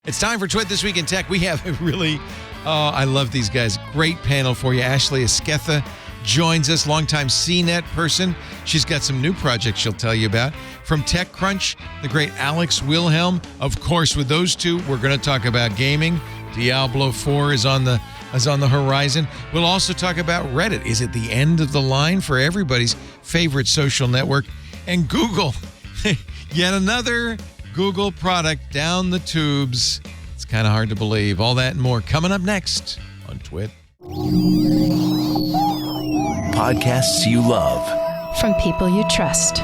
It's time for Twit This Week in Tech. We have a really, I love these guys. Great panel for you. Ashley Esquetha joins us, longtime CNET person. She's got some new projects she'll tell you about. From TechCrunch, the great Alex Wilhelm. Of course, with those two, we're going to talk about gaming. Diablo 4 is on the horizon. We'll also talk about Reddit. Is it the end of the line for everybody's favorite social network? And Google, yet another Google product down the tubes. It's kind of hard to believe. All that and more coming up next on Twit. Podcasts you love. From people you trust.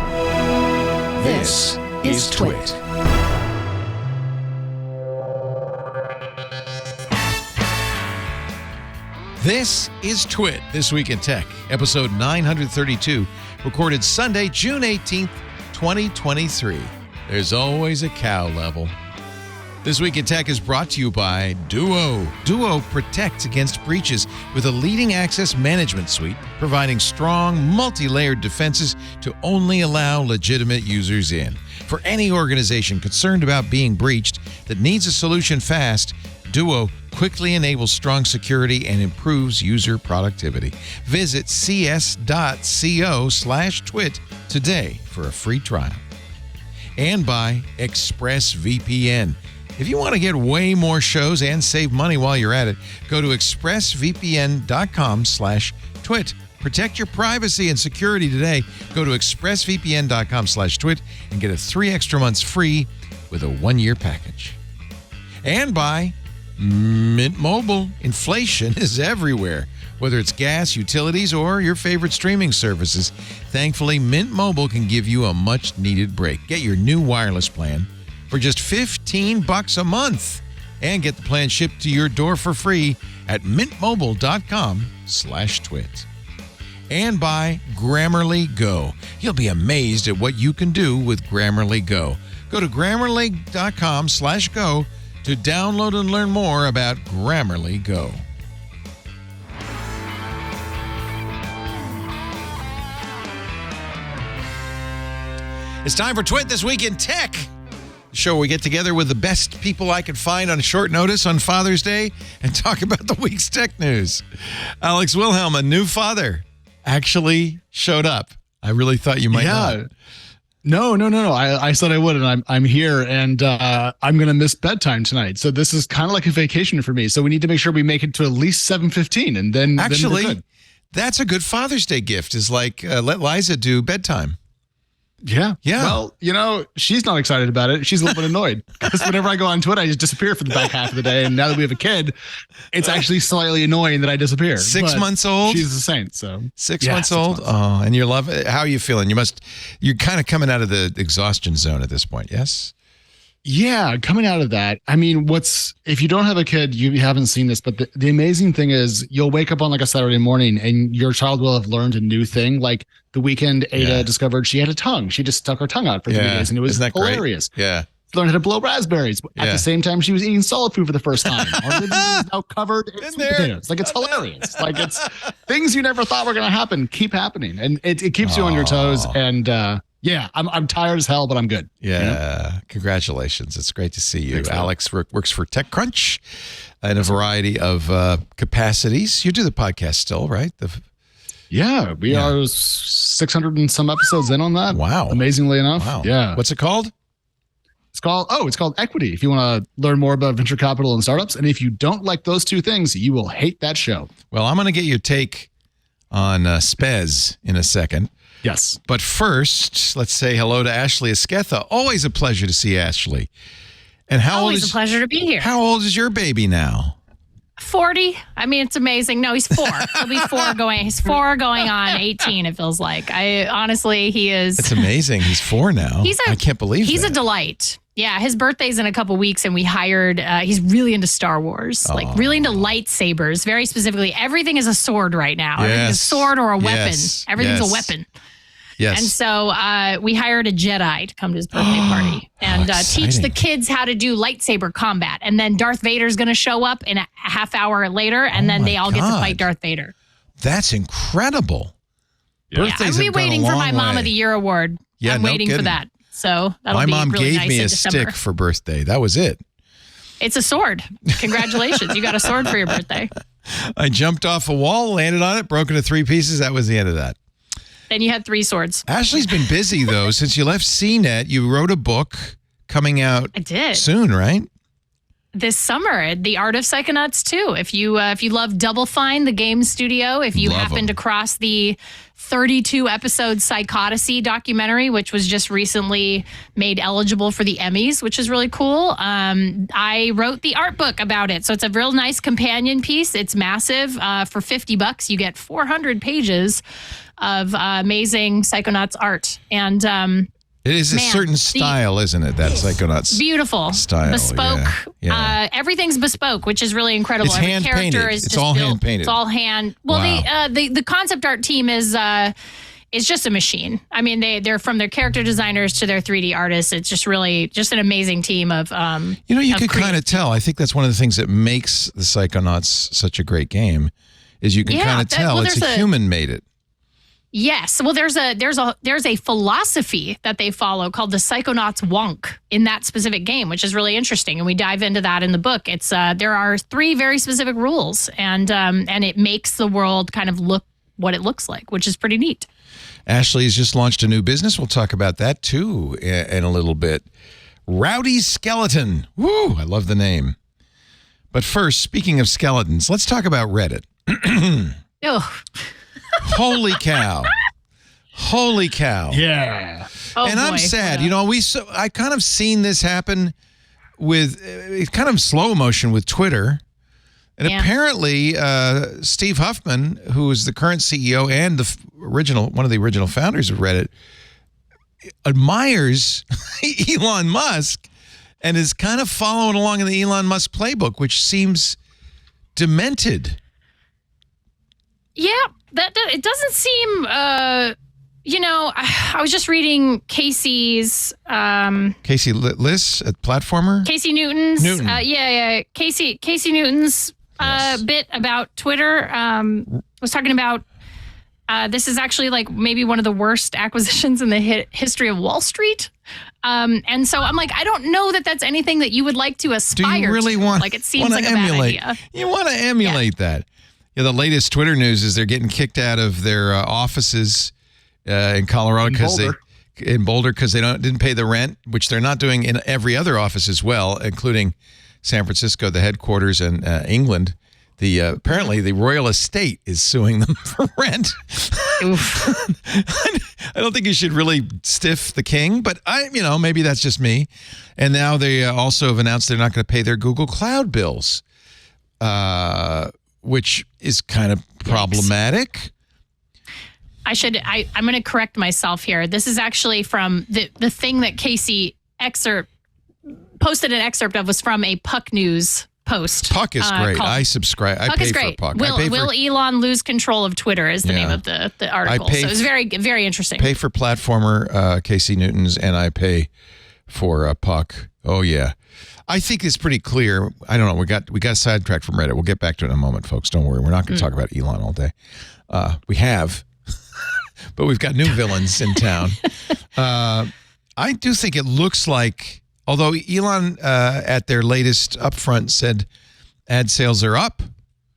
This is Twit. This is Twit, This Week in Tech, episode 932, recorded Sunday, June 18th, 2023. There's always a cow level. This Week in Tech is brought to you by Duo. Duo protects against breaches with a leading access management suite, providing strong, multi-layered defenses to only allow legitimate users in. For any organization concerned about being breached that needs a solution fast, Duo quickly enables strong security and improves user productivity. Visit cs.co/twit today for a free trial. And by ExpressVPN. If you want to get way more shows and save money while you're at it, go to expressvpn.com/twit. Protect your privacy and security today. Go to expressvpn.com/twit and get 3 extra months free with a 1-year package. And by Mint Mobile. Inflation is everywhere, whether it's gas, utilities, or your favorite streaming services. Thankfully, Mint Mobile can give you a much-needed break. Get your new wireless plan for just $15 a month and get the plan shipped to your door for free at mintmobile.com/twit. And by Grammarly Go. You'll be amazed at what you can do with Grammarly Go. Go to grammarly.com/go to download and learn more about Grammarly Go. It's time for Twit This Week in Tech. The show where we get together with the best people I could find on short notice on Father's Day and talk about the week's tech news. Alex Wilhelm, a new father, actually showed up. I really thought you might not. No. I said I would, and I'm here, and I'm going to miss bedtime tonight. So this is kind of like a vacation for me. So we need to make sure we make it to at least 7:15, and then actually, then we're good. That's a good Father's Day gift. Is like let Liza do bedtime. Yeah. Well, she's not excited about it. She's a little bit annoyed because whenever I go on Twitter, I just disappear for the back half of the day. And now that we have a kid, it's actually slightly annoying that I disappear. 6 months old. She's a saint. So 6 months old. Oh, and you love it. How are you feeling? You're kind of coming out of the exhaustion zone at this point. Yes. Yeah, coming out of that, I mean, if you don't have a kid, you haven't seen this, but the amazing thing is you'll wake up on like a Saturday morning and your child will have learned a new thing. Like the weekend, Ada discovevered she had a tongue. She just stuck her tongue out for 3 days and it was hilarious. Great? Yeah. She learned how to blow raspberries. At the same time, she was eating solid food for the first time. Our living room is now covered in sweet potatoes. Like, it's hilarious. Like, it's things you never thought were going to happen keep happening. And it keeps you on your toes. And, yeah, I'm tired as hell, but I'm good. Yeah, Congratulations. It's great to see you. Thanks, Alex works for TechCrunch in a variety of capacities. You do the podcast still, right? We are 600 and some episodes in on that. Wow. Amazingly enough. Wow. Yeah. What's it called? It's called Equity. If you want to learn more about venture capital and startups. And if you don't like those two things, you will hate that show. Well, I'm going to get your take on Spez in a second. Yes. But first, let's say hello to Ashley Esquetha. Always a pleasure to see Ashley. And Always a pleasure to be here. How old is your baby now? 40. I mean, it's amazing. No, he's 4. He'll be 4 going. He's 4 going on 18. It feels like. He is. It's amazing. He's 4 now. I can't believe he's a delight. Yeah, his birthday's in a couple weeks, and we hired. He's really into Star Wars, like really into lightsabers. Very specifically, everything is a sword right now. Yes. Everything's a sword or a weapon. Yes. Everything's Yes. a weapon. Yes. And so we hired a Jedi to come to his birthday party and teach the kids how to do lightsaber combat. And then Darth Vader's going to show up in a half hour later, and then they all get to fight Darth Vader. That's incredible. Birthdays I'll be waiting for my Mom of the Year award. Yeah, I'm waiting for that. So that'll my be mom really gave nice me in a December. stick for birthday. That was it. It's a sword. Congratulations. You got a sword for your birthday. I jumped off a wall, landed on it, broke into 3 pieces. That was the end of that. Then you had 3 swords. Ashley's been busy, though. Since you left CNET, you wrote a book coming out I did. soon, right? This summer, The Art of Psychonauts 2. If you love Double Fine, the game studio, if you happen to cross the 32-episode Psychodyssey documentary, which was just recently made eligible for the Emmys, which is really cool. I wrote the art book about it. So it's a real nice companion piece. It's massive. For $50, you get 400 pages of amazing Psychonauts art. And it is a certain style, isn't it? That Psychonauts beautiful style. Bespoke. Yeah. Everything's bespoke, which is really incredible. It's Every hand character painted. is It's just all built. hand painted. It's all hand. Well, Wow. the concept art team is just a machine. I mean, they're from their character designers to their 3D artists. It's just really just an amazing team of you can kind of tell. I think that's one of the things that makes the Psychonauts such a great game is you can kind of tell it's a human made it. Yes. Well, there's a philosophy that they follow called the Psychonauts Wonk in that specific game, which is really interesting. And we dive into that in the book. It's there are 3 very specific rules, and it makes the world kind of look what it looks like, which is pretty neat. Ashley has just launched a new business. We'll talk about that too in a little bit. Rowdy Skeleton. Woo, I love the name. But first, speaking of skeletons, let's talk about Reddit. Oh. Holy cow. Holy cow. Yeah. Oh, and I'm sad. You know, I kind of seen this happen with kind of slow motion with Twitter. And apparently, Steve Huffman, who is the current CEO and one of the original founders of Reddit, admires Elon Musk and is kind of following along in the Elon Musk playbook, which seems demented. Yeah, it doesn't seem. I was just reading Casey's. Casey Liss at Platformer. Casey Newton's. Newton. Casey Newton's bit about Twitter. Was talking about. This is actually like maybe one of the worst acquisitions in the history of Wall Street. And so I'm like, I don't know that that's anything that you would like to aspire to. Do you really want? Like, it seems like a bad idea. You want to emulate that. Yeah, the latest Twitter news is they're getting kicked out of their offices in Colorado in Boulder because they didn't pay the rent, which they're not doing in every other office as well, including San Francisco, the headquarters, and England. Apparently the royal estate is suing them for rent. I don't think you should really stiff the king, but maybe that's just me. And now they also have announced they're not going to pay their Google Cloud bills. Which is kind of problematic. I'm going to correct myself here. This is actually from the thing that Casey posted an excerpt of was from a Puck News post. Puck is great. I subscribe. I pay for Puck. Will Elon lose control of Twitter is the name of the article. So it's very, very interesting. Pay for Platformer, Casey Newton's, and I pay for Puck. Oh, yeah. I think it's pretty clear. I don't know. We got sidetracked from Reddit. We'll get back to it in a moment, folks. Don't worry. We're not going to talk about Elon all day. We have, but we've got new villains in town. I do think it looks like, although Elon at their latest upfront said ad sales are up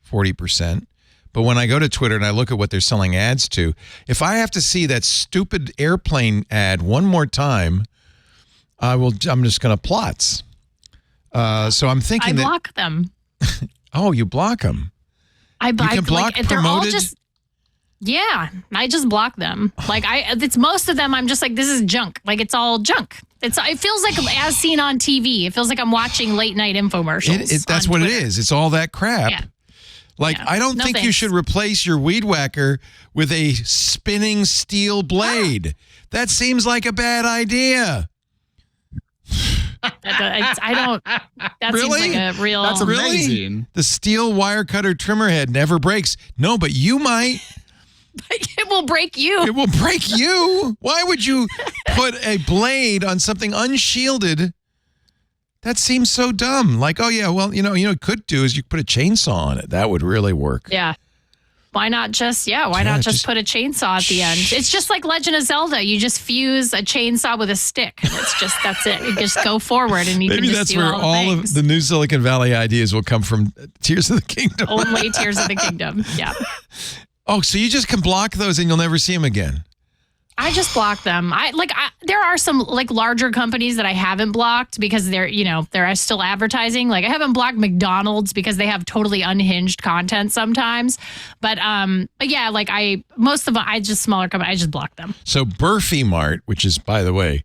40%. But when I go to Twitter and I look at what they're selling ads to, if I have to see that stupid airplane ad one more time, I'm just going to plots. So I'm thinking I block them. Oh, you block them? You can block they're promoted? all just. Yeah, I just block them. Like it's most of them. I'm just like, this is junk. Like, it's all junk. It feels like as seen on TV. It feels like I'm watching late night infomercials. That's what it is. It's all that crap. Yeah. Like, I don't think you should replace your weed whacker with a spinning steel blade. That seems like a bad idea. I don't. That really? seems like a real. That's amazing. Really? The steel wire cutter trimmer head never breaks. No, but you might. It will break you. It will break you. Why would you put a blade on something unshielded? That seems so dumb. Like, oh yeah, well, you could do is you could put a chainsaw on it. That would really work. Yeah. Why not just put a chainsaw at the end? It's just like Legend of Zelda. You just fuse a chainsaw with a stick. And that's it. You just go forward and you Maybe can just that's where all of the new Silicon Valley ideas will come from. Tears of the Kingdom. Only Tears of the Kingdom. Yeah. Oh, so you just can block those and you'll never see them again. I just block them. There are some like larger companies that I haven't blocked because they're still advertising. Like I haven't blocked McDonald's because they have totally unhinged content sometimes. But yeah, like most of them, smaller companies, I just block them. So Burfy Mart, which is, by the way,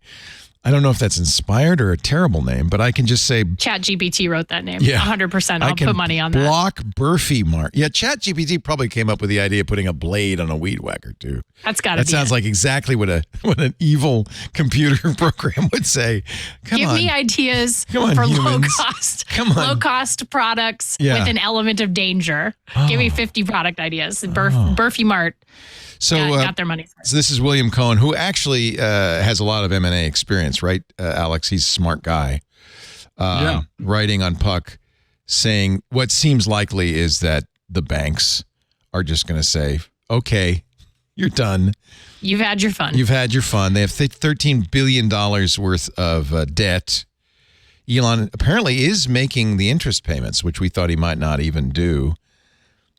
I don't know if that's inspired or a terrible name, but I can just say ChatGPT wrote that name. Yeah, 100%. I'll put money on that. Block Burfy Mart. Yeah, ChatGPT probably came up with the idea of putting a blade on a weed whacker too. That's got to be. That sounds like exactly what an evil computer program would say. Give me ideas for low cost products with an element of danger. Give me 50 product ideas. Burfy Mart. So got their money. So this is William Cohen, who actually has a lot of M&A experience, right, Alex? He's a smart guy. Writing on Puck, saying what seems likely is that the banks are just going to say, okay, you're done. You've had your fun. You've had your fun. They have $13 billion worth of debt. Elon apparently is making the interest payments, which we thought he might not even do.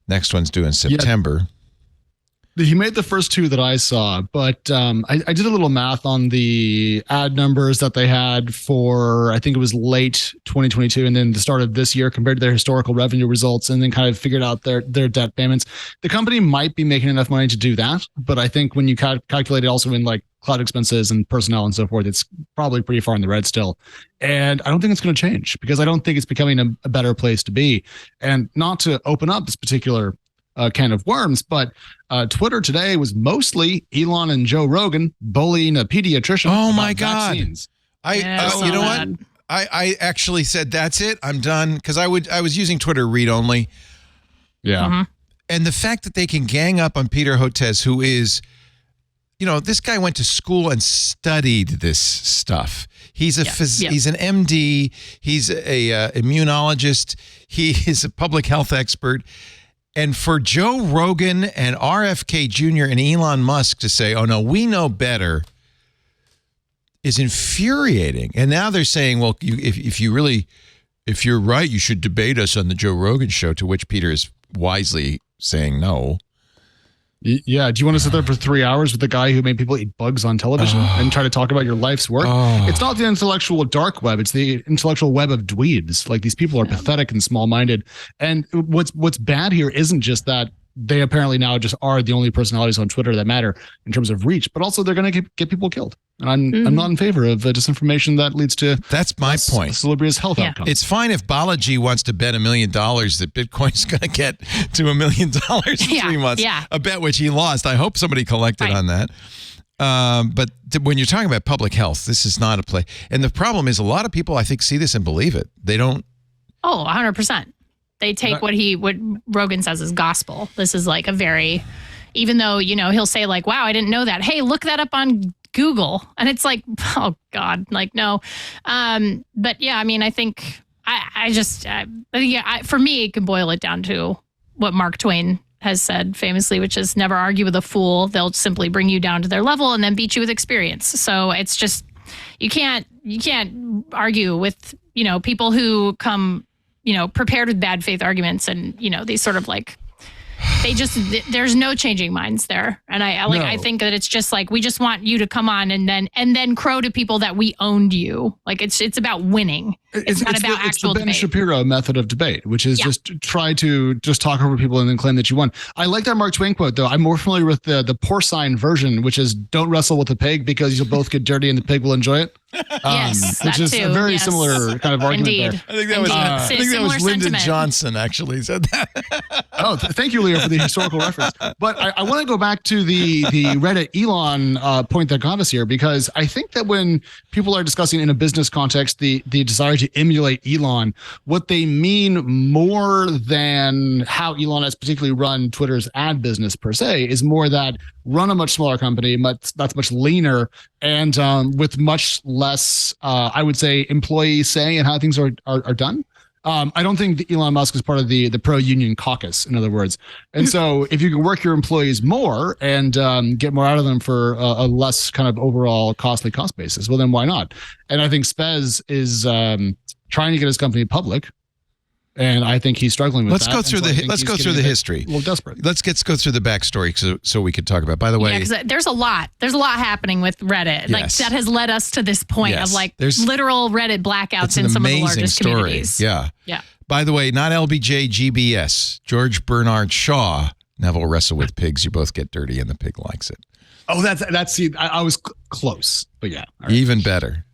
Next one's due in September. Yeah. He made the first two that I saw, but I did a little math on the ad numbers that they had for, I think it was late 2022 and then the start of this year compared to their historical revenue results, and then kind of figured out their debt payments. The company might be making enough money to do that, but I think when you calculate it also in like cloud expenses and personnel and so forth, it's probably pretty far in the red still. And I don't think it's going to change because I don't think it's becoming a better place to be. And not to open up this particular can of worms, but Twitter today was mostly Elon and Joe Rogan bullying a pediatrician. Oh my God! Vaccines. You know what? I actually said that's it. I'm done because I was using Twitter read only. Yeah, and the fact that they can gang up on Peter Hotez, who is, this guy went to school and studied this stuff. He's he's an MD. He's a immunologist. He is a public health expert. And for Joe Rogan and RFK Jr. and Elon Musk to say, oh, no, we know better, is infuriating. And now they're saying, well, if you're right, you should debate us on the Joe Rogan show, to which Peter is wisely saying no. Yeah. Do you want to sit there for 3 hours with the guy who made people eat bugs on television and try to talk about your life's work? It's not the intellectual dark web. It's the intellectual web of dweebs. Like, these people are pathetic and small-minded. And what's bad here isn't just that they apparently now just are the only personalities on Twitter that matter in terms of reach, but also they're going to get people killed. And I'm not in favor of disinformation that leads to point. Salubrious health outcomes. It's fine if Balaji wants to bet $1 million that Bitcoin's going to get to $1 million in 3 months. Yeah. A bet which he lost. I hope somebody collected on that. But when you're talking about public health, this is not a play. And the problem is a lot of people, I think, see this and believe it. They don't. Oh, 100%. They take what Rogan says as gospel. This is like even though, he'll say like, wow, I didn't know that. Hey, look that up on Google. And it's like, oh God, like, no. But yeah, I mean, I think for me, it can boil it down to what Mark Twain has said famously, which is never argue with a fool. They'll simply bring you down to their level and then beat you with experience. So it's just, you can't argue with, people who come, prepared with bad faith arguments, and, they sort of like, there's no changing minds there. And I think that it's just like, we just want you to come on and then crow to people that we owned you. Like, it's about winning. It's not about actual debate. It's the Ben Shapiro method of debate, which is just try to just talk over people and then claim that you won. I like that Mark Twain quote, though. I'm more familiar with the porcine version, which is don't wrestle with the pig because you'll both get dirty and the pig will enjoy it. Yes, which is a very similar kind of argument. Indeed. There. I think that was Lyndon Johnson actually said that. Thank you, Leo, for the historical reference. But I want to go back to the Reddit Elon point that got us here, because I think that when people are discussing in a business context the desire to emulate Elon, what they mean more than how Elon has particularly run Twitter's ad business per se is more that run a much smaller company, that's much leaner, and with much less, I would say, employee say in how things are done. I don't think that Elon Musk is part of the pro-union caucus, in other words. And so if you can work your employees more and get more out of them for a less kind of overall costly cost basis, well, then why not? And I think Spez is trying to get his company public. And I think he's struggling with let's that. Go through the history. A little desperate. Let's go through the backstory so we could talk about. By the way, because there's a lot happening with Reddit, like that has led us to this point of like literal Reddit blackouts in some of the largest communities. Yeah. Yeah. By the way, not LBJ, GBS. George Bernard Shaw. Neville wrestle with pigs. You both get dirty, and the pig likes it. Oh, that's. See, I was close, but yeah, right. Even better.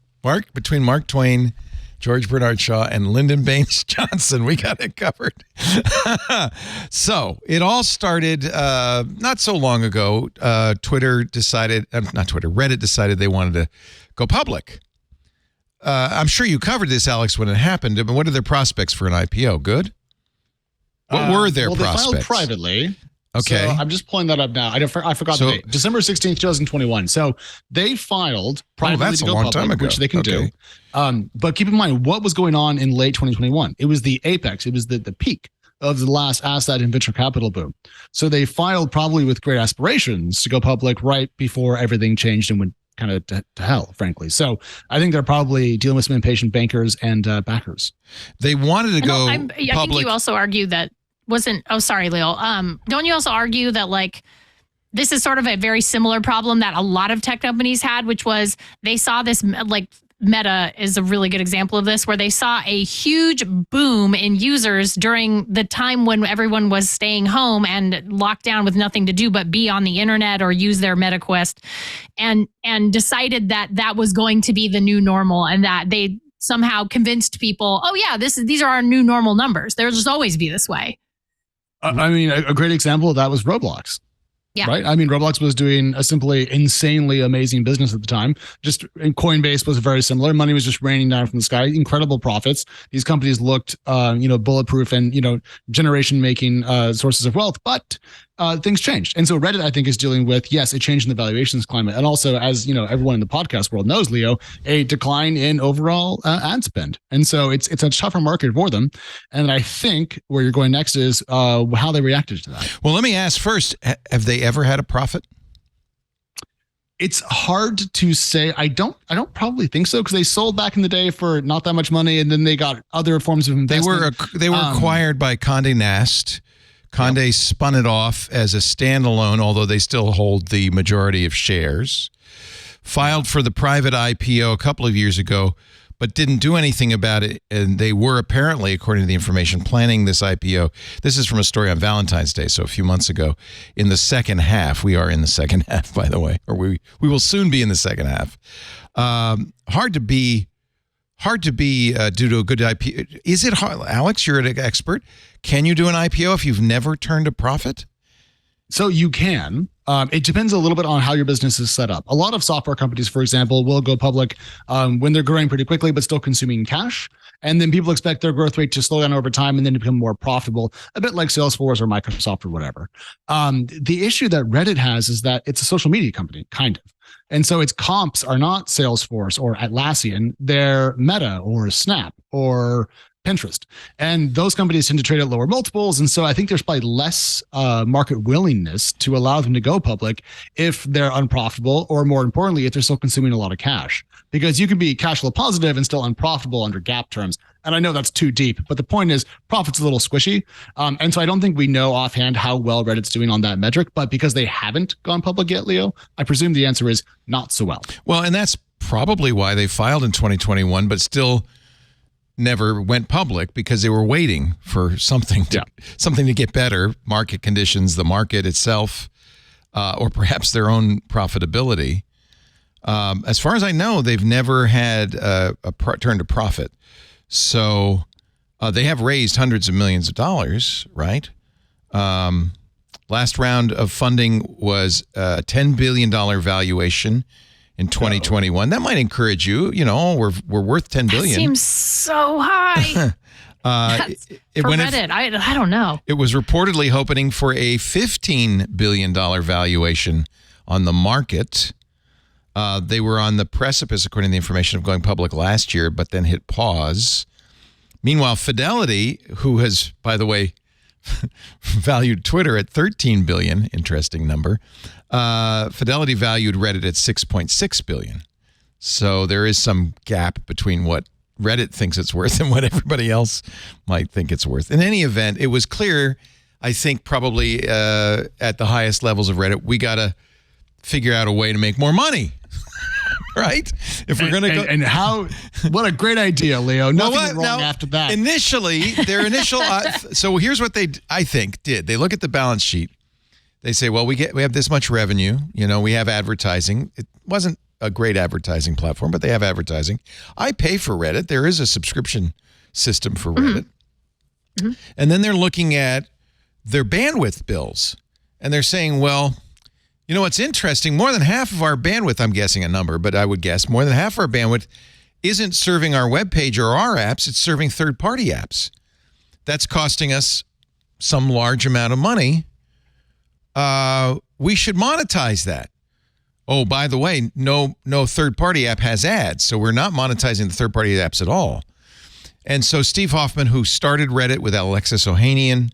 Between Mark Twain, George Bernard Shaw, and Lyndon Baines Johnson. We got it covered. So it all started not so long ago. Reddit decided they wanted to go public. I'm sure you covered this, Alex, when it happened. But what are their prospects for an IPO? Good? What were their prospects? They filed privately. Okay. So I'm just pulling that up now. I forgot the date. December 16th, 2021. So they filed privately to go public, which they can do. But keep in mind what was going on in late 2021. It was the apex. It was the peak of the last asset and venture capital boom. So they filed probably with great aspirations to go public right before everything changed and went kind of to hell, frankly. So I think they're probably dealing with some impatient bankers and backers. They wanted to go public. I think you also argue that sorry, Leo. Don't you also argue that like this is sort of a very similar problem that a lot of tech companies had, which was they saw this, like Meta is a really good example of this, where they saw a huge boom in users during the time when everyone was staying home and locked down with nothing to do but be on the internet or use their Meta Quest, and decided that was going to be the new normal, and that they somehow convinced people, oh yeah, these are our new normal numbers. They'll just always be this way. I mean, a great example of that was Roblox. Yeah. Right. I mean, Roblox was doing a simply insanely amazing business at the time. Coinbase was very similar. Money was just raining down from the sky. Incredible profits. These companies looked, bulletproof and, generation making sources of wealth. But things changed. And so Reddit, I think, is dealing with, yes, a change in the valuations climate. And also, as everyone in the podcast world knows, Leo, a decline in overall ad spend. And so it's a tougher market for them. And I think where you're going next is how they reacted to that. Well, let me ask first, have they ever had a profit? It's hard to say. I don't probably think so, because they sold back in the day for not that much money, and then they got other forms of investment. They were acquired by Condé Nast. Condé spun it off as a standalone, although they still hold the majority of shares. Filed for the private IPO a couple of years ago, but didn't do anything about it. And they were apparently, according to the information, planning this IPO. This is from a story on Valentine's Day, so a few months ago, in the second half. We are in the second half, by the way, or we will soon be in the second half. Hard to be due to a good IPO. Is it hard? Alex, you're an expert. Can you do an IPO if you've never turned a profit? So you can. It depends a little bit on how your business is set up. A lot of software companies, for example, will go public when they're growing pretty quickly, but still consuming cash. And then people expect their growth rate to slow down over time and then to become more profitable, a bit like Salesforce or Microsoft or whatever. The issue that Reddit has is that it's a social media company, kind of. And so its comps are not Salesforce or Atlassian. They're Meta or Snap or Pinterest. And those companies tend to trade at lower multiples. And so I think there's probably less market willingness to allow them to go public if they're unprofitable, or more importantly, if they're still consuming a lot of cash. Because you can be cash flow positive and still unprofitable under GAAP terms. And I know that's too deep, but the point is profit's a little squishy. And so I don't think we know offhand how well Reddit's doing on that metric, but because they haven't gone public yet, Leo, I presume the answer is not so well. Well, and that's probably why they filed in 2021, but still never went public, because they were waiting for something to get better, market conditions, the market itself, or perhaps their own profitability. As far as I know, they've never had a turn to profit. So they have raised hundreds of millions of dollars, right? Last round of funding was a $10 billion valuation in 2021. That might encourage you. We're worth $10 billion. That seems so high. Reddit, I don't know. It was reportedly hoping for a $15 billion valuation on the market. They were on the precipice, according to the information, of going public last year, but then hit pause. Meanwhile, Fidelity, who has, by the way, valued Twitter at $13 billion, interesting number. Fidelity valued Reddit at $6.6 billion. So there is some gap between what Reddit thinks it's worth and what everybody else might think it's worth. In any event, it was clear, I think probably at the highest levels of Reddit, we got to figure out a way to make more money. Right? If we're going to go. And how, what a great idea, Leo. Nothing wrong after that. Initially, their initial, so here's what they, I think, did. They look at the balance sheet. They say, well, we have this much revenue. You know, we have advertising. It wasn't a great advertising platform, but they have advertising. I pay for Reddit. There is a subscription system for Reddit. Mm-hmm. And then they're looking at their bandwidth bills. And they're saying, well, you know what's interesting? More than half of our bandwidth, I'm guessing a number, but I would guess more than half of our bandwidth isn't serving our webpage or our apps. It's serving third-party apps. That's costing us some large amount of money. We should monetize that. Oh, by the way, no third-party app has ads, so we're not monetizing the third-party apps at all. And so Steve Hoffman, who started Reddit with Alexis Ohanian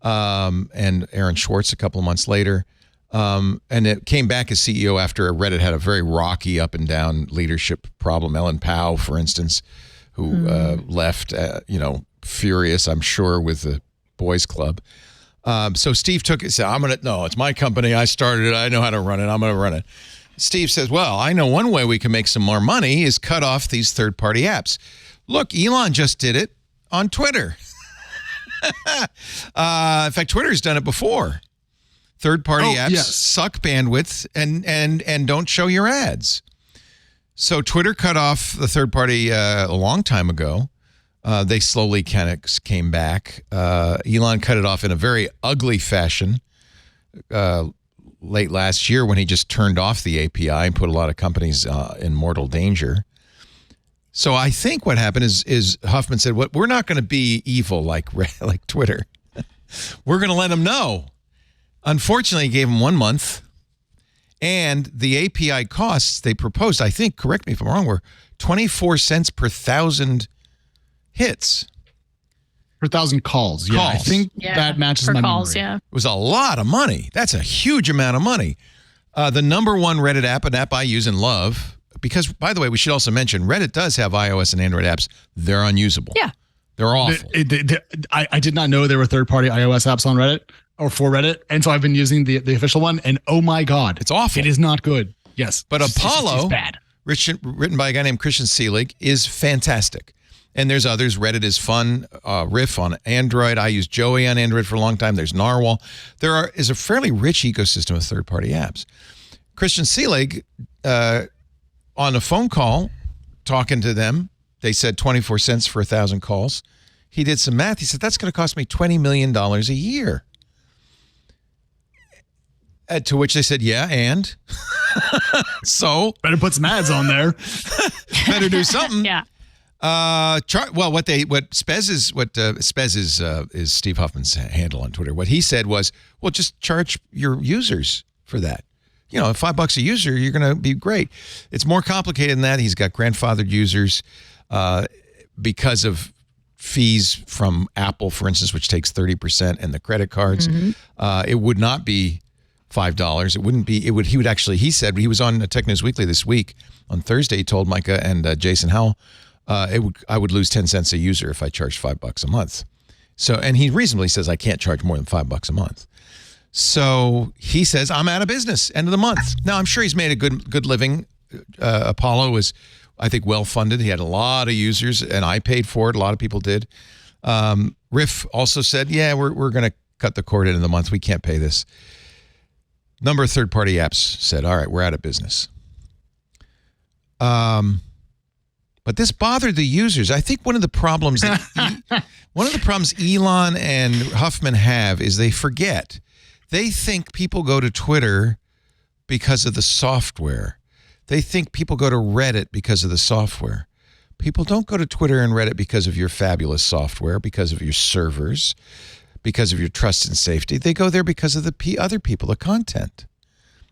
and Aaron Schwartz a couple of months later, and it came back as CEO after Reddit had a very rocky up and down leadership problem. Ellen Pao, for instance, who left, furious, I'm sure, with the boys club. So Steve took it, said, it's my company. I started it. I know how to run it. I'm going to run it. Steve says, well, I know one way we can make some more money is cut off these third-party apps. Look, Elon just did it on Twitter. In fact, Twitter's done it before. Third-party apps suck bandwidth and don't show your ads. So Twitter cut off the third-party a long time ago. They slowly kind of came back. Elon cut it off in a very ugly fashion late last year when he just turned off the API and put a lot of companies in mortal danger. So I think what happened is Huffman said, we're not going to be evil like Twitter. We're going to let them know. Unfortunately, he gave them 1 month. And the API costs they proposed, I think, correct me if I'm wrong, were 24 cents per 1,000 hits. Per 1,000 calls. Yeah, I think that matches my calls, memory. yeah. It was a lot of money. That's a huge amount of money. The number one Reddit app, an app I use and love, because, by the way, we should also mention, Reddit does have iOS and Android apps. They're unusable. Yeah. They're awful. I did not know there were third-party iOS apps on Reddit or for Reddit, and so I've been using the official one, and oh my God. It's awful. It is not good. Yes. But Apollo, it's bad. written by a guy named Christian Seelig, is fantastic. And there's others. Reddit is fun. Riff on Android. I use Joey on Android for a long time. There's Narwhal. There is a fairly rich ecosystem of third-party apps. Christian Seelig, on a phone call, talking to them, they said 24 cents for 1,000 calls. He did some math. He said, that's going to cost me $20 million a year. To which they said, yeah, and? So? Better put some ads on there. Better do something. Yeah. What Spez is Steve Huffman's handle on Twitter. What he said was, well, just charge your users for that. You know, $5 a user, you're going to be great. It's more complicated than that. He's got grandfathered users because of fees from Apple, for instance, which takes 30%, and the credit cards. Mm-hmm. It would not be $5. It wouldn't be. It would. He would actually. He said he was on Tech News Weekly this week on Thursday. He told Micah and Jason Howell, I would lose 10 cents a user if I charged $5 a month. So, and he reasonably says I can't charge more than $5 a month. So he says I'm out of business end of the month. Now I'm sure he's made a good living. Apollo was, I think, well funded. He had a lot of users, and I paid for it. A lot of people did. Riff also said, yeah, we're going to cut the cord end of the month. We can't pay this. Number of third-party apps said, all right, we're out of business. But this bothered the users. I think one of the problems Elon and Huffman have is they forget. They think people go to Twitter because of the software. They think people go to Reddit because of the software. People don't go to Twitter and Reddit because of your fabulous software, because of your servers, because of your trust and safety. They go there because of the other people, the content.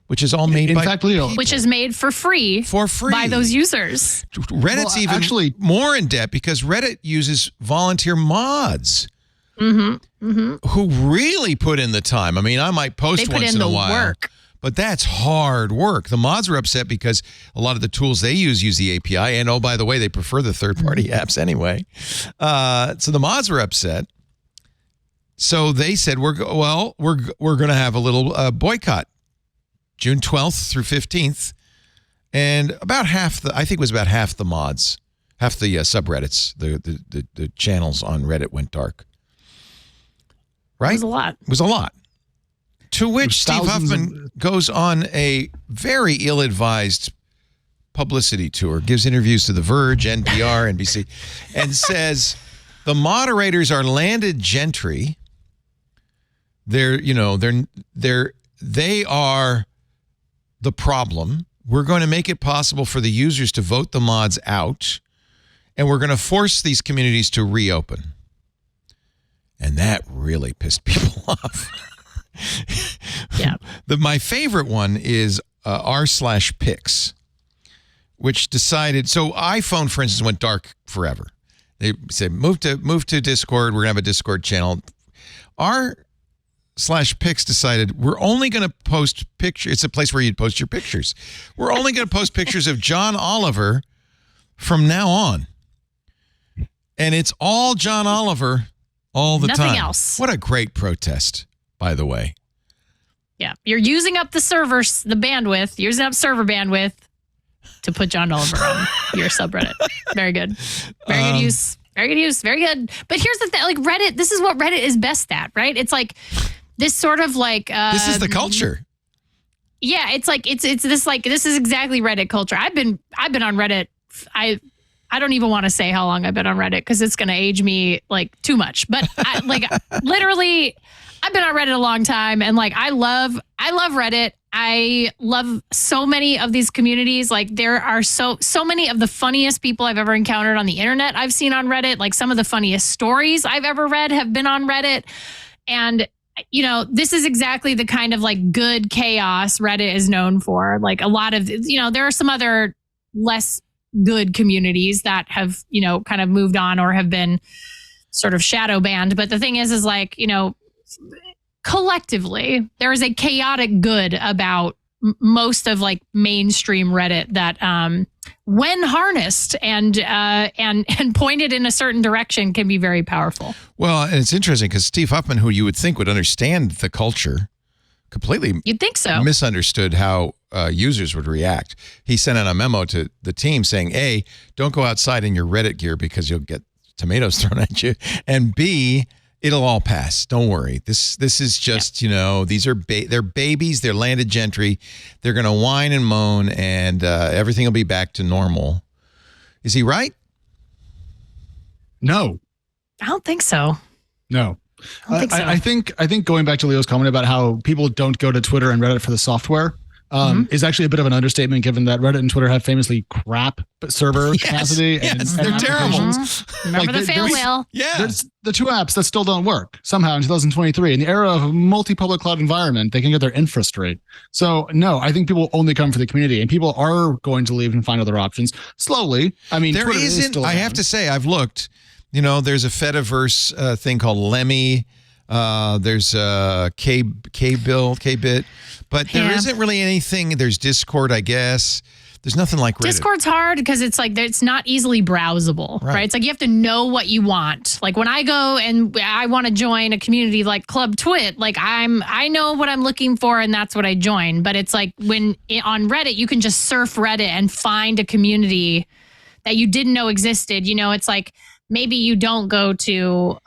which is all made by people. Which is made for free by those users. Reddit's even more in depth because Reddit uses volunteer mods who really put in the time. I mean, I might post once in a while. Work. But that's hard work. The mods are upset because a lot of the tools they use the API. And oh, by the way, they prefer the third-party apps anyway. So the mods were upset. So they said, we're going to have a little boycott, June 12th through 15th. And about half the mods, half the subreddits, the channels on Reddit went dark. Right? It was a lot. To which Steve Huffman goes on a very ill-advised publicity tour, gives interviews to The Verge, NPR, NBC, and says the moderators are landed gentry. They are the problem. We're going to make it possible for the users to vote the mods out, and we're going to force these communities to reopen. And that really pissed people off. Yeah. My favorite one is r/Pix, which decided. So iPhone, for instance, went dark forever. They said move to Discord. We're gonna have a Discord channel. r/Pix decided we're only gonna post pictures. It's a place where you'd post your pictures. We're only gonna post pictures of John Oliver from now on, and it's all John Oliver all the time. Nothing else. What a great protest. By the way. Yeah. You're using up the servers, the bandwidth, using up server bandwidth to put John Oliver on your subreddit. Very good. Very good use. Very good use. Very good. But here's the thing, like Reddit, this is what Reddit is best at, right? It's like this sort of like this is the culture. Yeah, it's like it's this like this is exactly Reddit culture. I've been on Reddit. I don't even want to say how long I've been on Reddit because it's going to age me like too much. But literally I've been on Reddit a long time, and like I love Reddit. I love so many of these communities. Like there are so many of the funniest people I've ever encountered on the internet I've seen on Reddit. Like some of the funniest stories I've ever read have been on Reddit. And this is exactly the kind of like good chaos Reddit is known for. Like a lot of, there are some other less good communities that have, kind of moved on or have been sort of shadow banned. But the thing is like, collectively, there is a chaotic good about most of like mainstream Reddit that, when harnessed and pointed in a certain direction, can be very powerful. Well, and it's interesting because Steve Huffman, who you would think would understand the culture, completely you'd think so misunderstood how users would react. He sent out a memo to the team saying, A, don't go outside in your Reddit gear because you'll get tomatoes thrown at you, and B, it'll all pass. Don't worry. This is just, these are they're babies. They're landed gentry. They're going to whine and moan, and everything will be back to normal. Is he right? No. I don't think so. No. I think going back to Leo's comment about how people don't go to Twitter and Reddit for the software is actually a bit of an understatement, given that Reddit and Twitter have famously crap server capacity. Yes, they're terrible. Remember the fail whale? Yeah. There's the two apps that still don't work somehow in 2023. In the era of a multi-public cloud environment, they can get their infra straight. So, no, I think people only come for the community, and people are going to leave and find other options slowly. I mean, there Twitter isn't, is still I have to say, I've looked. There's a Fediverse thing called Lemmy. There's K-Bit, but there isn't really anything. There's Discord, I guess. There's nothing like Reddit. Discord's hard because it's like it's not easily browsable, right? It's like you have to know what you want. Like when I go and I want to join a community like Club Twit, like I know what I'm looking for and that's what I join. But it's like on Reddit, you can just surf Reddit and find a community that you didn't know existed. It's like maybe you don't go to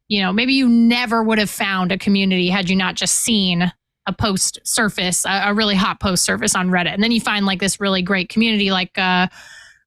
maybe you never would have found a community had you not just seen a post surface, a really hot post surface on Reddit. And then you find like this really great community like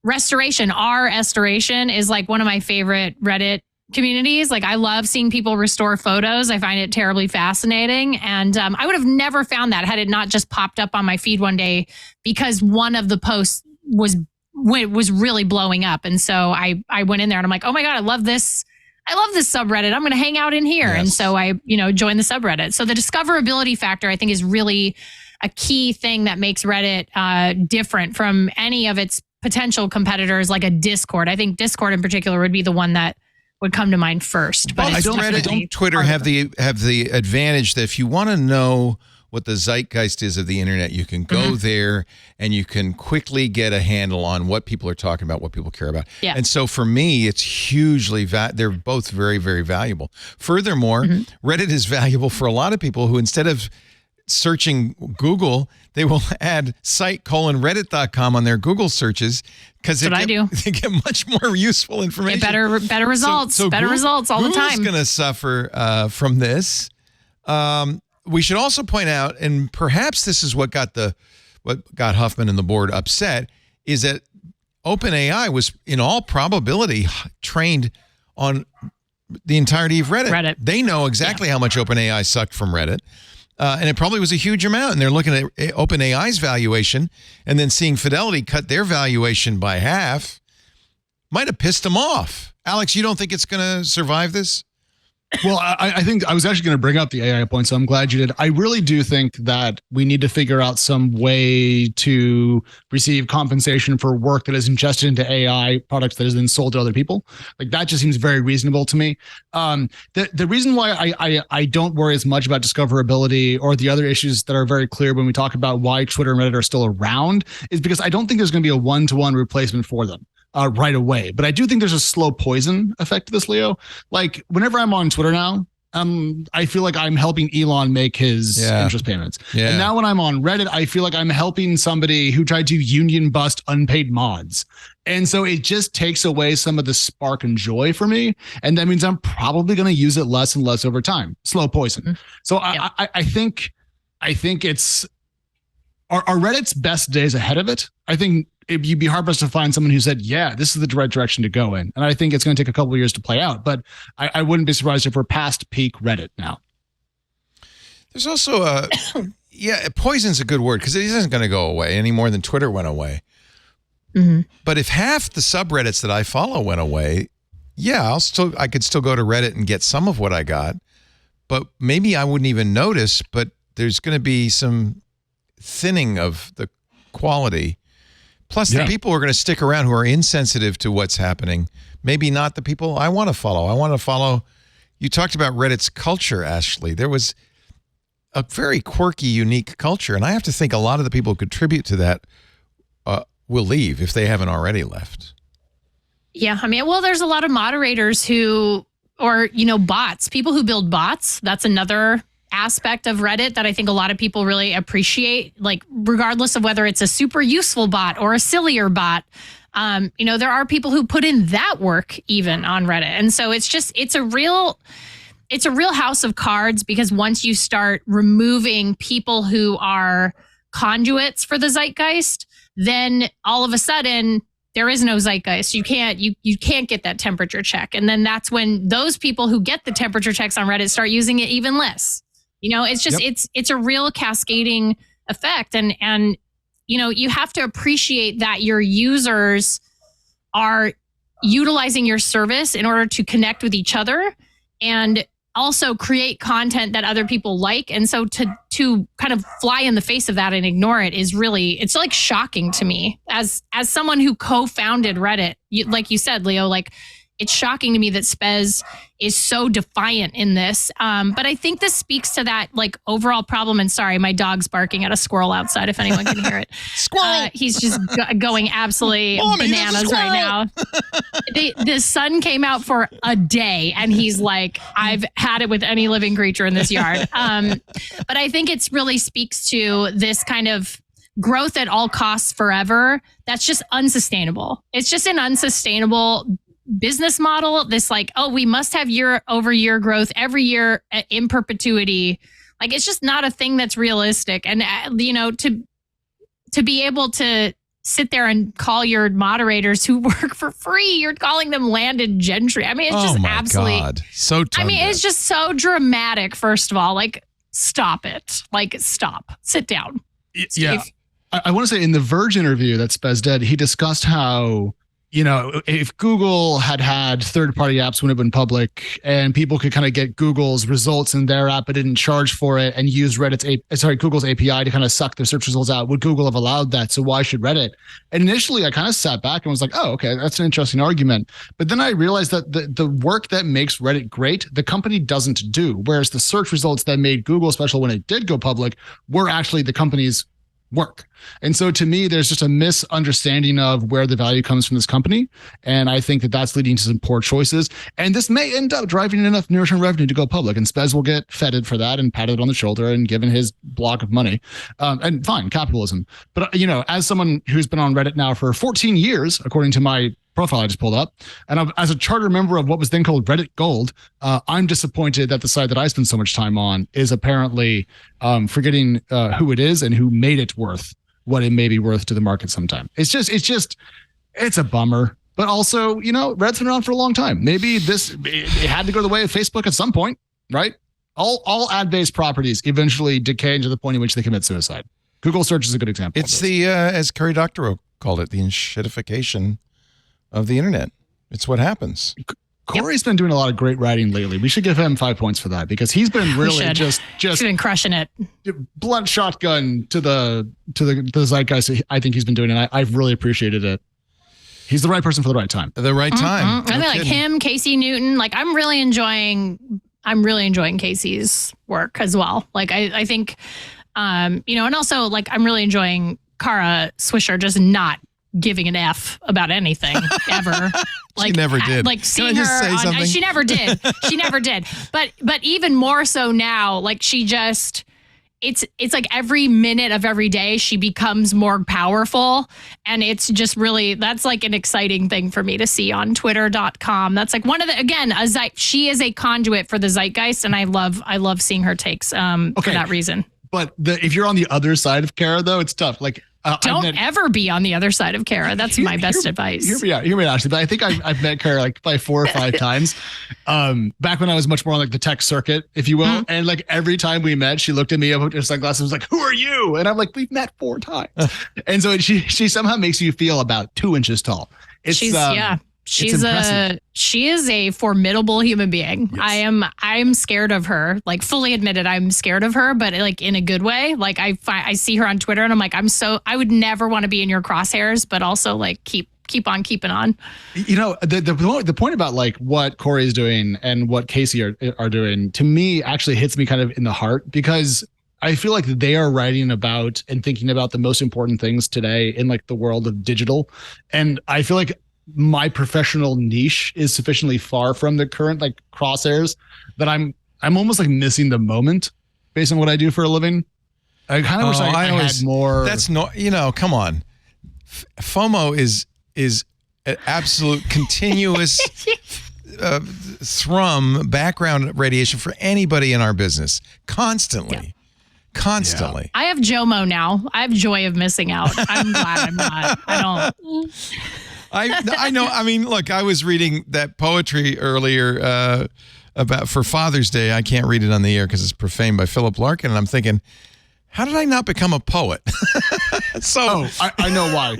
Restoration. Restoration is like one of my favorite Reddit communities. Like I love seeing people restore photos. I find it terribly fascinating. And I would have never found that had it not just popped up on my feed one day because one of the posts was really blowing up. And so I went in there and I'm like, oh my God, I love this subreddit. I'm going to hang out in here. Yes. And so I, joined the subreddit. So the discoverability factor, I think, is really a key thing that makes Reddit different from any of its potential competitors, like a Discord. I think Discord in particular would be the one that would come to mind first. But don't Twitter have the advantage that if you want to know what the zeitgeist is of the internet, you can go there and you can quickly get a handle on what people are talking about, what people care about. Yeah. And so for me, it's hugely, they're both very, very valuable. Furthermore, Reddit is valuable for a lot of people who, instead of searching Google, they will add site:reddit.com on their Google searches because they get much more useful information. Better results, results all the time. Google's going to suffer from this. We should also point out, and perhaps this is what got Huffman and the board upset, is that OpenAI was, in all probability, trained on the entirety of Reddit. They know exactly how much OpenAI sucked from Reddit, and it probably was a huge amount. And they're looking at OpenAI's valuation, and then seeing Fidelity cut their valuation by half might have pissed them off. Alex, you don't think it's going to survive this? Well, I think I was actually going to bring up the AI point, so I'm glad you did. I really do think that we need to figure out some way to receive compensation for work that is ingested into AI products that is then sold to other people. Like, that just seems very reasonable to me. The reason why I don't worry as much about discoverability or the other issues that are very clear when we talk about why Twitter and Reddit are still around is because I don't think there's going to be a one-to-one replacement for them. Right away. But I do think there's a slow poison effect to this, Leo. Like, whenever I'm on Twitter now, I feel like I'm helping Elon make his interest payments. Yeah. And now when I'm on Reddit, I feel like I'm helping somebody who tried to union bust unpaid mods. And so it just takes away some of the spark and joy for me. And that means I'm probably going to use it less and less over time. Slow poison. So I think it's are Reddit's best days ahead of it. I think you'd be hard pressed to find someone who said, yeah, this is the right direction to go in. And I think it's going to take a couple of years to play out, but I wouldn't be surprised if we're past peak Reddit now. There's also poison's a good word because it isn't going to go away any more than Twitter went away. But if half the subreddits that I follow went away, I could still go to Reddit and get some of what I got, but maybe I wouldn't even notice, but there's going to be some thinning of the quality. Plus, the people who are going to stick around who are insensitive to what's happening, maybe not the people I want to follow. You talked about Reddit's culture, Ashley. There was a very quirky, unique culture, and I have to think a lot of the people who contribute to that will leave if they haven't already left. Yeah, I mean, well, there's a lot of moderators bots, people who build bots. That's another aspect of Reddit that I think a lot of people really appreciate, like regardless of whether it's a super useful bot or a sillier bot. There are people who put in that work even on Reddit. And so it's a real house of cards, because once you start removing people who are conduits for the zeitgeist, then all of a sudden there is no zeitgeist. You can't get that temperature check. And then that's when those people who get the temperature checks on Reddit start using it even less. It's just, it's a real cascading effect. And, you have to appreciate that your users are utilizing your service in order to connect with each other and also create content that other people like. And so to kind of fly in the face of that and ignore it is really, it's like shocking to me as someone who co-founded Reddit. Like you said, Leo, like, it's shocking to me that Spez is so defiant in this. But I think this speaks to that like overall problem. And sorry, my dog's barking at a squirrel outside, if anyone can hear it. Squirrel! He's just going absolutely bananas right now. The sun came out for a day and he's like, I've had it with any living creature in this yard. But I think it really speaks to this kind of growth at all costs forever. That's just unsustainable. It's just an unsustainable business model. This like, we must have year over year growth every year in perpetuity. Like, it's just not a thing that's realistic. And to be able to sit there and call your moderators who work for free, you're calling them landed gentry. I mean, it's just absolutely so tone deaf. It's just so dramatic. First of all, like, stop it. Like, stop. Sit down. Yeah. I want to say in the Verge interview that Spez did, he discussed how if Google had third-party apps when it went public and people could kind of get Google's results in their app but didn't charge for it and use Google's API to kind of suck their search results out, would Google have allowed that? So why should Reddit? And initially I kind of sat back and was like, oh, okay, that's an interesting argument. But then I realized that the work that makes Reddit great, the company doesn't do, whereas the search results that made Google special when it did go public were actually the company's work. And so to me, there's just a misunderstanding of where the value comes from this company. And I think that that's leading to some poor choices. And this may end up driving enough near-term revenue to go public. And Spez will get feted for that and patted on the shoulder and given his block of money. And fine, capitalism. But, as someone who's been on Reddit now for 14 years, according to my profile I just pulled up, and as a charter member of what was then called Reddit Gold, I'm disappointed that the site that I spend so much time on is apparently forgetting who it is and who made it worth what it may be worth to the market sometime. It's a bummer. But also, Reddit's been around for a long time. Maybe it had to go the way of Facebook at some point, right? All ad-based properties eventually decay to the point in which they commit suicide. Google search is a good example. It's the, as Cory Doctorow called it, the enshittification of the internet. It's what happens. Corey's been doing a lot of great writing lately. We should give him 5 points for that because he's been really just he's been crushing it. Blunt shotgun to the zeitgeist. I think he's been doing it. I've really appreciated it. He's the right person for the right time. The right time. I think him, Casey Newton. Like I'm really enjoying Casey's work as well. Like I think, and also like I'm really enjoying Kara Swisher just not giving an F about anything ever. She never did. Like seeing her on, she never did. She never did. But even more so now, like she just it's like every minute of every day she becomes more powerful, and it's just really, that's like an exciting thing for me to see on twitter.com. That's like one of the, she is a conduit for the zeitgeist, and I love seeing her takes for that reason. But if you're on the other side of Kara, though, it's tough. Like, don't ever be on the other side of Kara. That's my best advice. Hear me out, Ashley. But I think I've met Kara like probably 4 or 5 times. Back when I was much more on like the tech circuit, if you will. Mm-hmm. And like every time we met, she looked at me, I put her sunglasses, was like, "Who are you?" And I'm like, "We've met 4 times." And so she somehow makes you feel about 2 inches tall. She is a formidable human being. Yes. I'm scared of her. Like fully admitted, I'm scared of her, but like in a good way. Like I see her on Twitter and I'm like, I would never want to be in your crosshairs, but also like keep on keeping on. The point about like what Corey is doing and what Casey are doing to me actually hits me kind of in the heart, because I feel like they are writing about and thinking about the most important things today in like the world of digital. And I feel like my professional niche is sufficiently far from the current like crosshairs that I'm almost like missing the moment based on what I do for a living. I kind of wish I had more. That's come on. FOMO is an absolute continuous thrum background radiation for anybody in our business. Constantly. Yeah. I have JOMO now. I have joy of missing out. I'm glad I'm not. I don't. I know. I mean, look, I was reading that poetry earlier for Father's Day. I can't read it on the air because it's profane, by Philip Larkin. And I'm thinking, how did I not become a poet? I know why.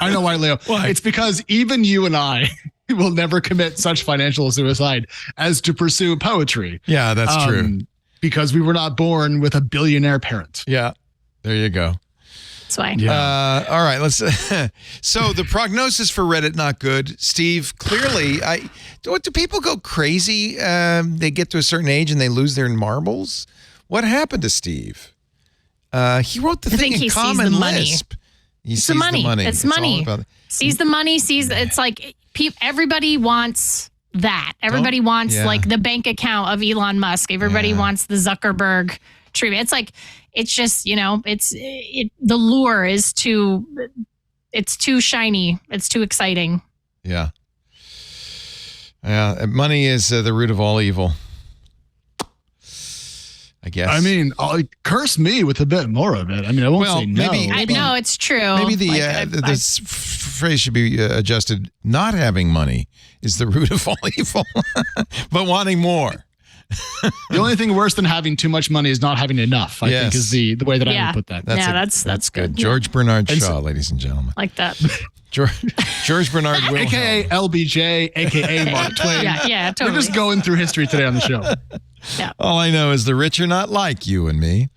I know why, Leo. Why? It's because even you and I will never commit such financial suicide as to pursue poetry. Yeah, that's true. Because we were not born with a billionaire parent. Yeah, there you go. Fine. Yeah. All right, let's. So the prognosis for Reddit, not good. Steve, clearly, do people go crazy? They get to a certain age and they lose their marbles. What happened to Steve? He wrote the thing in Common Lisp. He sees the money. It's money. Sees the money. It's like everybody wants that. Everybody wants like the bank account of Elon Musk. Everybody wants the Zuckerberg treatment. It's like. It's just, the lure is too shiny. It's too exciting. Yeah. Yeah. Money is the root of all evil, I guess. I mean, curse me with a bit more of it. I mean, I won't say no. I know it's true. Maybe this phrase should be adjusted. Not having money is the root of all evil, but wanting more. The only thing worse than having too much money is not having enough, I think is the way that I would put that. That's good. George Bernard Shaw, ladies and gentlemen. Like that. George Bernard Wilhelm. AKA LBJ, AKA Mark Twain. Yeah, totally. We're just going through history today on the show. Yeah. All I know is the rich are not like you and me.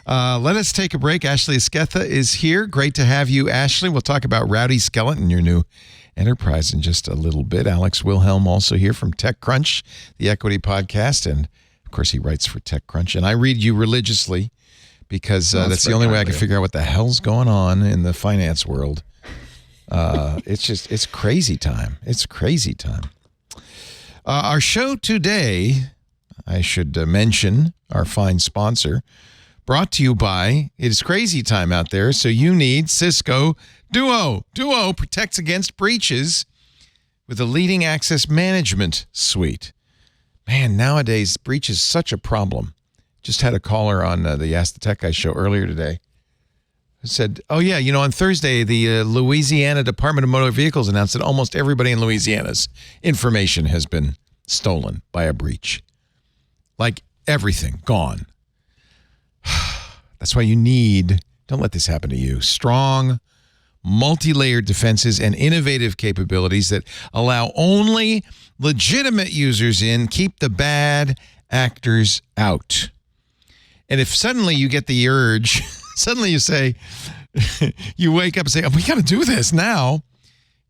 Let us take a break. Ashley Esquetha is here. Great to have you, Ashley. We'll talk about Rowdy Skeleton, your new enterprise, in just a little bit. Alex Wilhelm also here from TechCrunch, the equity podcast. And, of course, he writes for TechCrunch. And I read you religiously because that's the only way I can figure out what the hell's going on in the finance world. It's crazy time. It's crazy time. Our show today, I should mention our fine sponsor, brought to you by, it is crazy time out there, so you need Cisco Duo. Duo protects against breaches with a leading access management suite. Man, nowadays, breach is such a problem. Just had a caller on the Ask the Tech Guy show earlier today who said, oh, yeah, on Thursday, the Louisiana Department of Motor Vehicles announced that almost everybody in Louisiana's information has been stolen by a breach. Like everything, gone. That's why you need, don't let this happen to you, strong, multi-layered defenses and innovative capabilities that allow only legitimate users in, keep the bad actors out. And if suddenly you get the urge, suddenly you say, you wake up and say, oh, we got to do this now.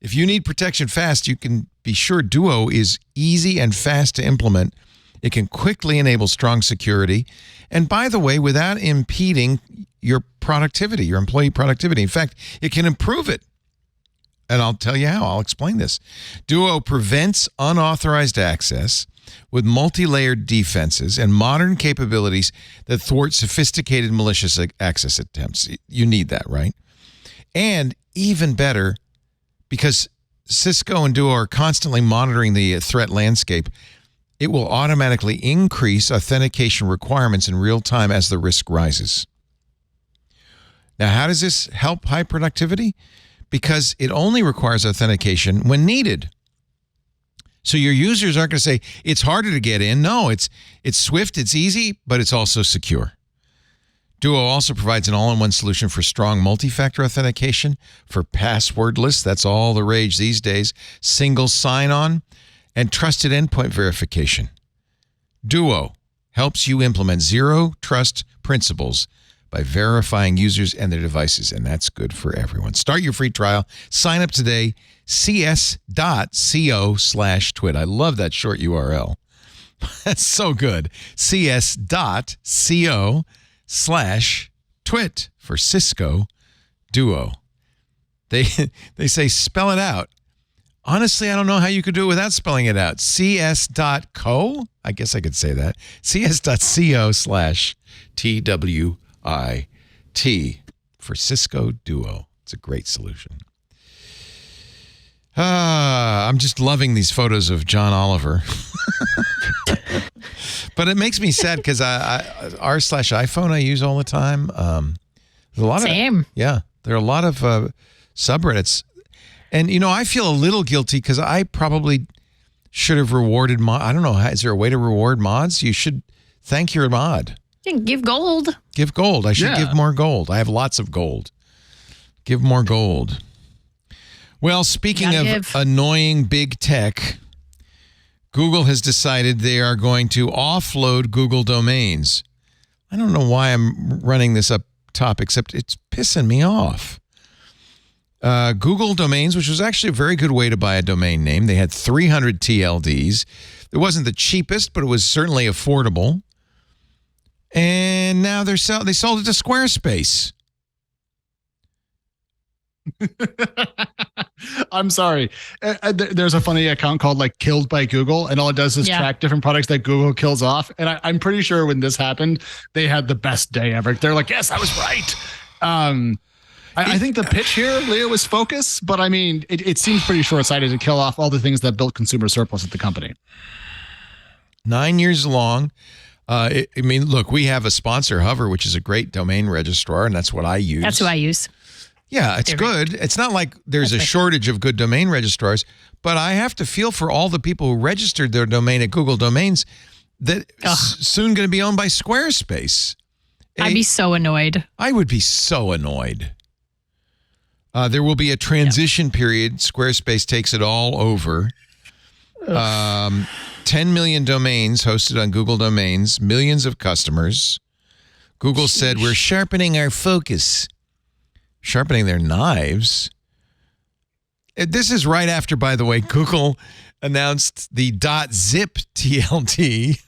If you need protection fast, you can be sure Duo is easy and fast to implement. It can quickly enable strong security. And by the way, without impeding your productivity, your employee productivity. In fact, it can improve it. And I'll tell you how. I'll explain this. Duo prevents unauthorized access with multi-layered defenses and modern capabilities that thwart sophisticated malicious access attempts. You need that, right? And even better, because Cisco and Duo are constantly monitoring the threat landscape, it will automatically increase authentication requirements in real time as the risk rises. Now, how does this help high productivity? Because it only requires authentication when needed. So your users aren't going to say, it's harder to get in. No, it's swift, it's easy, but it's also secure. Duo also provides an all-in-one solution for strong multi-factor authentication, for passwordless, that's all the rage these days, single sign-on, and trusted endpoint verification. Duo helps you implement zero trust principles by verifying users and their devices, and that's good for everyone. Start your free trial. Sign up today, cs.co/twit. I love that short URL. That's so good. cs.co/twit for Cisco Duo. They say spell it out. Honestly, I don't know how you could do it without spelling it out. cs.co? I guess I could say that. cs.co/TWIT for Cisco Duo. It's a great solution. I'm just loving these photos of John Oliver. But it makes me sad because r/iPhone I use all the time. There's a lot Same. There are a lot of subreddits. And, I feel a little guilty because I probably should have rewarded I don't know. Is there a way to reward mods? You should thank your mod. Give gold. Give gold. I should give more gold. I have lots of gold. Give more gold. Well, speaking of annoying big tech, Google has decided they are going to offload Google domains. I don't know why I'm running this up top, except it's pissing me off. Google Domains, which was actually a very good way to buy a domain name. They had 300 TLDs. It wasn't the cheapest, but it was certainly affordable. And now they sold it to Squarespace. I'm sorry. There's a funny account called Killed by Google, and all it does is track different products that Google kills off. And I'm pretty sure when this happened, they had the best day ever. They're like, yes, I was right. I think the pitch here, Leo, is focus, but I mean, it seems pretty short-sighted to kill off all the things that built consumer surplus at the company. 9 years long. Look, we have a sponsor, Hover, which is a great domain registrar, and that's what I use. That's who I use. Yeah, it's good. It's not like there's a shortage of good domain registrars, but I have to feel for all the people who registered their domain at Google Domains. that soon going to be owned by Squarespace. I'd be so annoyed. I would be so annoyed. There will be a transition period. Squarespace takes it all over. 10 million domains hosted on Google Domains, millions of customers. Google said, we're sharpening our focus. Sharpening their knives. This is right after, by the way, Google announced the .zip TLD,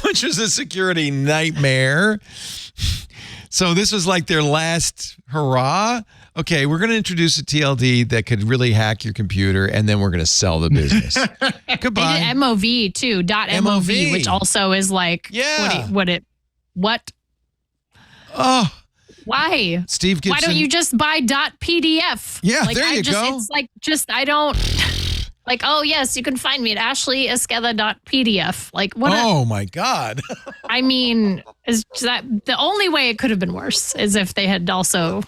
which was a security nightmare. So this was like their last hurrah. Okay, we're going to introduce a TLD that could really hack your computer, and then we're going to sell the business. Goodbye. They did MOV too, .mov, which also is like, what? Oh. Why? Steve Gibson. Why don't you just buy .pdf? Yeah, there you go. It's like, I don't... Like, oh, yes, you can find me at ashleyesqueda.pdf. Like, what? Oh, my God. I mean, is that the only way it could have been worse is if they had also...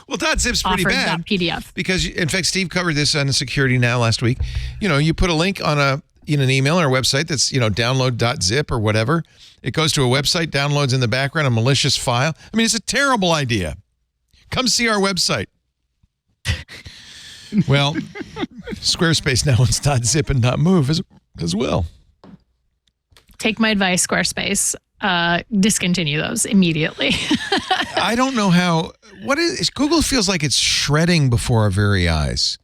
Well, .zip's pretty bad. .pdf. Because, in fact, Steve covered this on Security Now last week. You know, you put a link on an email or a website that's, download.zip or whatever. It goes to a website, downloads in the background a malicious file. I mean, it's a terrible idea. Come see our website. Well, Squarespace now owns .zip and .move as well. Take my advice, Squarespace. Discontinue those immediately. I don't know how. Google feels like it's shredding before our very eyes.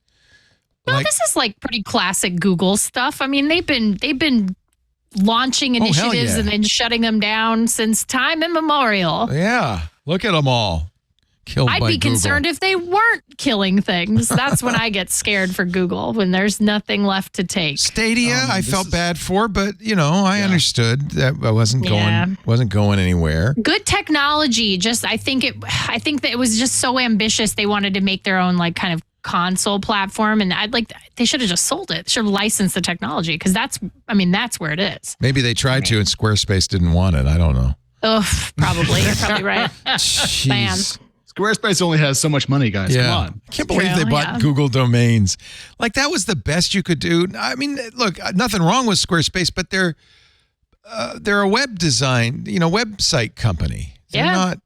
Well, this is like pretty classic Google stuff. I mean, they've been launching initiatives and then shutting them down since time immemorial. Yeah, look at them all. I'd be concerned if they weren't killing things. That's when I get scared for Google, when there's nothing left to take. Stadia, I felt bad for, but I understood that I wasn't going anywhere. Good technology. I think that it was just so ambitious. They wanted to make their own kind of console platform, and they should have just sold it. Should have licensed the technology, because that's where it is. Maybe they tried to, and Squarespace didn't want it. I don't know. Oh, probably. You're probably right. Jeez. Squarespace only has so much money, guys. Come on. I can't believe they bought Google domains. Like, that was the best you could do. I mean, look, nothing wrong with Squarespace, but they're a web design, website company. They're not.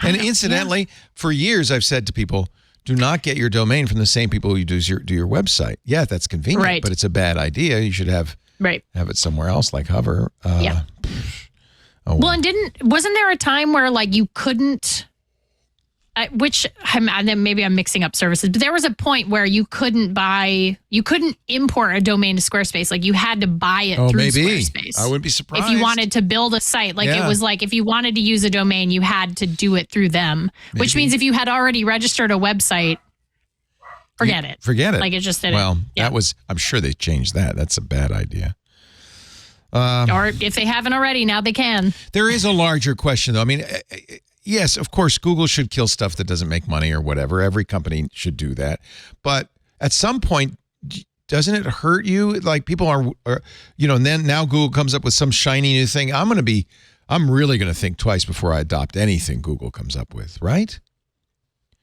And incidentally, for years I've said to people, do not get your domain from the same people who do your website. Yeah, that's convenient, but it's a bad idea. You should have it somewhere else, like Hover. Oh, well, and wasn't there a time where you couldn't, maybe I'm mixing up services, but there was a point where you couldn't import a domain to Squarespace. Like, you had to buy it through Squarespace. I wouldn't be surprised. If you wanted to build a site, it was like, if you wanted to use a domain, you had to do it through them, which means if you had already registered a website, forget it. Like, it just didn't. Well, I'm sure they changed that. That's a bad idea. Or if they haven't already, now they can. There is a larger question, though. I mean, yes, of course, Google should kill stuff that doesn't make money or whatever. Every company should do that. But at some point, doesn't it hurt you? Like, people are and then now Google comes up with some shiny new thing. I'm really going to think twice before I adopt anything Google comes up with, right?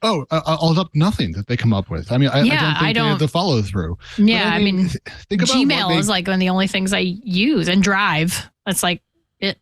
Oh, I'll adopt nothing that they come up with. I mean, I don't think they have the follow through. Yeah, I mean think about Gmail is like one of the only things I use, and Drive. That's like it.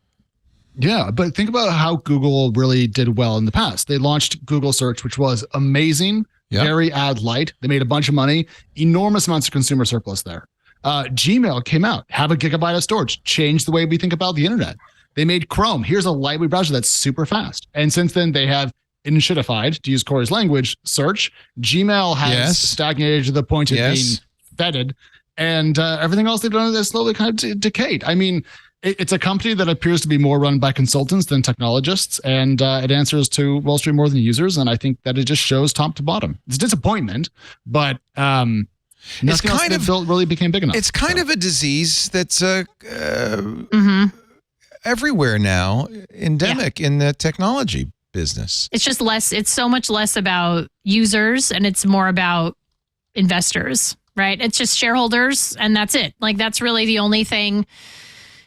Yeah, but think about how Google really did well in the past. They launched Google Search, which was amazing, very ad light. They made a bunch of money, enormous amounts of consumer surplus there. Gmail came out, have a gigabyte of storage, changed the way we think about the internet. They made Chrome. Here's a lightweight browser that's super fast. And since then, they have enshittified, to use Corey's language, search. Gmail has stagnated to the point of being vetted, and everything else they've done is slowly kind of decayed. I mean, it's a company that appears to be more run by consultants than technologists, and it answers to Wall Street more than users, and I think that it just shows top to bottom. It's a disappointment, but nothing else they've built really became big enough. It's kind of a disease that's everywhere now, endemic in the technology business. It's just it's so much less about users and it's more about investors, right? It's just shareholders and that's it. Like, that's really the only thing,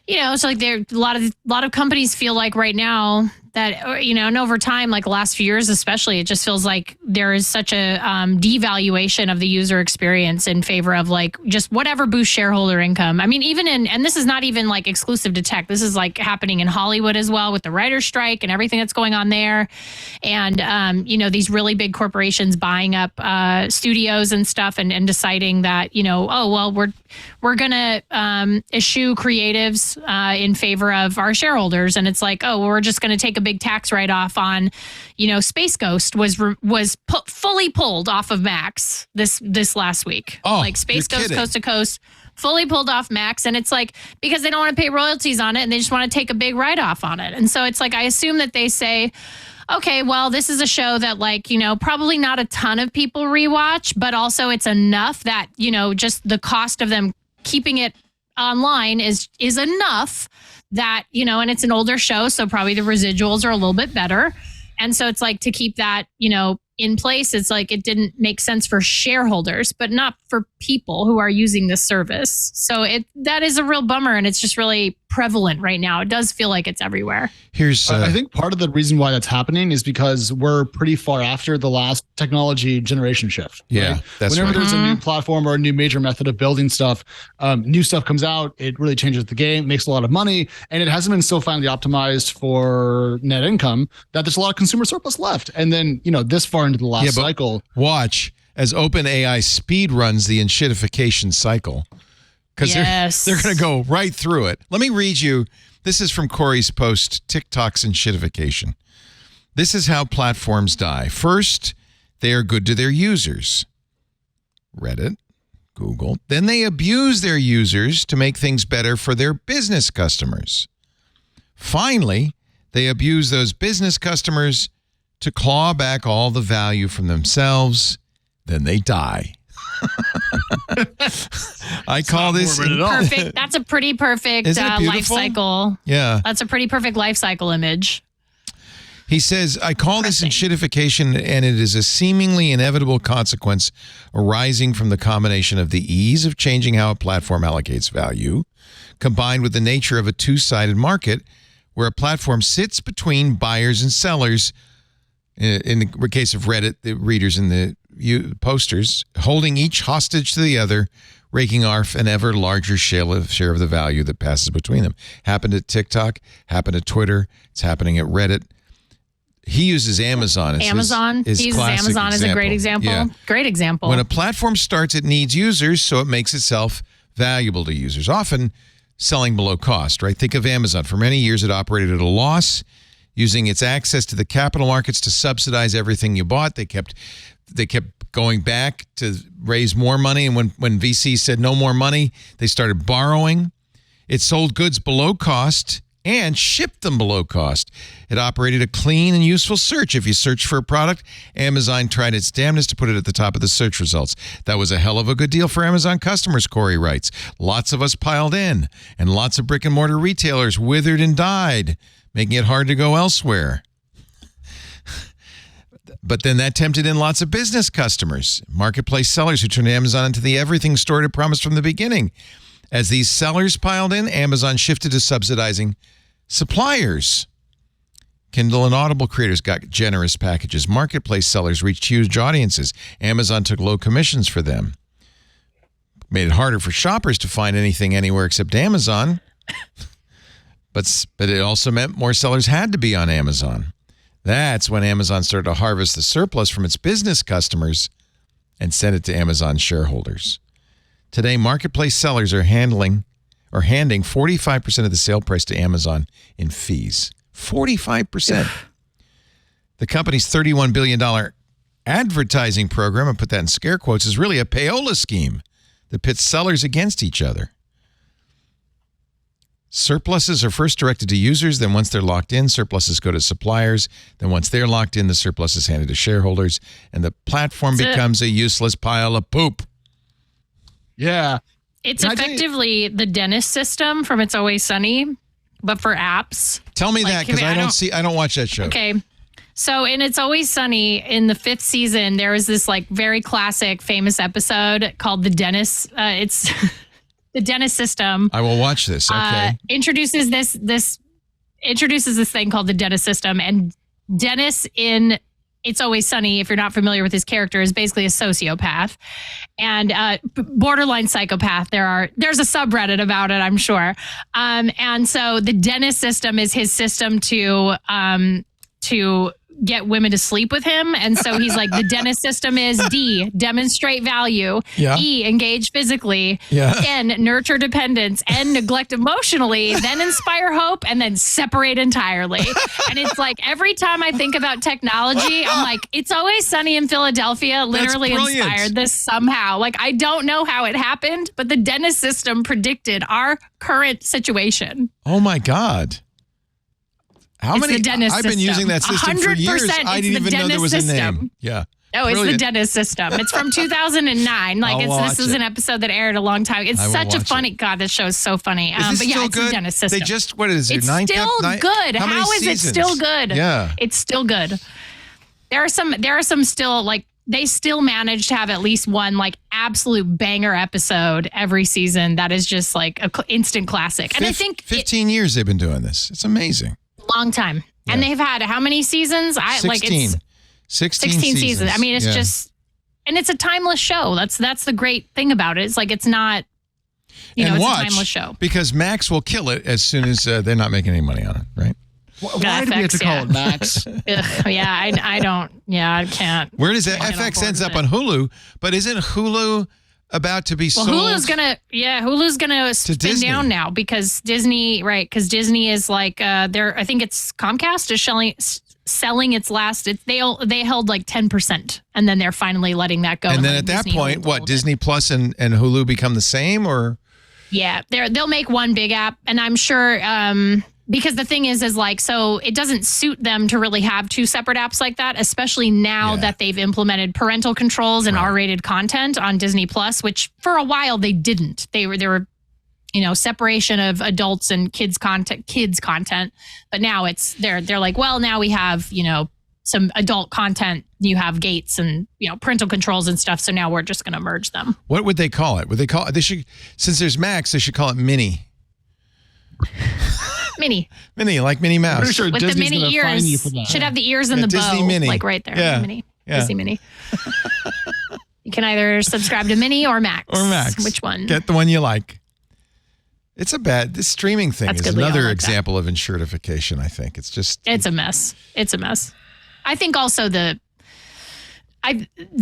it's like a lot of companies feel like right now that, you know, and over time, like the last few years especially, it just feels like there is such a devaluation of the user experience in favor of like just whatever boosts shareholder income. I mean, even and this is not even like exclusive to tech. This is like happening in Hollywood as well with the writer's strike and everything that's going on there. And, you know, these really big corporations buying up studios and stuff and deciding that, you know, oh, well, we're going to eschew creatives in favor of our shareholders. And it's like, oh, we're just going to take a big tax write-off on, you know, Space Ghost was fully pulled off of Max this last week. Oh, like Space Ghost kidding. Coast to Coast, fully pulled off Max. And it's like, because they don't want to pay royalties on it and they just want to take a big write-off on it. And so it's like, I assume that they say, okay, well, this is a show that, like, you know, probably not a ton of people rewatch, but also it's enough that, you know, just the cost of them keeping it online is enough that, you know, and it's an older show, so probably the residuals are a little bit better. And so it's like, to keep that, you know, in place, it's like it didn't make sense for shareholders, but not for people who are using this service. So that is a real bummer, and it's just really prevalent right now. It does feel like it's everywhere. Here's I think part of the reason why that's happening is because we're pretty far after the last technology generation shift. Yeah, right? that's Whenever right. there's a new platform or a new major method of building stuff, new stuff comes out, it really changes the game, makes a lot of money, and it hasn't been so finely optimized for net income that there's a lot of consumer surplus left. And then, you know, this far into the last cycle. Watch as OpenAI speed runs the enshittification cycle. Because they're going to go right through it. Let me read you. This is from Corey's post, TikTok's enshittification. This is how platforms die. First, they are good to their users. Reddit, Google. Then they abuse their users to make things better for their business customers. Finally, they abuse those business customers to claw back all the value from themselves. Then they die. I call this perfect. That's a pretty perfect life cycle. Yeah. That's a pretty perfect life cycle image. He says, I call this enshittification, and it is a seemingly inevitable consequence arising from the combination of the ease of changing how a platform allocates value, combined with the nature of a two-sided market where a platform sits between buyers and sellers. In the case of Reddit, the readers and the posters, holding each hostage to the other, raking off an ever larger share of the value that passes between them. Happened at TikTok, happened at Twitter, it's happening at Reddit. He uses Amazon. He uses Amazon as a great example. Yeah. Great example. When a platform starts, it needs users, so it makes itself valuable to users, often selling below cost, right? Think of Amazon. For many years, it operated at a loss, using its access to the capital markets to subsidize everything you bought. They kept going back to raise more money, and when VC said no more money, they started borrowing. It sold goods below cost and shipped them below cost. It operated a clean and useful search. If you search for a product, Amazon tried its damnedest to put it at the top of the search results. That was a hell of a good deal for Amazon customers, Corey writes. Lots of us piled in, and lots of brick-and-mortar retailers withered and died, making it hard to go elsewhere. But then that tempted in lots of business customers, marketplace sellers who turned Amazon into the everything store it promised from the beginning. As these sellers piled in, Amazon shifted to subsidizing suppliers. Kindle and Audible creators got generous packages. Marketplace sellers reached huge audiences. Amazon took low commissions for them. Made it harder for shoppers to find anything anywhere except Amazon. But it also meant more sellers had to be on Amazon. That's when Amazon started to harvest the surplus from its business customers and send it to Amazon shareholders. Today, marketplace sellers are handing 45% of the sale price to Amazon in fees. 45%. The company's $31 billion advertising program, I put that in scare quotes, is really a payola scheme that pits sellers against each other. Surpluses are first directed to users, then once they're locked in, surpluses go to suppliers. Then once they're locked in, the surplus is handed to shareholders, and the platform becomes a useless pile of poop. Yeah. It's effectively the dentist system from It's Always Sunny, but for apps. Tell me that, because I don't watch that show. Okay. So in It's Always Sunny, in the 5th season, there was this like very classic, famous episode called The Dentist. It's the dentist system. I will watch this. Okay. Introduces this introduces this thing called the Dennis system. And Dennis in It's Always Sunny, if you're not familiar with his character, is basically a sociopath and borderline psychopath. There's a subreddit about it, I'm sure. And so the Dennis system is his system to get women to sleep with him. And so he's like, the Dennis system is D, demonstrate value, E, engage physically, N, nurture dependence, N, neglect emotionally, then inspire hope, and then separate entirely. And it's like, every time I think about technology, I'm like, It's Always Sunny in Philadelphia literally inspired this somehow. Like, I don't know how it happened, but the Dennis system predicted our current situation. Oh my God. How it's many? The Dennis I've been using that system for years. I didn't even know there was a name. Yeah. Oh, it's the Dennis system. It's from 2009. This is an episode that aired a long time. It's such a funny. God, this show is so funny. But yeah, it's the Dennis system. They just what is it? It's still good. How is it still good? Yeah, it's still good. There are some still like they still manage to have at least one like absolute banger episode every season that is just like an instant classic. And I think 15 years they've been doing this. It's amazing. Long time. Yeah. And they've had how many seasons? 16 seasons. I mean, it's just, and it's a timeless show. That's the great thing about it. It's like, it's not, it's a timeless show. Because Max will kill it as soon as they're not making any money on it, right? Why do we have to call it Max? I can't. Where does that? FX ends up on Hulu, but isn't Hulu about to be sold? Hulu's gonna spin down now because Disney, right? Because Disney is like I think it's Comcast is selling its last. They held like 10%, and then they're finally letting that go. And then at that point, what Disney Plus and Hulu become the same, or? Yeah, they'll make one big app, and I'm sure. Because the thing is like, so it doesn't suit them to really have two separate apps like that, especially now that they've implemented parental controls and R-rated content on Disney Plus, which for a while they didn't. They were, separation of adults and kids content. But now they're like, well, now we have, some adult content. You have gates and, parental controls and stuff. So now we're just going to merge them. What would they call it? They should, since there's Max, they should call it Mini. Mini, like Minnie Mouse. Sure with Disney's the mini ears. Should have the ears and the Disney bow, Mini. like right there. Yeah. Mini. Disney Mini. You can either subscribe to Mini or Max. Which one? Get the one you like. This streaming thing is another example of insuredification, I think. It's a mess. It's a mess. I think also the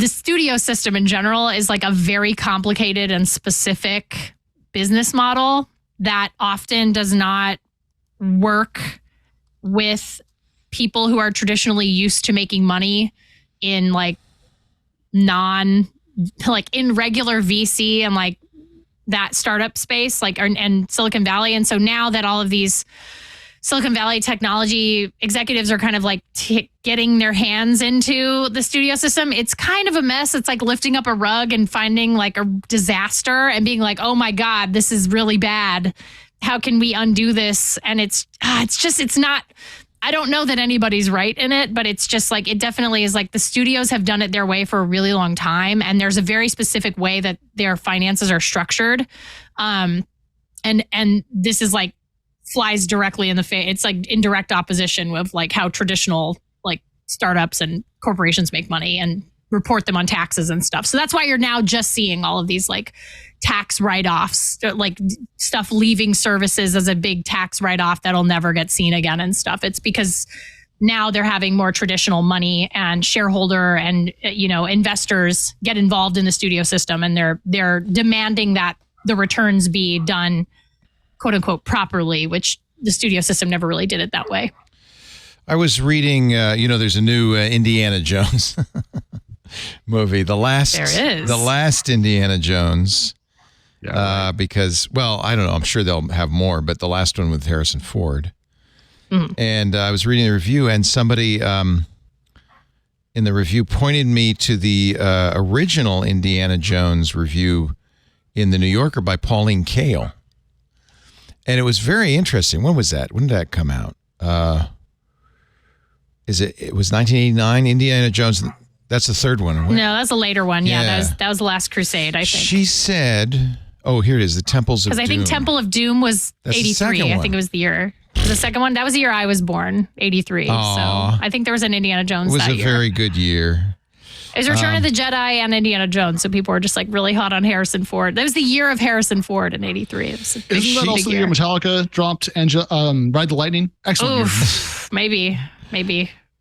studio system in general is like a very complicated and specific business model that often does not work with people who are traditionally used to making money in like in regular VC and like that startup space, like and Silicon Valley. And so now that all of these Silicon Valley technology executives are kind of like getting their hands into the studio system, it's kind of a mess. It's like lifting up a rug and finding like a disaster and being like, oh my God, this is really bad. How can we undo this? And it's not, I don't know that anybody's right in it, but it's just like, it definitely is like the studios have done it their way for a really long time. And there's a very specific way that their finances are structured. And this is like flies directly in the face. It's like in direct opposition with like how traditional like startups and corporations make money and report them on taxes and stuff. So that's why you're now just seeing all of these like tax write-offs, like stuff leaving services as a big tax write-off that'll never get seen again and stuff. It's because now they're having more traditional money and shareholder and, investors get involved in the studio system, and they're demanding that the returns be done quote unquote properly, which the studio system never really did it that way. I was reading, there's a new Indiana Jones movie. The last Indiana Jones. Yeah, because, well, I don't know. I'm sure they'll have more, but the last one with Harrison Ford. Mm. And I was reading the review, and somebody in the review pointed me to the original Indiana Jones review in the New Yorker by Pauline Kael. And it was very interesting. When was that? When did that come out? It was 1989, Indiana Jones. That's the third one. No, that's a later one. Yeah, that was The Last Crusade, I think. She said, Oh, here it is. The Temples of Doom. Because I think Temple of Doom was That's the 83. second I one. think it was the year. The second one, that was the year I was born, 83. Aw. So I think there was an Indiana Jones It was that a year. very good year. It was Return of the Jedi and Indiana Jones. So people were just like really hot on Harrison Ford. That was the year of Harrison Ford in 83. It was a big, Isn't that also the year Metallica dropped Ride the Lightning? Excellent year. Oof, maybe.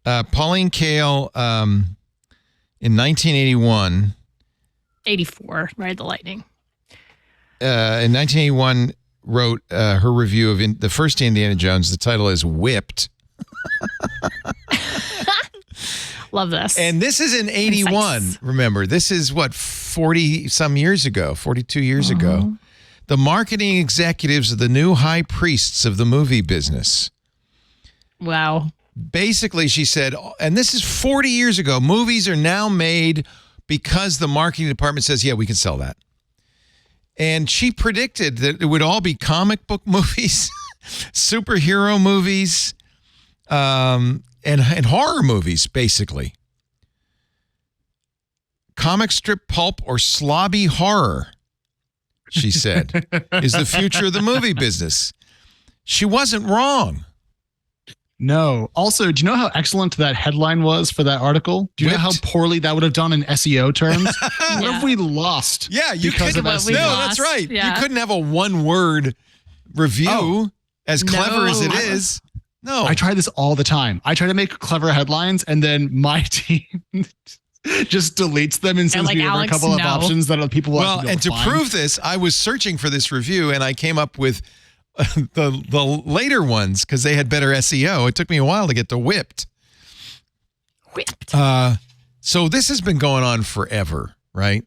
Pauline Kael in 1981. 84, Ride the Lightning. In 1981, wrote her review of the first Indiana Jones. The title is Whipped. Love this. And this is in 81. Concise. Remember, this is 40 some years ago, 42 years ago. The marketing executives are the new high priests of the movie business. Wow. Basically, she said, and this is 40 years ago, movies are now made because the marketing department says, yeah, we can sell that. And she predicted that it would all be comic book movies, superhero movies, and horror movies, basically. Comic strip pulp or slobby horror, she said, is the future of the movie business. She wasn't wrong. No. Also, do you know how excellent that headline was for that article? Do you know how poorly that would have done in SEO terms? What have we lost? Yeah, you because of couldn't. SEO? No, that's right. Yeah. You couldn't have a one-word review as clever as it is. No. I try this all the time. I try to make clever headlines, and then my team just deletes them and sends like, me over Alex, a couple of no. options that people will Well, have to and to find. prove this, I was searching for this review, and I came up with the later ones because they had better SEO. It took me a while to get to Whipped. Whipped. So this has been going on forever, right?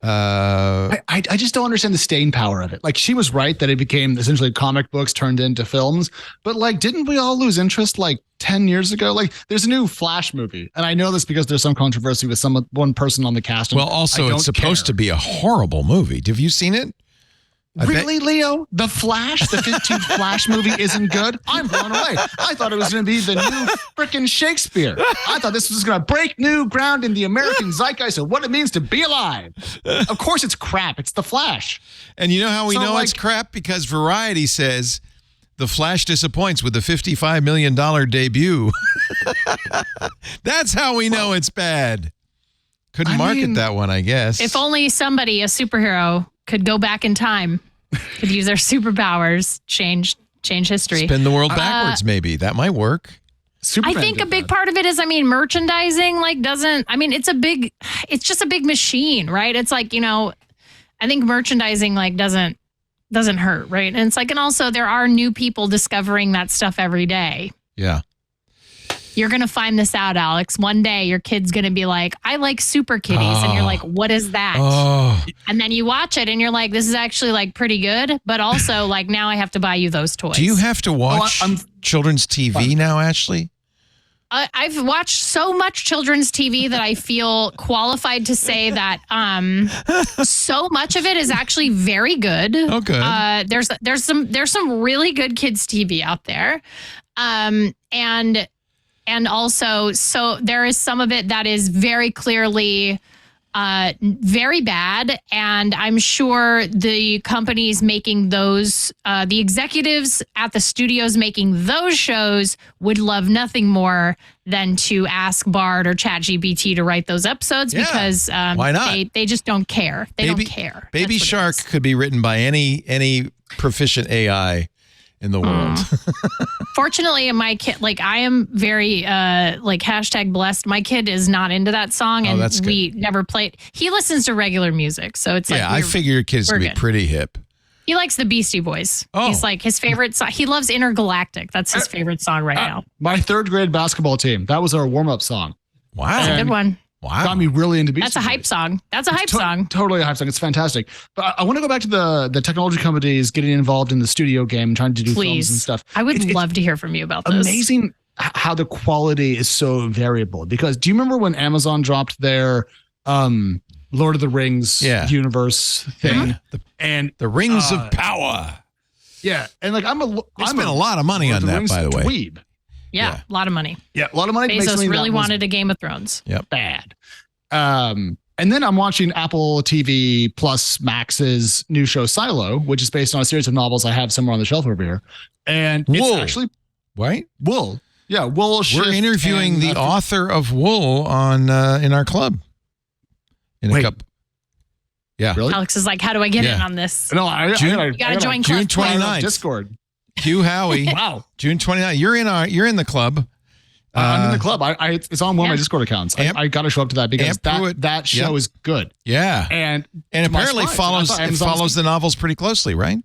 I just don't understand the staying power of it. Like, she was right that it became essentially comic books turned into films, but like, didn't we all lose interest like 10 years ago? Like, there's a new Flash movie, and I know this because there's some controversy with one person on the cast. Well, also, it's supposed to be a horrible movie. Have you seen it? Really, Leo? The Flash, the 15th Flash movie isn't good? I'm blown away. I thought it was going to be the new frickin' Shakespeare. I thought this was going to break new ground in the American zeitgeist of what it means to be alive. Of course it's crap. It's the Flash. And you know how we So, know it's like- crap? Because Variety says the Flash disappoints with the $55 million debut. That's how we know it's bad. Couldn't market that one, I guess. If only somebody, a superhero, could go back in time, could use their superpowers, change history. Spin the world backwards, maybe. That might work. Superman I think a did big that. part of it is, merchandising it's just a big machine, right? It's like, I think merchandising doesn't hurt, right? And it's like, and also there are new people discovering that stuff every day. Yeah. You're going to find this out, Alex. One day your kid's going to be like, I like Super Kitties. And you're like, what is that? Oh, And then you watch it and you're like, this is actually pretty good. But also now I have to buy you those toys. do you have to watch children's TV now, Ashley? I've watched so much children's TV that I feel qualified to say that so much of it is actually very good. Oh, good. There's some really good kids TV out there, and also so there is some of it that is very clearly very bad, and I'm sure the companies making those, the executives at the studios making those shows would love nothing more than to ask Bard or ChatGPT to write those episodes because why not? They just don't care. They don't care. Baby That's what it Shark is. could be written by any proficient AI in the world. Fortunately, my kid, I am very hashtag blessed. My kid is not into that song, and that's good. we never played. He listens to regular music, so it's Yeah, I figure your kid's we're going to be good. pretty hip. He likes the Beastie Boys. Oh. He's his favorite song. He loves Intergalactic. That's his favorite song right now. My third grade basketball team, that was our warm-up song. Wow. Good one. Wow. Got me really into Beastie That's a hype Boys. song. That's a hype song. Totally a hype song. It's fantastic. But I want to go back to the technology companies getting involved in the studio game and trying to do films and Please. stuff. I would It's love to hear from you about this. amazing how the quality is so variable. Because do you remember when Amazon dropped their Lord of the Rings universe thing? And The Rings of Power. yeah, and They spent a lot of money Lord on of the that, Rings by the way. dweeb. Yeah, Yeah. a lot of money. Yeah, a lot of money. Bezos Basically, really that was wanted a Game of Thrones. bad. And then I'm watching Apple TV Plus Max's new show Silo, which is based on a series of novels I have somewhere on the shelf over here. And it's actually right? Wool. Yeah, Wool. We're interviewing the author of Wool on in our club. In a couple. Yeah. Really? Alex is like, how do I get in on this? No, you gotta join June Club 29th. Discord. Hugh Howie. Wow. June 29th. You're in the club. I'm in the club. It's on one of my Discord accounts. I got to show up to that because that show is good. Yeah. And apparently follows the novels pretty closely, right?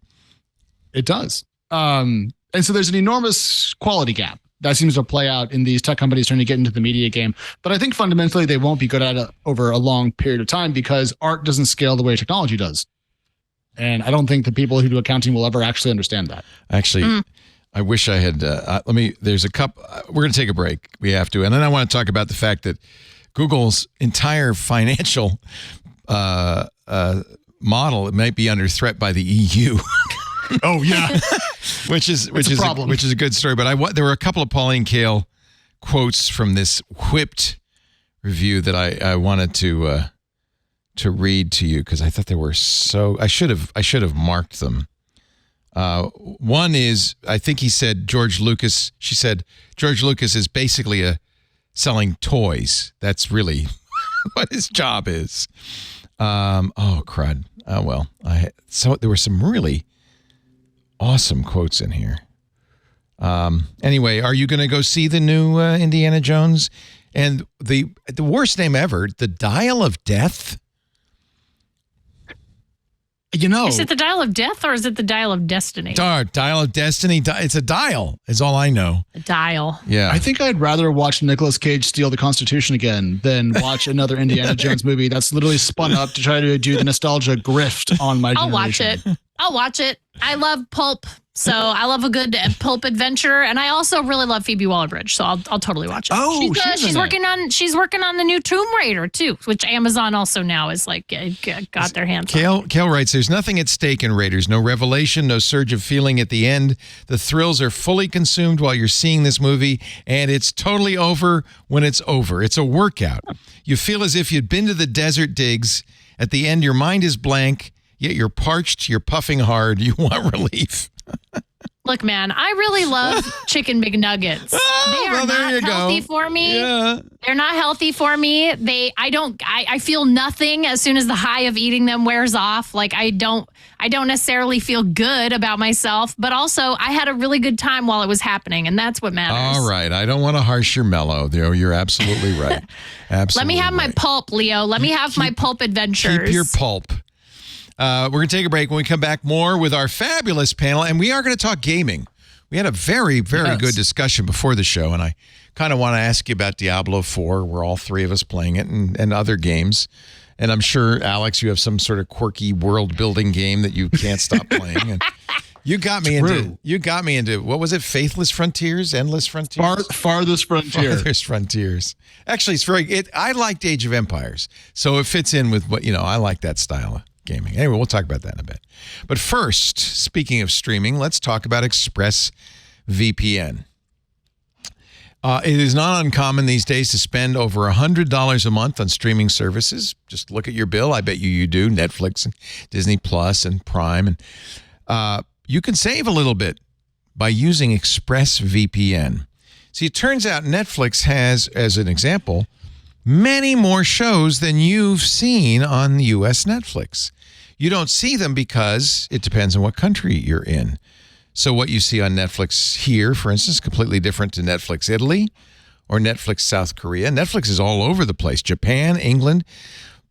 It does. And so there's an enormous quality gap that seems to play out in these tech companies trying to get into the media game. But I think fundamentally they won't be good at it over a long period of time because art doesn't scale the way technology does. And I don't think the people who do accounting will ever actually understand that. Actually, I wish I had. There's a couple. We're going to take a break. We have to. And then I want to talk about the fact that Google's entire financial model might be under threat by the EU. Oh, yeah. which is a good story. But there were a couple of Pauline Kael quotes from this whipped review that I wanted to read to you because I thought they were so. I should have marked them. One is, I think he said George Lucas. She said George Lucas is basically selling toys. That's really what his job is. Oh crud. Oh well. So there were some really awesome quotes in here. Anyway, are you going to go see the new Indiana Jones? And the worst name ever, The Dial of Death? Is it the Dial of Death or is it the Dial of Destiny? Dial of Destiny. It's a dial, is all I know. A dial. Yeah. I think I'd rather watch Nicolas Cage steal the Constitution again than watch another Indiana Jones movie that's literally spun up to try to do the nostalgia grift on my generation. I'll watch it. I love pulp, so I love a good pulp adventure, and I also really love Phoebe Waller-Bridge, so I'll totally watch it. Oh, she's working on the new Tomb Raider too, which Amazon also now is like got their hands on. Kale writes, "There's nothing at stake in Raiders. No revelation, no surge of feeling at the end. The thrills are fully consumed while you're seeing this movie, and it's totally over when it's over. It's a workout. You feel as if you'd been to the desert digs. At the end, your mind is blank." Yet you're parched, you're puffing hard, you want relief. Look, man, I really love chicken McNuggets. They are not healthy for me. Yeah. They're not healthy for me. I feel nothing as soon as the high of eating them wears off. Like I don't necessarily feel good about myself, but also I had a really good time while it was happening, and that's what matters. All right. I don't want to harsh your mellow. You're absolutely right. Absolutely. Let me have my pulp, Leo. Let me have my pulp adventures. Keep your pulp. We're going to take a break. When we come back, more with our fabulous panel, and we are going to talk gaming. We had a very, very good discussion before the show, and I kind of want to ask you about Diablo 4. We're all three of us playing it, and other games. And I'm sure, Alex, you have some sort of quirky world-building game that you can't stop playing. And you got me into what was it? Faithless Frontiers, Endless Frontiers, Farthest Frontier. Farthest Frontiers. Actually, I liked Age of Empires, so it fits in with what I like that style of gaming. Anyway, we'll talk about that in a bit. But first, speaking of streaming, let's talk about ExpressVPN. It is not uncommon these days to spend over $100 a month on streaming services. Just look at your bill. I bet you do. Netflix and Disney Plus and Prime. And you can save a little bit by using ExpressVPN. See, it turns out Netflix has, as an example, many more shows than you've seen on the U.S. Netflix. You don't see them because it depends on what country you're in. So what you see on Netflix here, for instance, completely different to Netflix Italy or Netflix South Korea. Netflix is all over the place. Japan, England.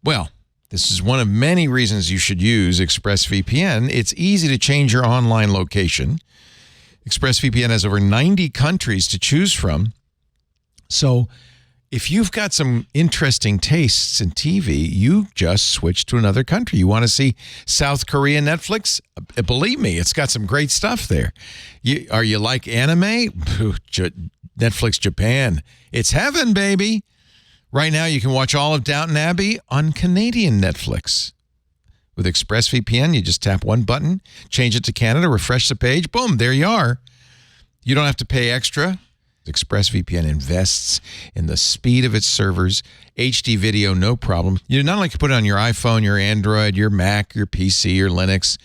Well, this is one of many reasons you should use ExpressVPN. It's easy to change your online location. ExpressVPN has over 90 countries to choose from. So if you've got some interesting tastes in TV, you just switch to another country. You want to see South Korea Netflix? Believe me, it's got some great stuff there. Are you like anime? Netflix Japan. It's heaven, baby. Right now, you can watch all of Downton Abbey on Canadian Netflix. With ExpressVPN, you just tap one button, change it to Canada, refresh the page, boom, there you are. You don't have to pay extra. ExpressVPN invests in the speed of its servers. HD video, no problem. You not only can put it on your iPhone, your Android, your Mac, your PC, your Linux.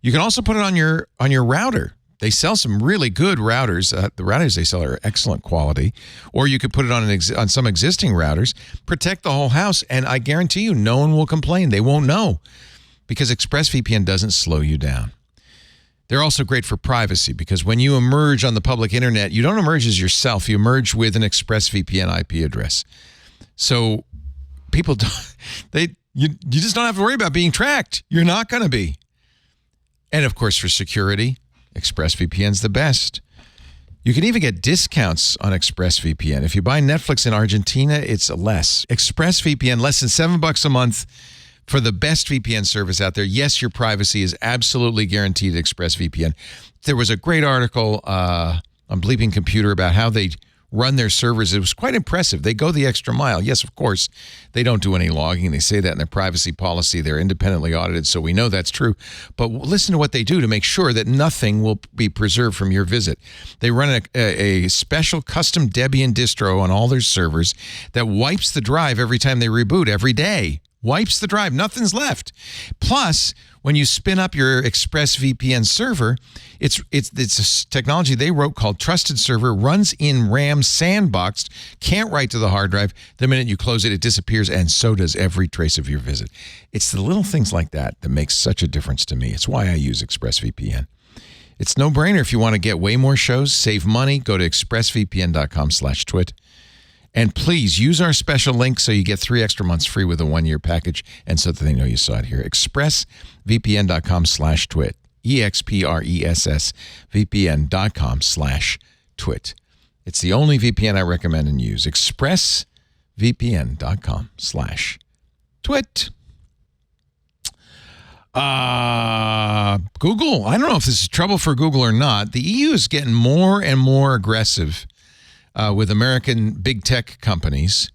You can also put it on your router. They sell some really good routers. The routers they sell are excellent quality. Or you could put it on some existing routers, protect the whole house, and I guarantee you no one will complain. They won't know because ExpressVPN doesn't slow you down. They're also great for privacy because when you emerge on the public internet, you don't emerge as yourself. You emerge with an ExpressVPN IP address. So people don't, you just don't have to worry about being tracked. You're not going to be. And of course, for security, ExpressVPN's the best. You can even get discounts on ExpressVPN. If you buy Netflix in Argentina, it's less. ExpressVPN, less than $7 a month for the best VPN service out there. Yes, your privacy is absolutely guaranteed at ExpressVPN. There was a great article on Bleeping Computer about how they run their servers. It was quite impressive. They go the extra mile. Yes, of course, they don't do any logging. They say that in their privacy policy. They're independently audited, so we know that's true. But listen to what they do to make sure that nothing will be preserved from your visit. They run a special custom Debian distro on all their servers that wipes the drive every time they reboot, every day. Wipes the drive. Nothing's left. Plus, when you spin up your ExpressVPN server, it's a technology they wrote called Trusted Server, runs in RAM sandboxed, can't write to the hard drive. The minute you close it, it disappears, and so does every trace of your visit. It's the little things like that that makes such a difference to me. It's why I use ExpressVPN. It's no-brainer if you want to get way more shows, save money, go to expressvpn.com/twit. And please use our special link so you get 3 extra months free with a 1-year package and so that they know you saw it here. expressvpn.com/twit. expressvpn.com/twit. It's the only VPN I recommend and use. expressvpn.com/twit. Google. I don't know if this is trouble for Google or not. The EU is getting more and more aggressive with American big tech companies.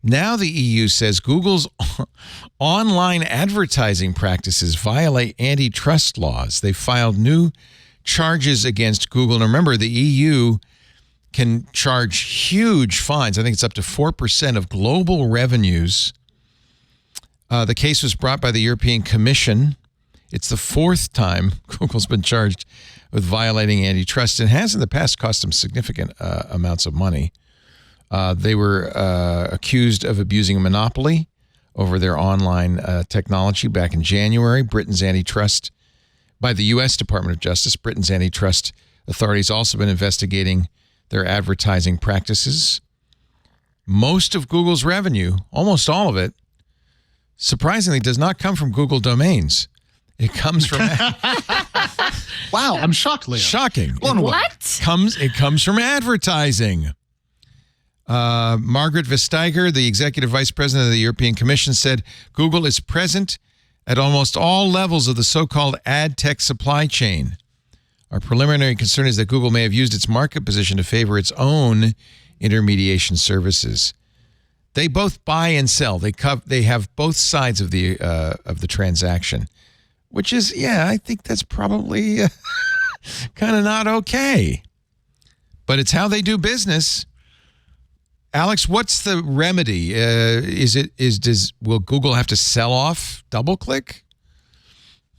Now the EU says Google's online advertising practices violate antitrust laws. They filed new charges against Google. And remember, the EU can charge huge fines. I think it's up to 4% of global revenues. The case was brought by the European Commission. It's the 4th time Google's been charged with violating antitrust, and has in the past cost them significant amounts of money. They were accused of abusing a monopoly over their online technology back in January. Britain's antitrust, by the U.S. Department of Justice, Britain's antitrust authorities also been investigating their advertising practices. Most of Google's revenue, almost all of it, surprisingly, does not come from Google domains. It comes from... Wow, I'm shocked, Leo. Shocking. What? It comes from advertising. Margaret Vestager, the executive vice president of the European Commission, said Google is present at almost all levels of the so-called ad tech supply chain. Our preliminary concern is that Google may have used its market position to favor its own intermediation services. They both buy and sell. They have both sides of the transaction. Which is, I think that's probably kind of not okay. But it's how they do business. Alex, what's the remedy? Will Google have to sell off DoubleClick?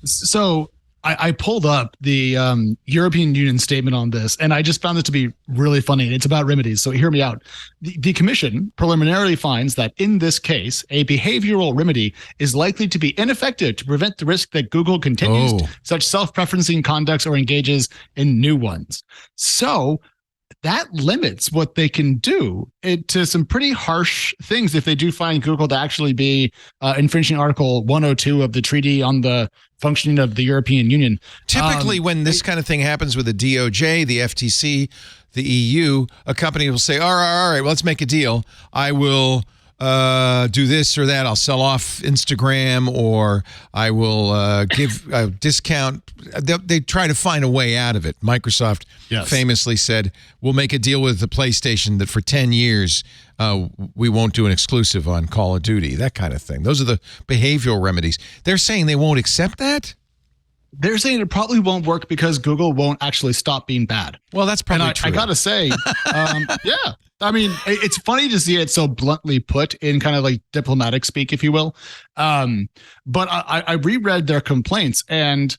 So I pulled up the European Union statement on this, and I just found it to be really funny. It's about remedies, so hear me out. The Commission preliminarily finds that in this case, a behavioral remedy is likely to be ineffective to prevent the risk that Google continues such self-preferencing conducts or engages in new ones. So that limits what they can do to some pretty harsh things if they do find Google to actually be infringing Article 102 of the Treaty on the Functioning of the European Union. Typically, when this kind of thing happens with the DOJ, the FTC, the EU, a company will say, all right, well, let's make a deal. I will do this or that. I'll sell off Instagram, or I will give a discount. They try to find a way out of it. Microsoft famously said, we'll make a deal with the PlayStation that for 10 years we won't do an exclusive on Call of Duty, that kind of thing. Those are the behavioral remedies. They're saying they won't accept that? they're saying it probably won't work because Google won't actually stop being bad. Well, that's probably true. I gotta say, yeah. I mean, it's funny to see it so bluntly put in kind of like diplomatic speak, if you will. But I reread their complaints, and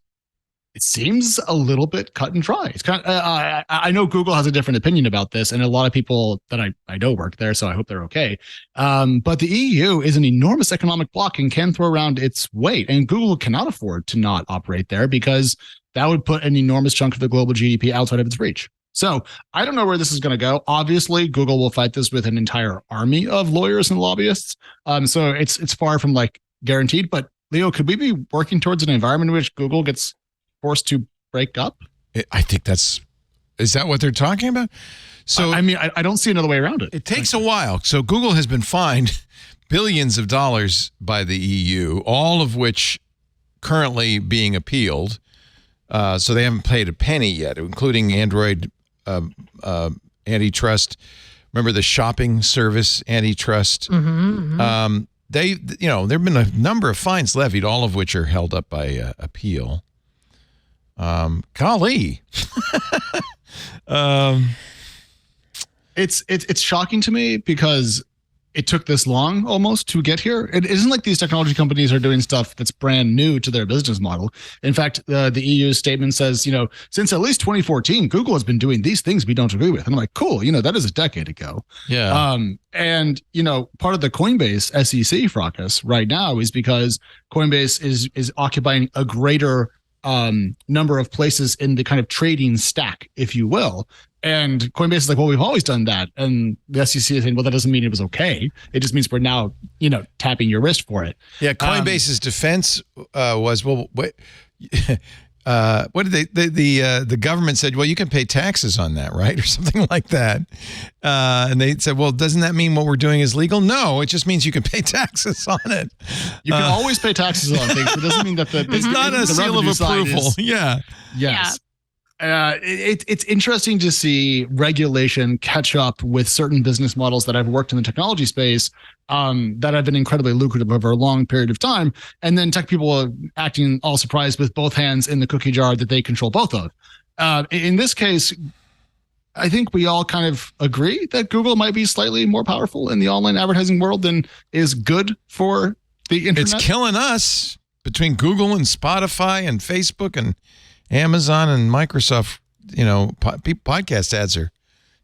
it seems a little bit cut and dry. It's kind of, I know Google has a different opinion about this, and a lot of people that I know work there, so I hope they're okay. But the EU is an enormous economic bloc and can throw around its weight, and Google cannot afford to not operate there because that would put an enormous chunk of the global GDP outside of its reach. So I don't know where this is going to go. Obviously, Google will fight this with an entire army of lawyers and lobbyists. So it's far from like guaranteed. But Leo, could we be working towards an environment in which Google gets forced to break up? I think is that what they're talking about? So I mean, I don't see another way around it. It takes a while. So Google has been fined billions of dollars by the EU, all of which currently being appealed. So they haven't paid a penny yet, including Android antitrust. Remember the shopping service antitrust? There have been a number of fines levied, all of which are held up by appeal. Golly. It's shocking to me because it took this long almost to get here. It isn't like these technology companies are doing stuff that's brand new to their business model. In fact, the EU statement says, since at least 2014, Google has been doing these things we don't agree with. And I'm like, cool, that is a decade ago. Yeah. And part of the Coinbase SEC fracas right now is because Coinbase is occupying a greater number of places in the kind of trading stack, if you will. And Coinbase is like, well, we've always done that. And the SEC is saying, well, that doesn't mean it was okay. It just means we're now, tapping your wrist for it. Yeah. Coinbase's defense was, well, what did the government said, well, you can pay taxes on that, right? Or something like that. And they said, well, doesn't that mean what we're doing is legal? No, it just means you can pay taxes on it. You can always pay taxes on things. It doesn't mean that it's not a seal of approval. Yeah. Yes. Yeah. It's interesting to see regulation catch up with certain business models that have worked in the technology space that have been incredibly lucrative over a long period of time. And then tech people are acting all surprised with both hands in the cookie jar that they control both of. In this case, I think we all kind of agree that Google might be slightly more powerful in the online advertising world than is good for the internet. It's killing us between Google and Spotify and Facebook and Amazon and Microsoft. Podcast ads are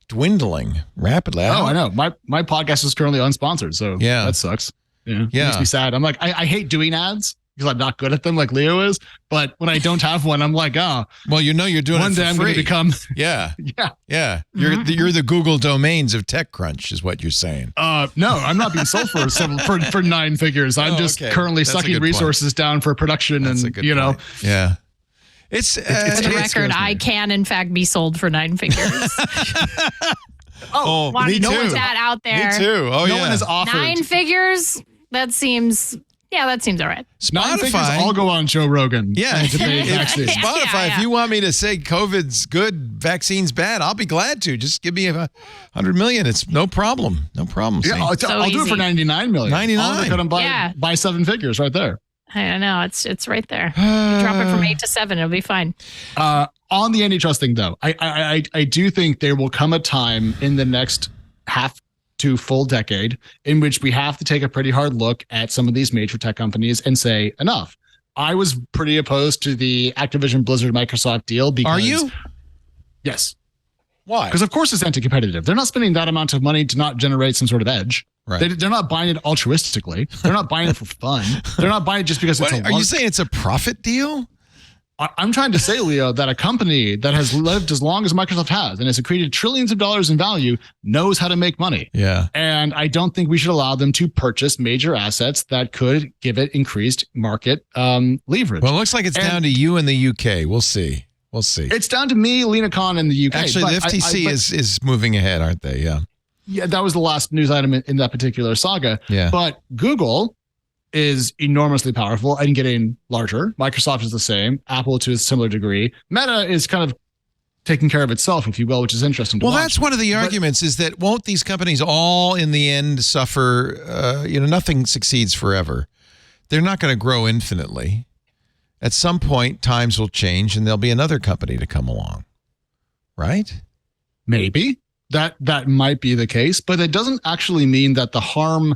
dwindling rapidly. I know. My podcast is currently unsponsored, so yeah, that sucks. It makes me sad. I'm like, I hate doing ads because I'm not good at them like Leo is. But when I don't have one, I'm like, well, you're doing one it for day I'm free. going to become. Yeah. Yeah. You're the Google domains of TechCrunch, is what you're saying. No, I'm not being sold for 9 figures. I'm just currently sucking resources down for production. That's and point. Yeah. It's for the record, I can in fact be sold for 9 figures. Want to put that out there. Me too. Oh, no one has offered 9 figures. That seems all right. Spotify, 9 figures, I'll go on Joe Rogan. Yeah, Spotify. If you want me to say COVID's good, vaccine's bad, I'll be glad to. Just give me $100 million. It's no problem. No problem. Yeah, I'll do it for $99 million. 99. I'll buy 7 figures right there. I don't know. It's right there. You drop it from 8 to 7. It'll be fine. On the antitrust thing, though, I do think there will come a time in the next half to full decade in which we have to take a pretty hard look at some of these major tech companies and say enough. I was pretty opposed to the Activision Blizzard Microsoft deal because. Are you? Yes. Why? Because of course it's anti-competitive. They're not spending that amount of money to not generate some sort of edge. Right. They're not buying it altruistically. They're not buying it for fun. They're not buying it just because it's a Are you saying it's a profit deal? I'm trying to say, Leo, that a company that has lived as long as Microsoft has and has accreted trillions of dollars in value knows how to make money. Yeah. And I don't think we should allow them to purchase major assets that could give it increased market leverage. Well, it looks like it's down to you in the UK. We'll see. It's down to me, Lena Khan, in the UK. Actually, the FTC is moving ahead, aren't they? Yeah. Yeah, that was the last news item in that particular saga. Yeah. But Google is enormously powerful and getting larger. Microsoft is the same. Apple to a similar degree. Meta is kind of taking care of itself, if you will, which is interesting to watch. Well, that's one of the arguments is that won't these companies all in the end suffer, nothing succeeds forever. They're not going to grow infinitely. At some point, times will change and there'll be another company to come along. Right? Maybe. That might be the case, but it doesn't actually mean that the harm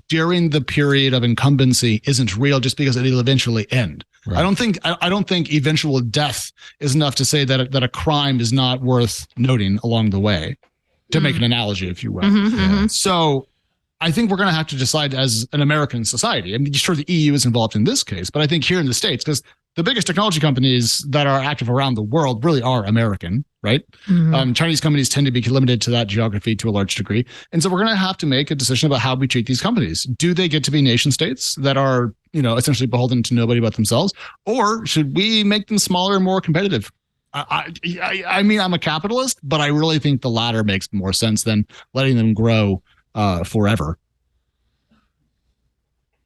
during the period of incumbency isn't real just because it'll eventually end. Right. I don't think eventual death is enough to say that a crime is not worth noting along the way, to make an analogy, if you will. So I think we're going to have to decide as an American society. I mean, sure, the EU is involved in this case, but I think here in the States, because the biggest technology companies that are active around the world really are American, right? Chinese companies tend to be limited to that geography to a large degree. And so we're going to have to make a decision about how we treat these companies. Do they get to be nation states that are, essentially beholden to nobody but themselves? Or should we make them smaller and more competitive? I mean, I'm a capitalist, but I really think the latter makes more sense than letting them grow forever.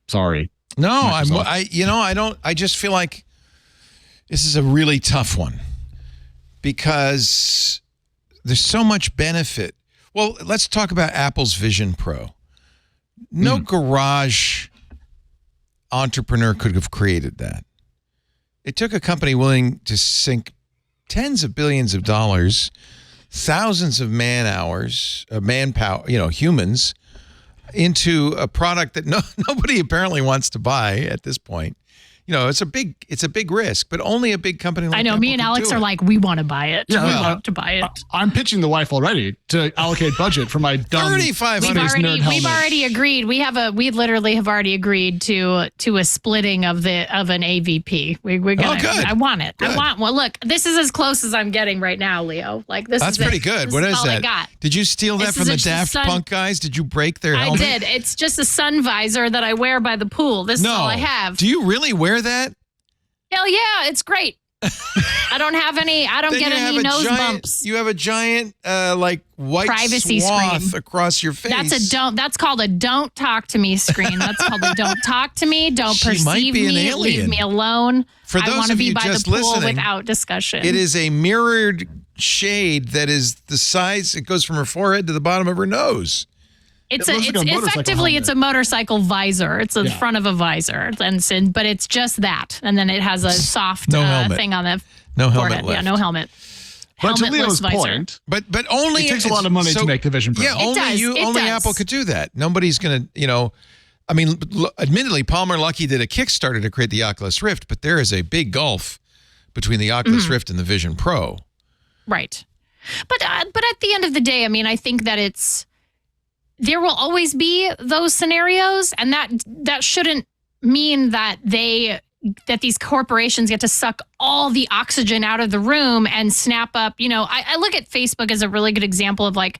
Sorry. No, I just feel like this is a really tough one because there's so much benefit. Well, let's talk about Apple's Vision Pro. No garage entrepreneur could have created that. It took a company willing to sink tens of billions of dollars, thousands of manpower, humans, into a product that nobody apparently wants to buy at this point. It's a big risk, but only a big company like I know. Apple Me and Alex are like, we want to buy it. Yeah, we want to buy it. I'm pitching the wife already to allocate budget for my dumb $3,500. We've already agreed. We literally have already agreed to a splitting of an AVP. We're gonna. Good. I want it. Good. I want one. Look, this is as close as I'm getting right now, Leo. That's pretty good. What is all that? I got. Did you steal that from the Daft Punk guys? Did you break their helmet? I did. It's just a sun visor that I wear by the pool. This is all I have. Do you really wear that? Hell yeah, it's great. I don't get any nose bumps. You have a giant white privacy swath screen across your face. That's called a don't talk to me screen. That's called a don't talk to me, don't perceive me, leave me alone. For those I want to of be you by just the pool listening, without discussion. It is a mirrored shade that is the size, it goes from her forehead to the bottom of her nose. It's a motorcycle visor. It's the front of a visor, but it's just that, and then it has a soft thing on the forehead. Left. Yeah, no helmet. But to Leo's point, but only it takes a lot of money to make the Vision Pro. Yeah, only Apple could do that. Nobody's going to, I mean, admittedly, Palmer Luckey did a Kickstarter to create the Oculus Rift, but there is a big gulf between the Oculus Rift and the Vision Pro. Right, but at the end of the day, I mean, I think that there will always be those scenarios, and that shouldn't mean that these corporations get to suck all the oxygen out of the room and snap up. I look at Facebook as a really good example of I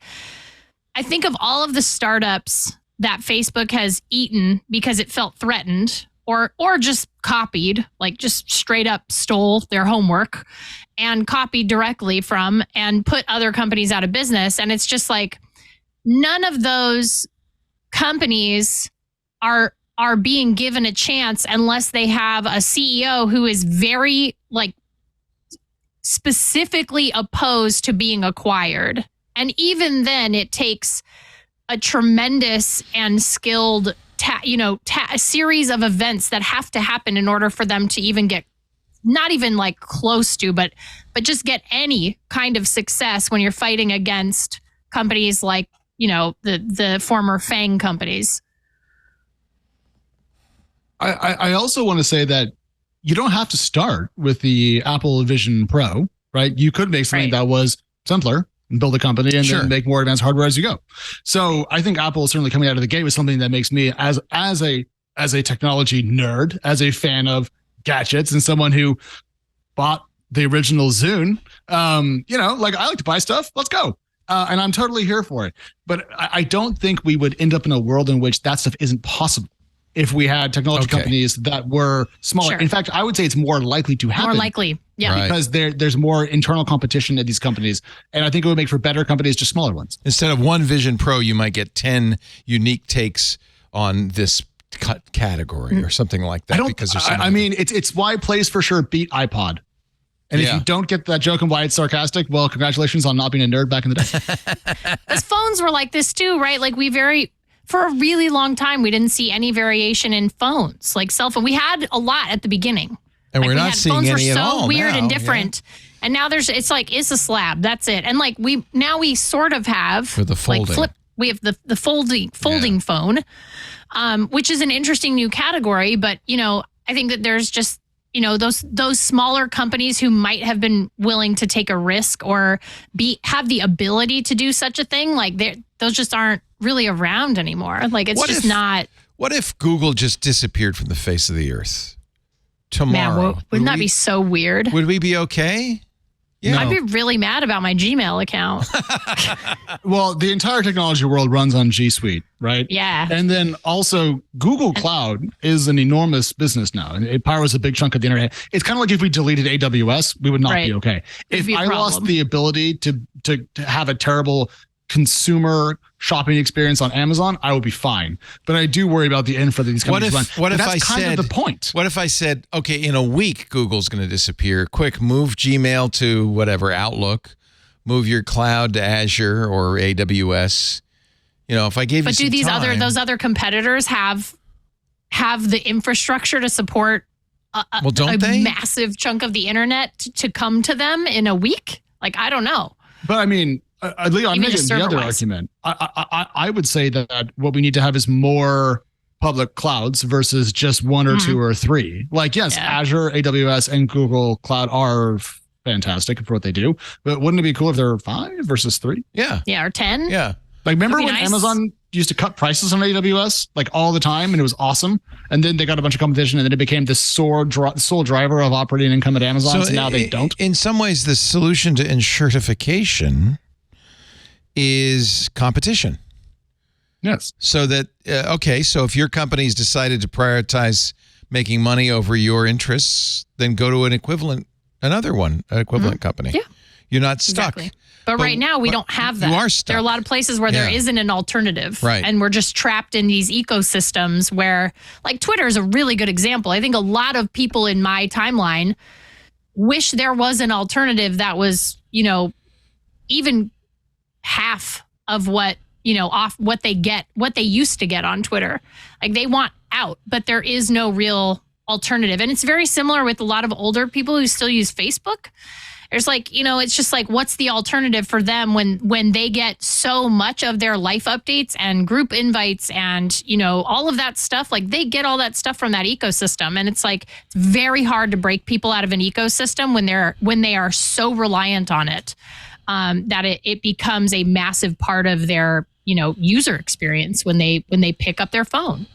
think of all of the startups that Facebook has eaten because it felt threatened or just copied, just straight up stole their homework and copied directly from and put other companies out of business. And it's just none of those companies are being given a chance unless they have a CEO who is very specifically opposed to being acquired. And even then it takes a tremendous and skilled a series of events that have to happen in order for them to even get not even close to, but just get any kind of success when you're fighting against companies like the former FANG companies. I also want to say that you don't have to start with the Apple Vision Pro, right? You could make something that was simpler and build a company and then make more advanced hardware as you go. So I think Apple is certainly coming out of the gate with something that makes me as a technology nerd, as a fan of gadgets and someone who bought the original Zune, I like to buy stuff. Let's go. And I'm totally here for it. But I don't think we would end up in a world in which that stuff isn't possible if we had technology companies that were smaller. Sure. In fact, I would say it's more likely to happen. More likely, yeah. Right. Because there's more internal competition at these companies. And I think it would make for better companies, just smaller ones. Instead of one Vision Pro, you might get 10 unique takes on this category or something like that. It's why Plays for sure beat iPod. And if you don't get that joke and why it's sarcastic, well, congratulations on not being a nerd back in the day. Those phones were like this too, right? For a really long time, we didn't see any variation in phones, cell phone. We had a lot at the beginning. And we're not seeing any at all. Phones were so weird now, and different. Yeah. And now it's a slab. That's it. And like we sort of have for the folding. Like we have the folding phone, which is an interesting new category. But I think that there's just those smaller companies who might have been willing to take a risk or have the ability to do such a thing. Like those just aren't really around anymore. Like it's not. What if Google just disappeared from the face of the earth tomorrow? Man, wouldn't that be so weird? Would we be okay? Yeah. I'd be really mad about my Gmail account. Well, the entire technology world runs on G Suite, right? Yeah. And then also Google Cloud is an enormous business now, and it powers a big chunk of the internet. It's kind of like if we deleted AWS, we would not be okay. If I lost the ability to have a terrible consumer shopping experience on Amazon, I would be fine. But I do worry about the infra that these companies run. What if that's I kind said of the point? What if I said, okay, in a week Google's going to disappear. Quick, move Gmail to whatever Outlook, move your cloud to Azure or AWS. If I gave you some time. But do those other competitors have the infrastructure to support a massive chunk of the internet to come to them in a week? Like, I don't know. But I mean, Leo, I'm making the other argument. I would say that what we need to have is more public clouds versus just one or two or three. Like, yes, Azure, AWS, and Google Cloud are fantastic for what they do. But wouldn't it be cool if there were 5 versus 3? Yeah. Yeah, or 10. Yeah. Like, remember when Amazon used to cut prices on AWS like all the time, and it was awesome? And then they got a bunch of competition, and then it became the sole driver of operating income at Amazon. So now they don't. In some ways, the solution to enshirtification is competition. Yes. So that, so if your company's decided to prioritize making money over your interests, then go to another company. Yeah. You're not stuck. Exactly. But right now, we don't have that. You are stuck. There are a lot of places where there isn't an alternative. Right. And we're just trapped in these ecosystems where, like, Twitter is a really good example. I think a lot of people in my timeline wish there was an alternative that was, even half of what they used to get on Twitter. Like, they want out, but there is no real alternative. And it's very similar with a lot of older people who still use Facebook. There's it's just like, what's the alternative for them when they get so much of their life updates and group invites and, all of that stuff. Like, they get all that stuff from that ecosystem. And it's like, it's very hard to break people out of an ecosystem when they are so reliant on it, that it becomes a massive part of their, user experience when they pick up their phone.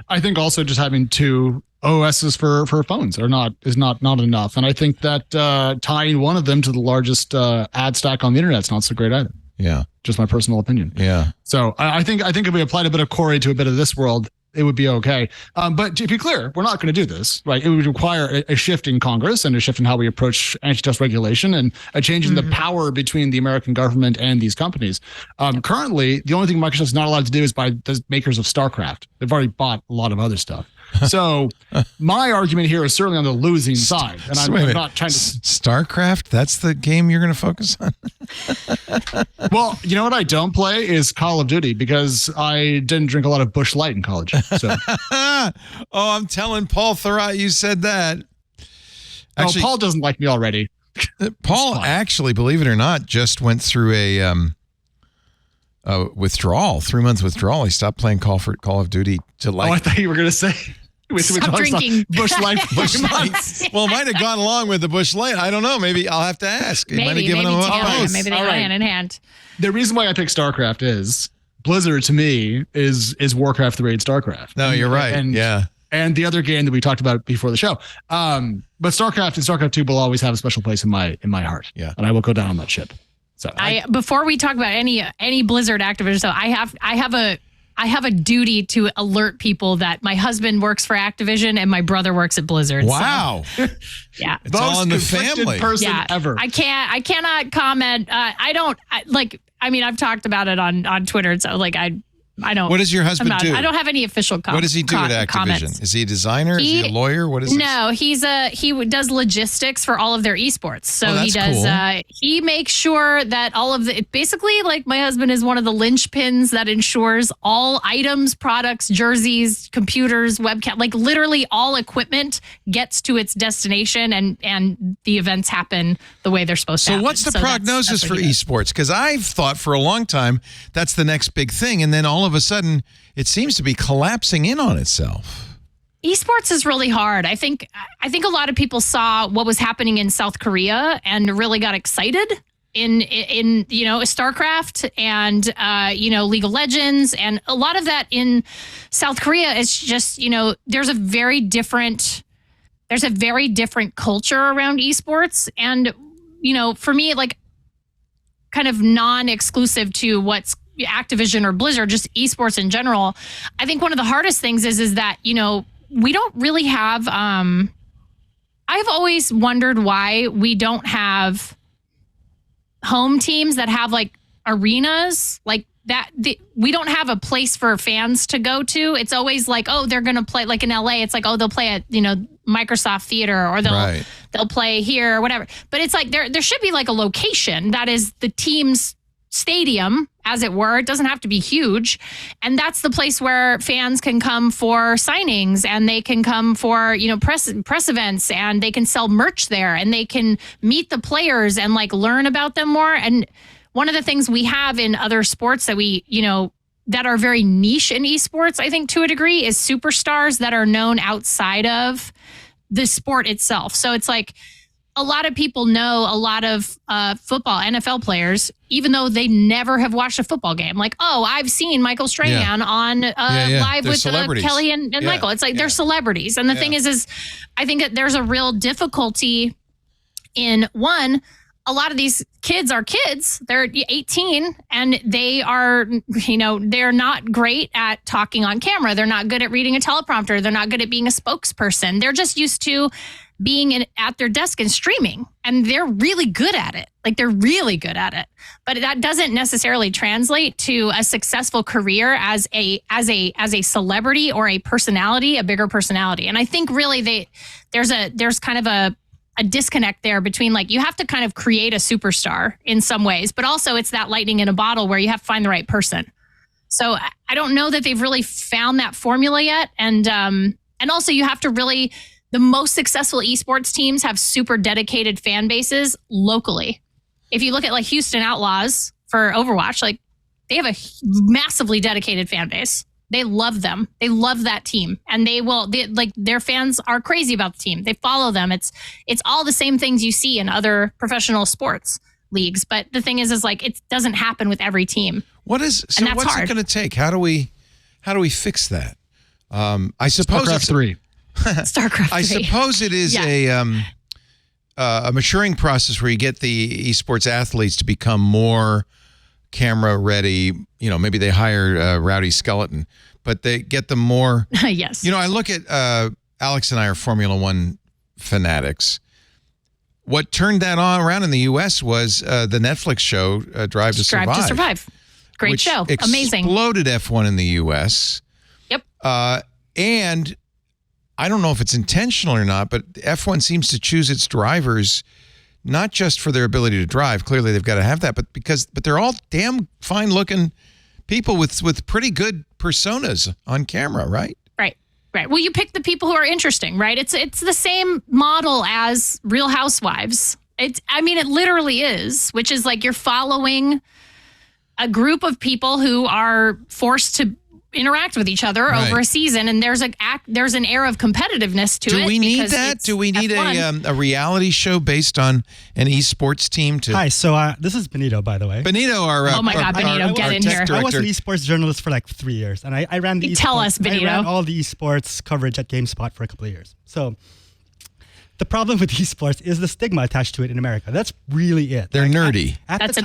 I think also just having 2 OSs for phones is not enough. And I think that tying one of them to the largest ad stack on the internet is not so great either. Yeah. Just my personal opinion. Yeah. So I think if we applied a bit of Corey to a bit of this world, it would be okay. But to be clear, we're not going to do this, right? It would require a shift in Congress and a shift in how we approach antitrust regulation and a change in the power between the American government and these companies. Currently, the only thing Microsoft's not allowed to do is buy the makers of StarCraft. They've already bought a lot of other stuff. So my argument here is certainly on the losing side. And I'm not trying to... StarCraft? That's the game you're going to focus on? Well, you know what I don't play is Call of Duty because I didn't drink a lot of Busch Light in college. So. I'm telling Paul Thurrott you said that. Actually, Paul doesn't like me already. Paul actually, believe it or not, just went through a withdrawal, 3-month withdrawal. He stopped playing Call of Duty to like. Oh, I thought you were going to say. Stop drinking Busch Light. Busch Light. Well, it might have gone along with the Busch Light. I don't know. Maybe I'll have to ask. Maybe they go hand in hand. The reason why I picked StarCraft is Blizzard to me is Warcraft 3 and StarCraft. No, you're right. And the other game that we talked about before the show. But StarCraft and StarCraft 2 will always have a special place in my heart. Yeah. And I will go down on that ship. So before we talk about any Blizzard Activision, so I have a duty to alert people that my husband works for Activision and my brother works at Blizzard. Wow. So, yeah. It's all in the family. Person ever. I cannot comment. I've talked about it on Twitter. So I don't. What does your husband do? I don't have any official comments. What does he do at Activision? Comments. Is he a designer? Is he a lawyer? What is No, he does logistics for all of their esports. So he does. Cool. He makes sure that all of basically, like, my husband is one of the linchpins that ensures all items, products, jerseys, computers, webcam, like literally all equipment gets to its destination and the events happen the way they're supposed to happen. So what's the prognosis for esports? Because I've thought for a long time that's the next big thing, and then all of a sudden it seems to be collapsing in on itself. Esports is really hard. I think a lot of people saw what was happening in South Korea and really got excited in StarCraft and League of Legends, and a lot of that in South Korea is just, there's a very different culture around esports, and for me, like, kind of non-exclusive to what's Activision or Blizzard, just esports in general. I think one of the hardest things is that, we don't really have, I've always wondered why we don't have home teams that have like arenas like that. We don't have a place for fans to go to. It's always like, oh, they're going to play, like in LA. It's like, oh, they'll play at, Microsoft Theater, or they'll play here or whatever. But it's like there should be like a location that is the team's stadium, as it were. It doesn't have to be huge, and that's the place where fans can come for signings, and they can come for press events, and they can sell merch there, and they can meet the players and like learn about them more. And one of the things we have in other sports that we that are very niche in esports, I think to a degree, is superstars that are known outside of the sport itself. So it's like a lot of people know a lot of football, NFL players, even though they never have watched a football game. Like, oh, I've seen Michael Strahan on live they're with Kelly and Michael. It's like they're celebrities. And the thing is I think that there's a real difficulty in, one, a lot of these kids are kids. They're 18 and they are, they're not great at talking on camera. They're not good at reading a teleprompter. They're not good at being a spokesperson. They're just used to being at their desk and streaming, and they're really good at it. Like, they're really good at it. But that doesn't necessarily translate to a successful career as a celebrity or a personality, a bigger personality. And I think really there's kind of a disconnect there between, like, you have to kind of create a superstar in some ways, but also it's that lightning in a bottle where you have to find the right person. So I don't know that they've really found that formula yet. And also you have to really, the most successful esports teams have super dedicated fan bases locally. If you look at like Houston Outlaws for Overwatch, like, they have a massively dedicated fan base. They love them. They love that team, and their fans are crazy about the team. They follow them. It's all the same things you see in other professional sports leagues. But the thing is like, it doesn't happen with every team. What's it going to take? How do we fix that? I suppose StarCraft 3. StarCraft 3. I suppose it is a maturing process where you get the esports athletes to become more camera ready. Maybe they hire Rowdy Skeleton, but they get them more. Yes. I look at Alex and I are Formula One fanatics. What turned that on around in the U.S. was the Netflix show Drive to Survive. Drive to Survive. Great show. Amazing. Exploded F1 in the U.S. Yep. And I don't know if it's intentional or not, but F1 seems to choose its drivers not just for their ability to drive. Clearly, they've got to have that, but they're all damn fine-looking people with pretty good personas on camera, right? Right. Well, you pick the people who are interesting, right? It's the same model as Real Housewives. It literally is, which is like, you're following a group of people who are forced to interact with each other over a season, and there's an air of competitiveness to it. Do we need that? Do we need a reality show based on an esports team to? Hi, so this is Benito, by the way. Benito, Benito, get in here. I was an esports journalist for like 3 years, and I ran the Tell us, Benito. I ran all the esports coverage at GameSpot for a couple of years. So the problem with esports is the stigma attached to it in America. That's really it. They're nerdy. That's a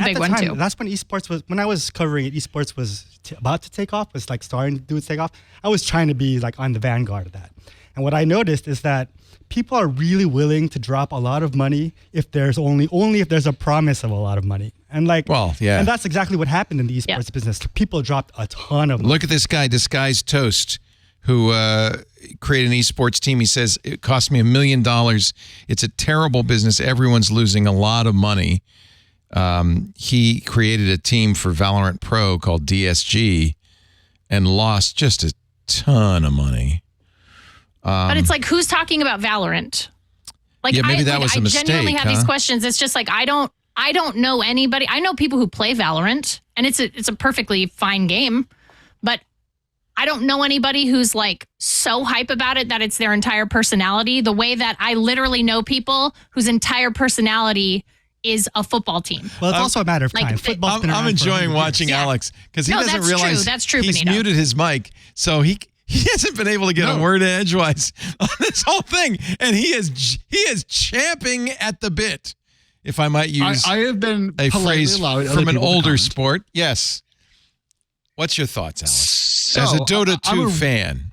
big one too. That's when esports was, when I was covering it, esports was about to take off, was like starting to take off. I was trying to be like on the vanguard of that. And what I noticed is that people are really willing to drop a lot of money if there's only if there's a promise of a lot of money. And like, well, yeah. And that's exactly what happened in the esports business. People dropped a ton of money. Look at this guy, Disguised Toast, who created an esports team. He says, it cost me $1 million. It's a terrible business. Everyone's losing a lot of money. He created a team for Valorant Pro called DSG and lost just a ton of money. But it's like, who's talking about Valorant? Like, yeah, maybe that was a mistake. I genuinely have these questions. It's just like, I don't know anybody. I know people who play Valorant, and it's a perfectly fine game, but I don't know anybody who's like so hype about it that it's their entire personality. The way that I literally know people whose entire personality is a football team. Well, it's also a matter of like, time. Football's been around I'm enjoying for watching years. Alex because he doesn't realize that's true, he's Benito. muted his mic, so he hasn't been able to get a word edgewise on this whole thing, and he is champing at the bit. If I might use I have been a phrase from an older sport. sport. Yes. What's your thoughts, Alex? So, As a Dota 2 fan.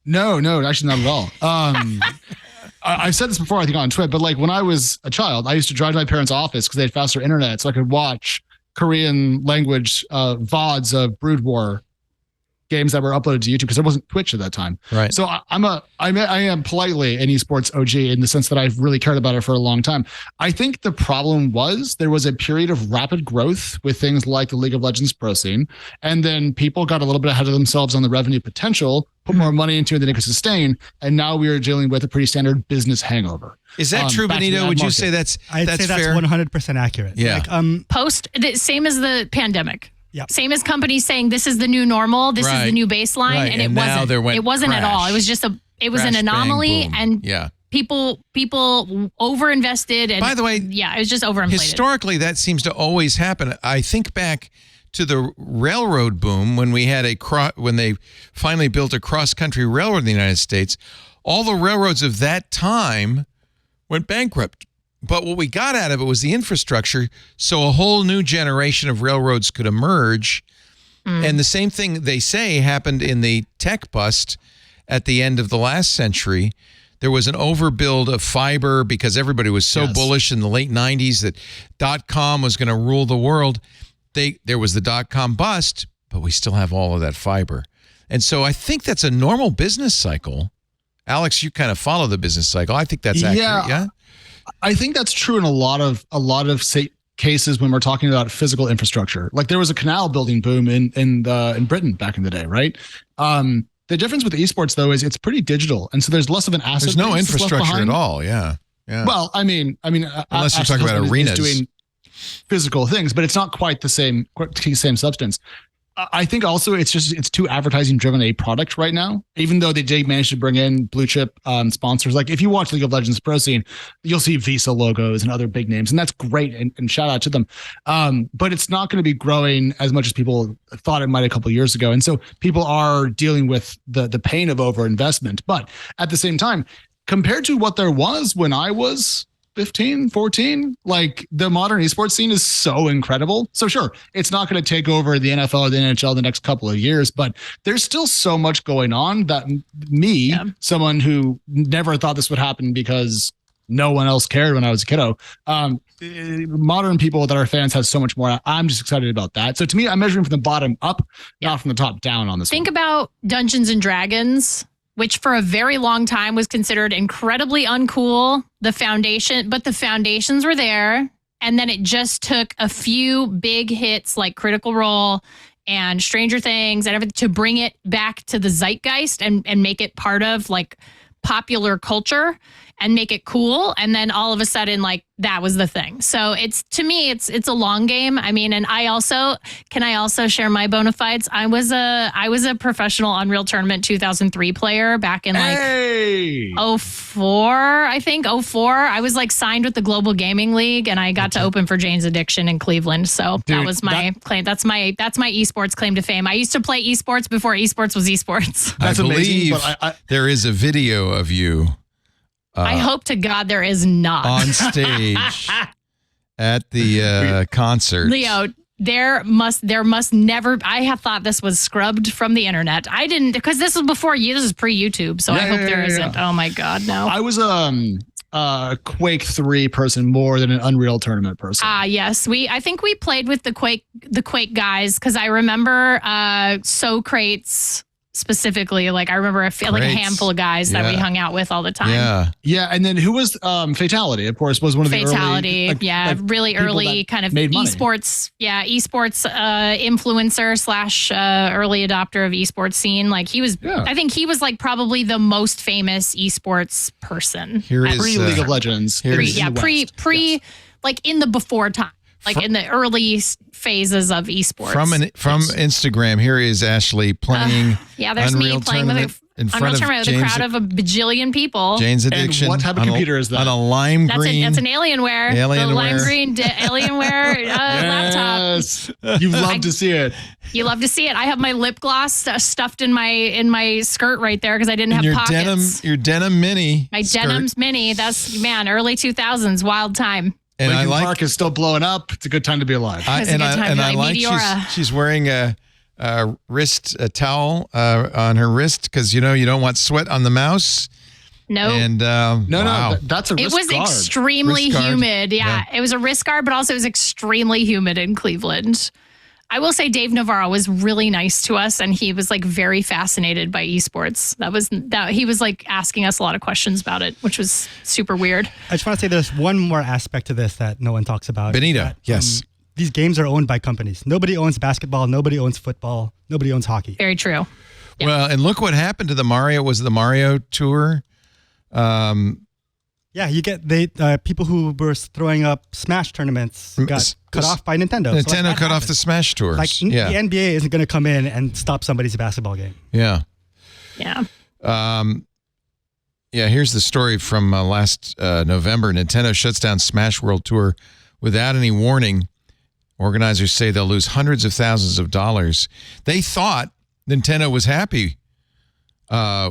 No, actually not at all. I've said this before, I think on Twitter, but like when I was a child, I used to drive to my parents' office because they had faster internet so I could watch Korean language VODs of Brood War games that were uploaded to YouTube because there wasn't Twitch at that time. Right. So I am politely an esports OG in the sense that I've really cared about it for a long time. I think the problem was there was a period of rapid growth with things like the League of Legends pro scene, and then people got a little bit ahead of themselves on the revenue potential, put more money into it than it could sustain, and now we are dealing with a pretty standard business hangover. Is that true, Benito? Would you say that's I'd say that's fair? 100% accurate. Yeah. Like, Same as the pandemic. Yep. Same as companies saying this is the new normal, this is the new baseline, Right. and And now there went it wasn't at all. crash. It was just an Crash, anomaly, bang, boom. and yeah. people overinvested. And By the way, yeah, it was just overinflated. Historically, that seems to always happen. I think back to the railroad boom when we had when they finally built a cross-country railroad in the United States. All the railroads of that time went bankrupt. But what we got out of it was the infrastructure, so a whole new generation of railroads could emerge. And the same thing they say happened in the tech bust at the end of the last century. There was an overbuild of fiber because everybody was so bullish in the late 90s that .com was going to rule the world. There was the .com bust, but we still have all of that fiber. And so I think that's a normal business cycle. Alex, you kind of follow the business cycle. I think that's accurate, yeah? I think that's true in a lot of cases when we're talking about physical infrastructure. Like there was a canal building boom in Britain back in the day, right? The difference with esports though is it's pretty digital, and so there's less of an asset. There's no infrastructure at all. Yeah. Well, I mean, unless you're talking about arenas, doing physical things, but it's not quite the same substance. I think also it's too advertising driven a product right now, even though they did manage to bring in blue chip sponsors. Like if you watch League of Legends pro scene, you'll see Visa logos and other big names, and that's great. And shout out to them. But it's not going to be growing as much as people thought it might a couple of years ago. And so people are dealing with the pain of overinvestment. But at the same time, compared to what there was when I was 15, 14, like the modern esports scene is so incredible. So sure, it's not going to take over the NFL or the NHL the next couple of years, but there's still so much going on that someone who never thought this would happen because no one else cared when I was a kiddo, modern people that are fans have so much more. I'm just excited about that. So to me, I'm measuring from the bottom up, not from the top down on this. Think about Dungeons and Dragons, which for a very long time was considered incredibly uncool. The foundations were there. And then it just took a few big hits like Critical Role and Stranger Things and everything to bring it back to the zeitgeist and make it part of like popular culture and make it cool. And then all of a sudden, like that was the thing. So to me, it's a long game. I mean, and I also share my bona fides. I was a professional Unreal Tournament 2003 player back in like 04, I think 04. I was like signed with the Global Gaming League and I got to open for Jane's Addiction in Cleveland. So that was my claim. That's my esports claim to fame. I used to play esports before esports was esports. That's amazing. There is a video of you. I hope to God there is not. On stage at the concert. Leo, There must never. I have thought this was scrubbed from the internet. I didn't, because this was before you. This is pre-YouTube, so I hope there isn't. Oh my God, no. I was a Quake 3 person more than an Unreal Tournament person. Yes, I think we played with the Quake guys, because I remember Socrates specifically. Like I remember like a handful of guys that we hung out with all the time. Yeah, and then who was Fatality? Of course, was one of the Fatality. Really early kind of esports. Yeah, esports influencer / early adopter of esports scene. Like he was. Yeah. I think he was like probably the most famous esports person. Here is pre League of Legends. Pre like in the before time. Like in the early phases of esports. From Instagram, here is Ashley playing. There's Unreal me playing with in front of a crowd of a bajillion people. Jane's Addiction. And what type of computer is that? On a lime green. That's an Alienware. The lime green Alienware laptop. You love to see it. You love to see it. I have my lip gloss stuffed in my skirt right there because I didn't have pockets. Your denim mini. My denim's mini. That's early 2000s, wild time. And Lincoln Park is still blowing up. It's a good time to be alive. I like she's wearing a wrist towel on her wrist because you don't want sweat on the mouse. No. And no, that's a wrist guard. It was extremely humid. Yeah, it was a wrist guard, but also it was extremely humid in Cleveland. I will say Dave Navarro was really nice to us, and he was like very fascinated by esports. He was like asking us a lot of questions about it, which was super weird. I just want to say there's one more aspect to this that no one talks about. Benito, yes. These games are owned by companies. Nobody owns basketball. Nobody owns football. Nobody owns hockey. Very true. Yeah. Well, and look what happened to the Mario Tour. Yeah, you get people who were throwing up Smash tournaments got cut off by Nintendo. Nintendo cut off the Smash tours. Like the NBA isn't going to come in and stop somebody's basketball game. Yeah. Yeah. Here's the story from last November. Nintendo shuts down Smash World Tour without any warning. Organizers say they'll lose hundreds of thousands of dollars. They thought Nintendo was happy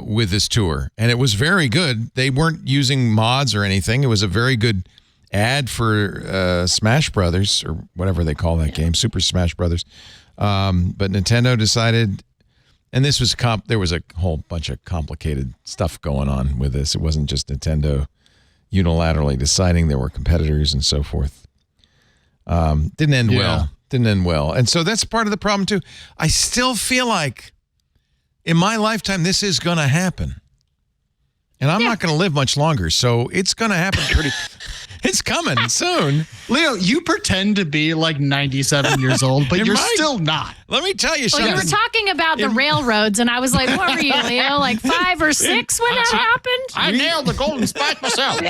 with this tour, and it was very good. They weren't using mods or anything. It was a very good ad for Smash Brothers, or whatever they call that game, Super Smash Brothers. But Nintendo decided, and this was there was a whole bunch of complicated stuff going on with this. It wasn't just Nintendo unilaterally deciding. There were competitors and so forth. Didn't end well. And so that's part of the problem too. I still feel like in my lifetime, this is going to happen. And I'm not going to live much longer. So it's going to happen it's coming soon. Leo, you pretend to be like 97 years old, but you're still not. Let me tell you something. You were talking about the railroads, and I was like, what were you, Leo? Like 5 or 6 when that happened? I nailed the golden spike myself.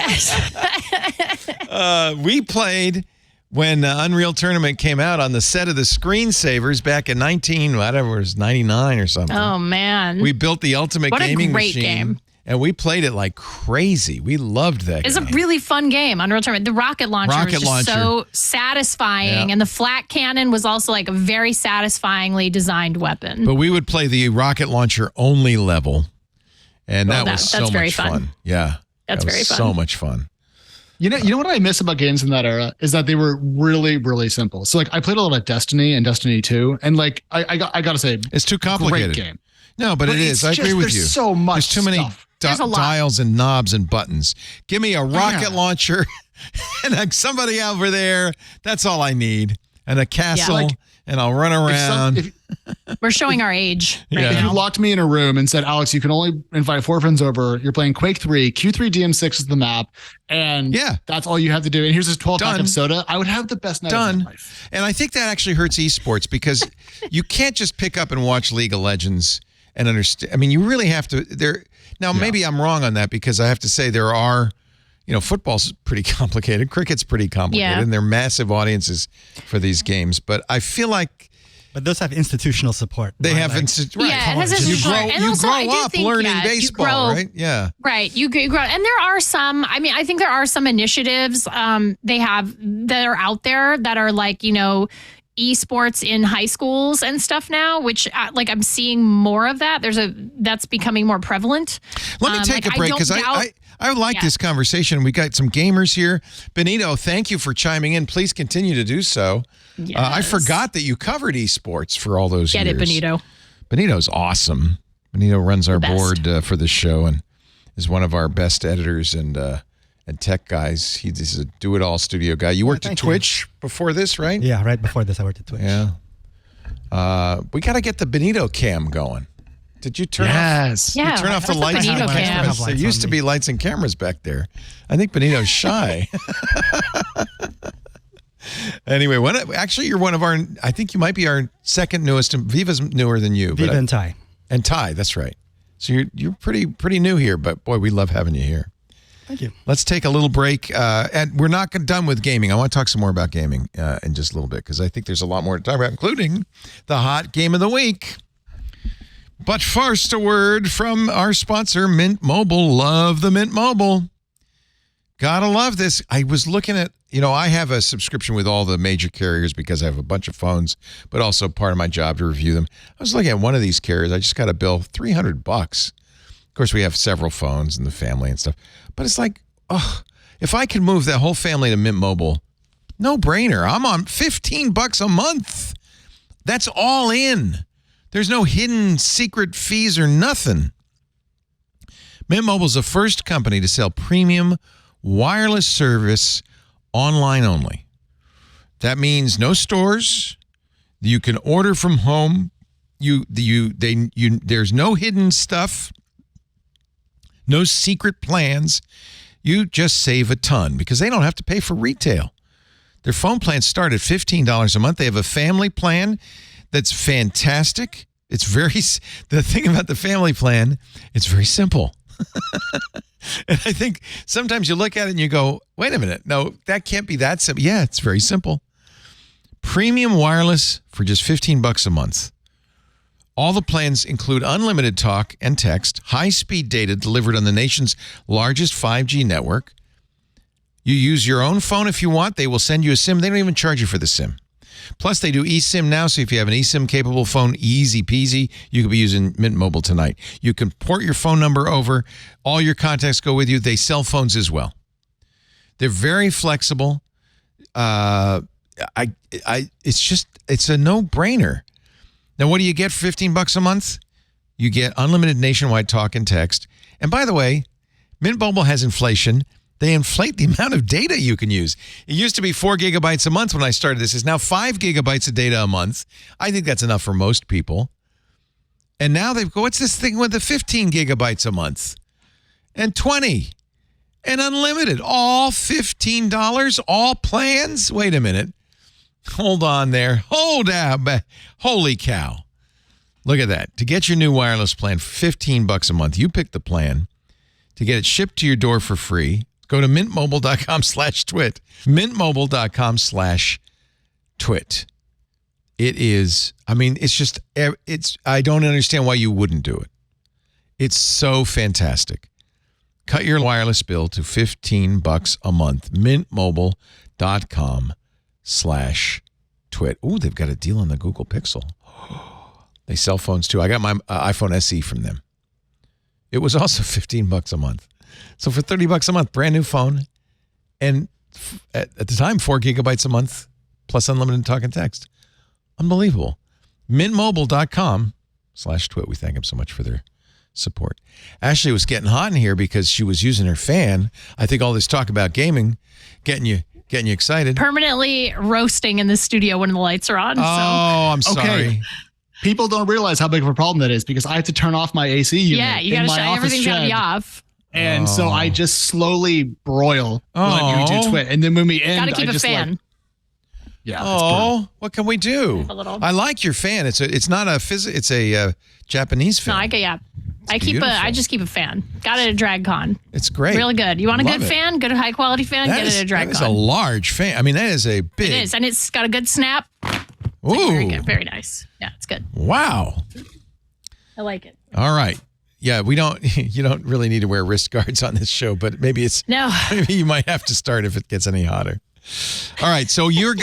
We played when Unreal Tournament came out on the set of the Screensavers back in 99 or something. Oh, man. We built the ultimate gaming great machine. Game. And we played it like crazy. We loved that game. It's a really fun game, Unreal Tournament. The rocket launcher was just so satisfying. And the flat cannon was also like a very satisfyingly designed weapon. But we would play the rocket launcher only level. And that was so much fun. Yeah. That's very fun. So much fun. You know what I miss about games in that era is that they were really, really simple. So like I played a lot of Destiny and Destiny 2, and like I got to say, it's too complicated. Great game. No, but it is. I agree with you. There's so much. There's too many dials and knobs and buttons. Give me a rocket launcher and somebody over there. That's all I need. And a castle, and I'll run around. We're showing our age right now. If you locked me in a room and said, Alex, you can only invite 4 friends over. You're playing Quake 3, Q3 DM6 is the map, and that's all you have to do. And here's this 12-pack of soda. I would have the best night of my life. And I think that actually hurts esports because you can't just pick up and watch League of Legends and understand. I mean, you really have to. Maybe I'm wrong on that because I have to say there are, football's pretty complicated. Cricket's pretty complicated. And there are massive audiences for these games. But I feel like. But those have institutional support. They have institutional. Yeah, it has institutional. You grow up learning baseball, right? Yeah. Right. You grow. And there are some, I think there are some initiatives they have that are out there that are like, esports in high schools and stuff now, which I'm seeing more of that. That's becoming more prevalent. Let me take a break because I I like this conversation. We got some gamers here. Benito, thank you for chiming in. Please continue to do so. Yes. I forgot that you covered esports for all those years. Get it, Benito. Benito's awesome. Benito runs our board for this show and is one of our best editors and tech guys. He's a do-it-all studio guy. You worked at Twitch before this, right? Yeah, right before this I worked at Twitch. Yeah. We got to get the Benito cam going. Did you turn off? Yeah. You turn off the lights and cameras. There used to be lights and cameras back there. I think Benito's shy. Anyway, actually, you're one of our. I think you might be our second newest. Viva's newer than you. Viva and Ty. And Ty, that's right. So you're pretty new here, but boy, we love having you here. Thank you. Let's take a little break, and we're not done with gaming. I want to talk some more about gaming in just a little bit because I think there's a lot more to talk about, including the hot game of the week. But first, a word from our sponsor, Mint Mobile. Love the Mint Mobile. Gotta love this. I was looking at, I have a subscription with all the major carriers because I have a bunch of phones, but also part of my job to review them. I was looking at one of these carriers. I just got a bill, $300. Of course, we have several phones in the family and stuff. But it's like, if I could move that whole family to Mint Mobile, no brainer. I'm on $15 a month. That's all in. There's no hidden secret fees or nothing. Mint Mobile is the first company to sell premium wireless service online only. That means no stores. You can order from home. There's no hidden stuff. No secret plans. You just save a ton because they don't have to pay for retail. Their phone plans start at $15 a month. They have a family plan that's fantastic. The thing about the family plan, it's very simple. And I think sometimes you look at it and you go, wait a minute. No, that can't be that simple. Yeah, it's very simple. Premium wireless for just $15 a month. All the plans include unlimited talk and text, high-speed data delivered on the nation's largest 5G network. You use your own phone if you want. They will send you a SIM. They don't even charge you for the SIM. Plus, they do eSIM now, so if you have an eSIM-capable phone, easy peasy, you could be using Mint Mobile tonight. You can port your phone number over. All your contacts go with you. They sell phones as well. They're very flexible. It's a no-brainer. Now, what do you get for $15 a month? You get unlimited nationwide talk and text. And by the way, Mint Mobile has inflation. They inflate the amount of data you can use. It used to be 4 gigabytes a month when I started this. It's now 5 gigabytes of data a month. I think that's enough for most people. And now they've go, what's this thing with the 15 gigabytes a month? And 20. And unlimited. All $15? All plans? Wait a minute. Hold on there. Hold up. Holy cow. Look at that. To get your new wireless plan for $15 a month, you pick the plan. To get it shipped to your door for free, go to mintmobile.com/twit. Mintmobile.com/twit. It is, I don't understand why you wouldn't do it. It's so fantastic. Cut your wireless bill to $15 a month. Mintmobile.com/twit. Ooh, they've got a deal on the Google Pixel. They sell phones too. I got my iPhone SE from them. It was also $15 a month. So for $30 a month, brand new phone. And at the time, 4 gigabytes a month plus unlimited talk and text. Unbelievable. Mintmobile.com/twit. We thank them so much for their support. Ashley was getting hot in here because she was using her fan. I think all this talk about gaming getting you excited. Permanently roasting in the studio when the lights are on. Oh, I'm sorry. Okay. People don't realize how big of a problem that is because I have to turn off my AC unit. Yeah, you got to shut everything's got to be off. And so I just slowly broil when you do twit. And then when we end, got to keep I a just fan. What can we do? I like your fan. It's not a it's a Japanese fan. No, I just keep a fan. Got it at DragCon. It's great. Really good. You want a good fan? Good high quality fan? Get it at DragCon. That is a large fan. I mean, that is a big. It is, and it's got a good snap. Ooh. Very good. Very nice. Yeah, it's good. Wow. I like it. All right. Yeah, you don't really need to wear wrist guards on this show, but maybe you might have to start if it gets any hotter. All right, so you're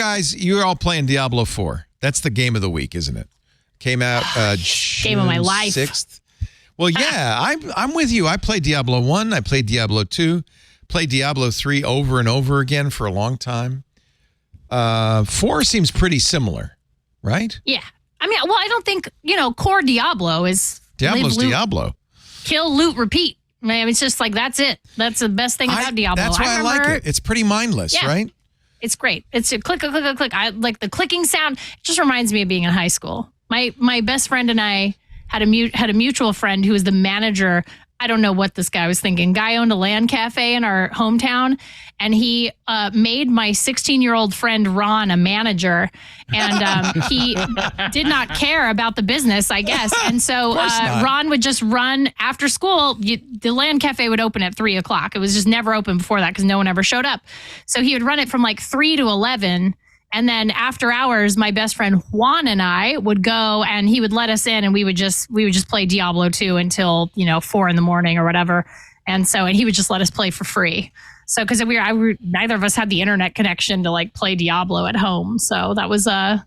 all playing Diablo 4. That's the game of the week, isn't it? Came out game of my life. 6th. Well, yeah, I'm with you. I played Diablo 1. I played Diablo 2. Played Diablo 3 over and over again for a long time. 4 seems pretty similar, right? Yeah. I mean, well, I don't think, core Diablo is... Diablo's loot, Diablo. Kill, loot, repeat. I mean, it's just like, that's it. That's the best thing about Diablo. That's why I like it. It's pretty mindless, right? It's great. It's a click, click, click, click. I like the clicking sound. It just reminds me of being in high school. My best friend and I had a mutual friend who was the manager. I don't know what this guy was thinking. Guy owned a LAN cafe in our hometown, and he made my 16-year-old friend Ron a manager, and he did not care about the business, I guess. And so Ron would just run after school. The LAN cafe would open at 3:00. It was just never open before that because no one ever showed up. So he would run it from like 3 to 11. And then after hours, my best friend Juan and I would go, and he would let us in, and we would just play Diablo 2 until 4 a.m. or whatever. And he would just let us play for free. So because neither of us had the internet connection to like play Diablo at home. So that was my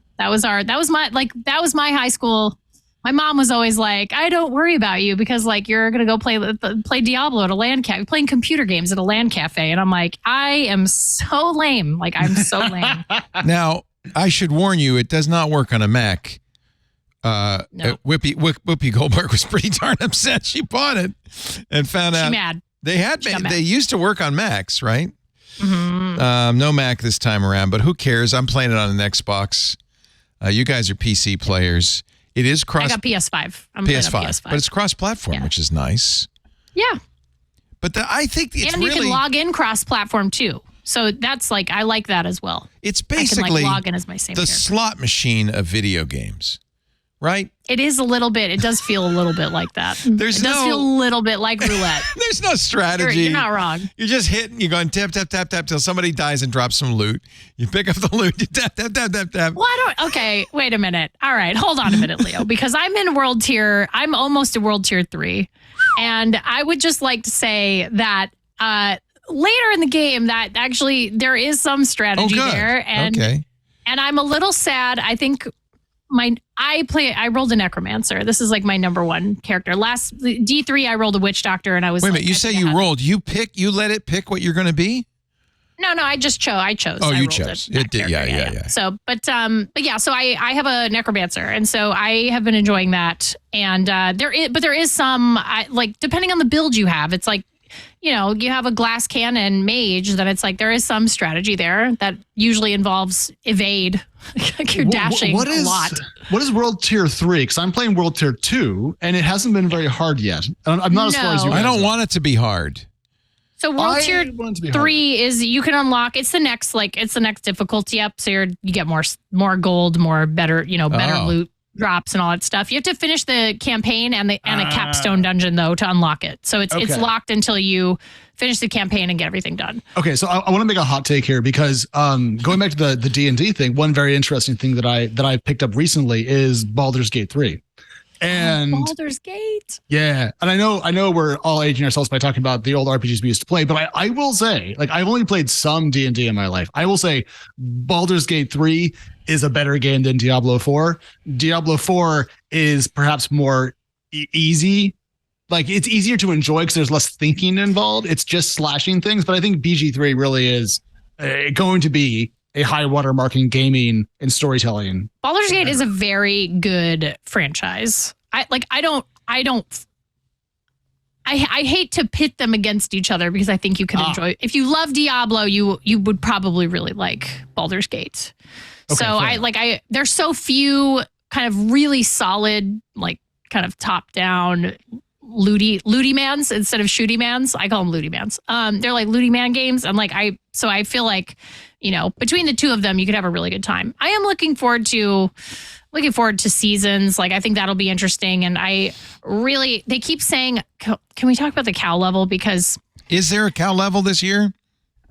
high school. My mom was always like, I don't worry about you because like you're gonna go play Diablo at a LAN cafe, playing computer games at a LAN cafe, and I'm like, I am so lame. Like I'm so lame. Now I should warn you, it does not work on a Mac. No. Whoopi Goldberg was pretty darn upset. She bought it and found out mad. They used to work on Macs, right? Mm-hmm. No Mac this time around, but who cares? I'm playing it on an Xbox. You guys are PC players. It is cross. I got PS5. I'm PS5, but it's cross-platform, which is nice. Yeah, but I think it's and you can log in cross-platform too. So that's like I like that as well. It's basically I can, log in as my same the character. slot machine of video games, right? It is a little bit. It does feel a little bit like that. It does feel a little bit like roulette. There's no strategy. You're not wrong. You're just hitting. You're going tap, tap, tap, tap till somebody dies and drops some loot. You pick up the loot. You tap, tap, tap, tap, tap. Well, okay, wait a minute. All right, hold on a minute, Leo, because I'm in world tier. I'm almost at world tier 3. And I would just like to say that later in the game that actually there is some strategy there. And, and I'm a little sad. I think I rolled a necromancer. This is like my number one character. Last D3, I rolled a witch doctor, and I was. Wait a minute. You say you rolled. You let it pick what you're going to be. No, I just chose. I chose. Oh, you chose. It did. Yeah. So, but yeah. So I have a necromancer, and so I have been enjoying that. And there is some like depending on the build you have, it's like. You have a glass cannon mage, then it's like there is some strategy there that usually involves evade. Like you're dashing a lot. What is World Tier 3? Because I'm playing World Tier 2, and it hasn't been very hard yet. I'm not as far as you guys. I don't want it to be hard. So World Tier 3 is you can unlock. It's the next difficulty up. So you get more gold, better loot. Drops and all that stuff. You have to finish the campaign and a capstone dungeon though to unlock it. So it's locked until you finish the campaign and get everything done. Okay, so I want to make a hot take here because going back to the D&D thing, one very interesting thing that I picked up recently is Baldur's Gate 3. And Baldur's Gate. Yeah. And I know we're all aging ourselves by talking about the old RPGs we used to play, but I will say, like, I've only played some D&D in my life. I will say Baldur's Gate 3 is a better game than Diablo 4. Diablo 4 is perhaps more easy. Like, it's easier to enjoy because there's less thinking involved. It's just slashing things. But I think BG3 really is going to be a high watermark in gaming and storytelling. Baldur's Gate is a very good franchise. I hate to pit them against each other because I think you can enjoy. If you love Diablo, you would probably really like Baldur's Gate. Okay, so there's so few kind of really solid, like kind of top down looty mans instead of shooty mans. I call them looty mans. They're like looty man games. And so I feel like, between the two of them, you could have a really good time. I am looking forward to seasons. Like, I think that'll be interesting. And they keep saying, can we talk about the cow level? Because is there a cow level this year?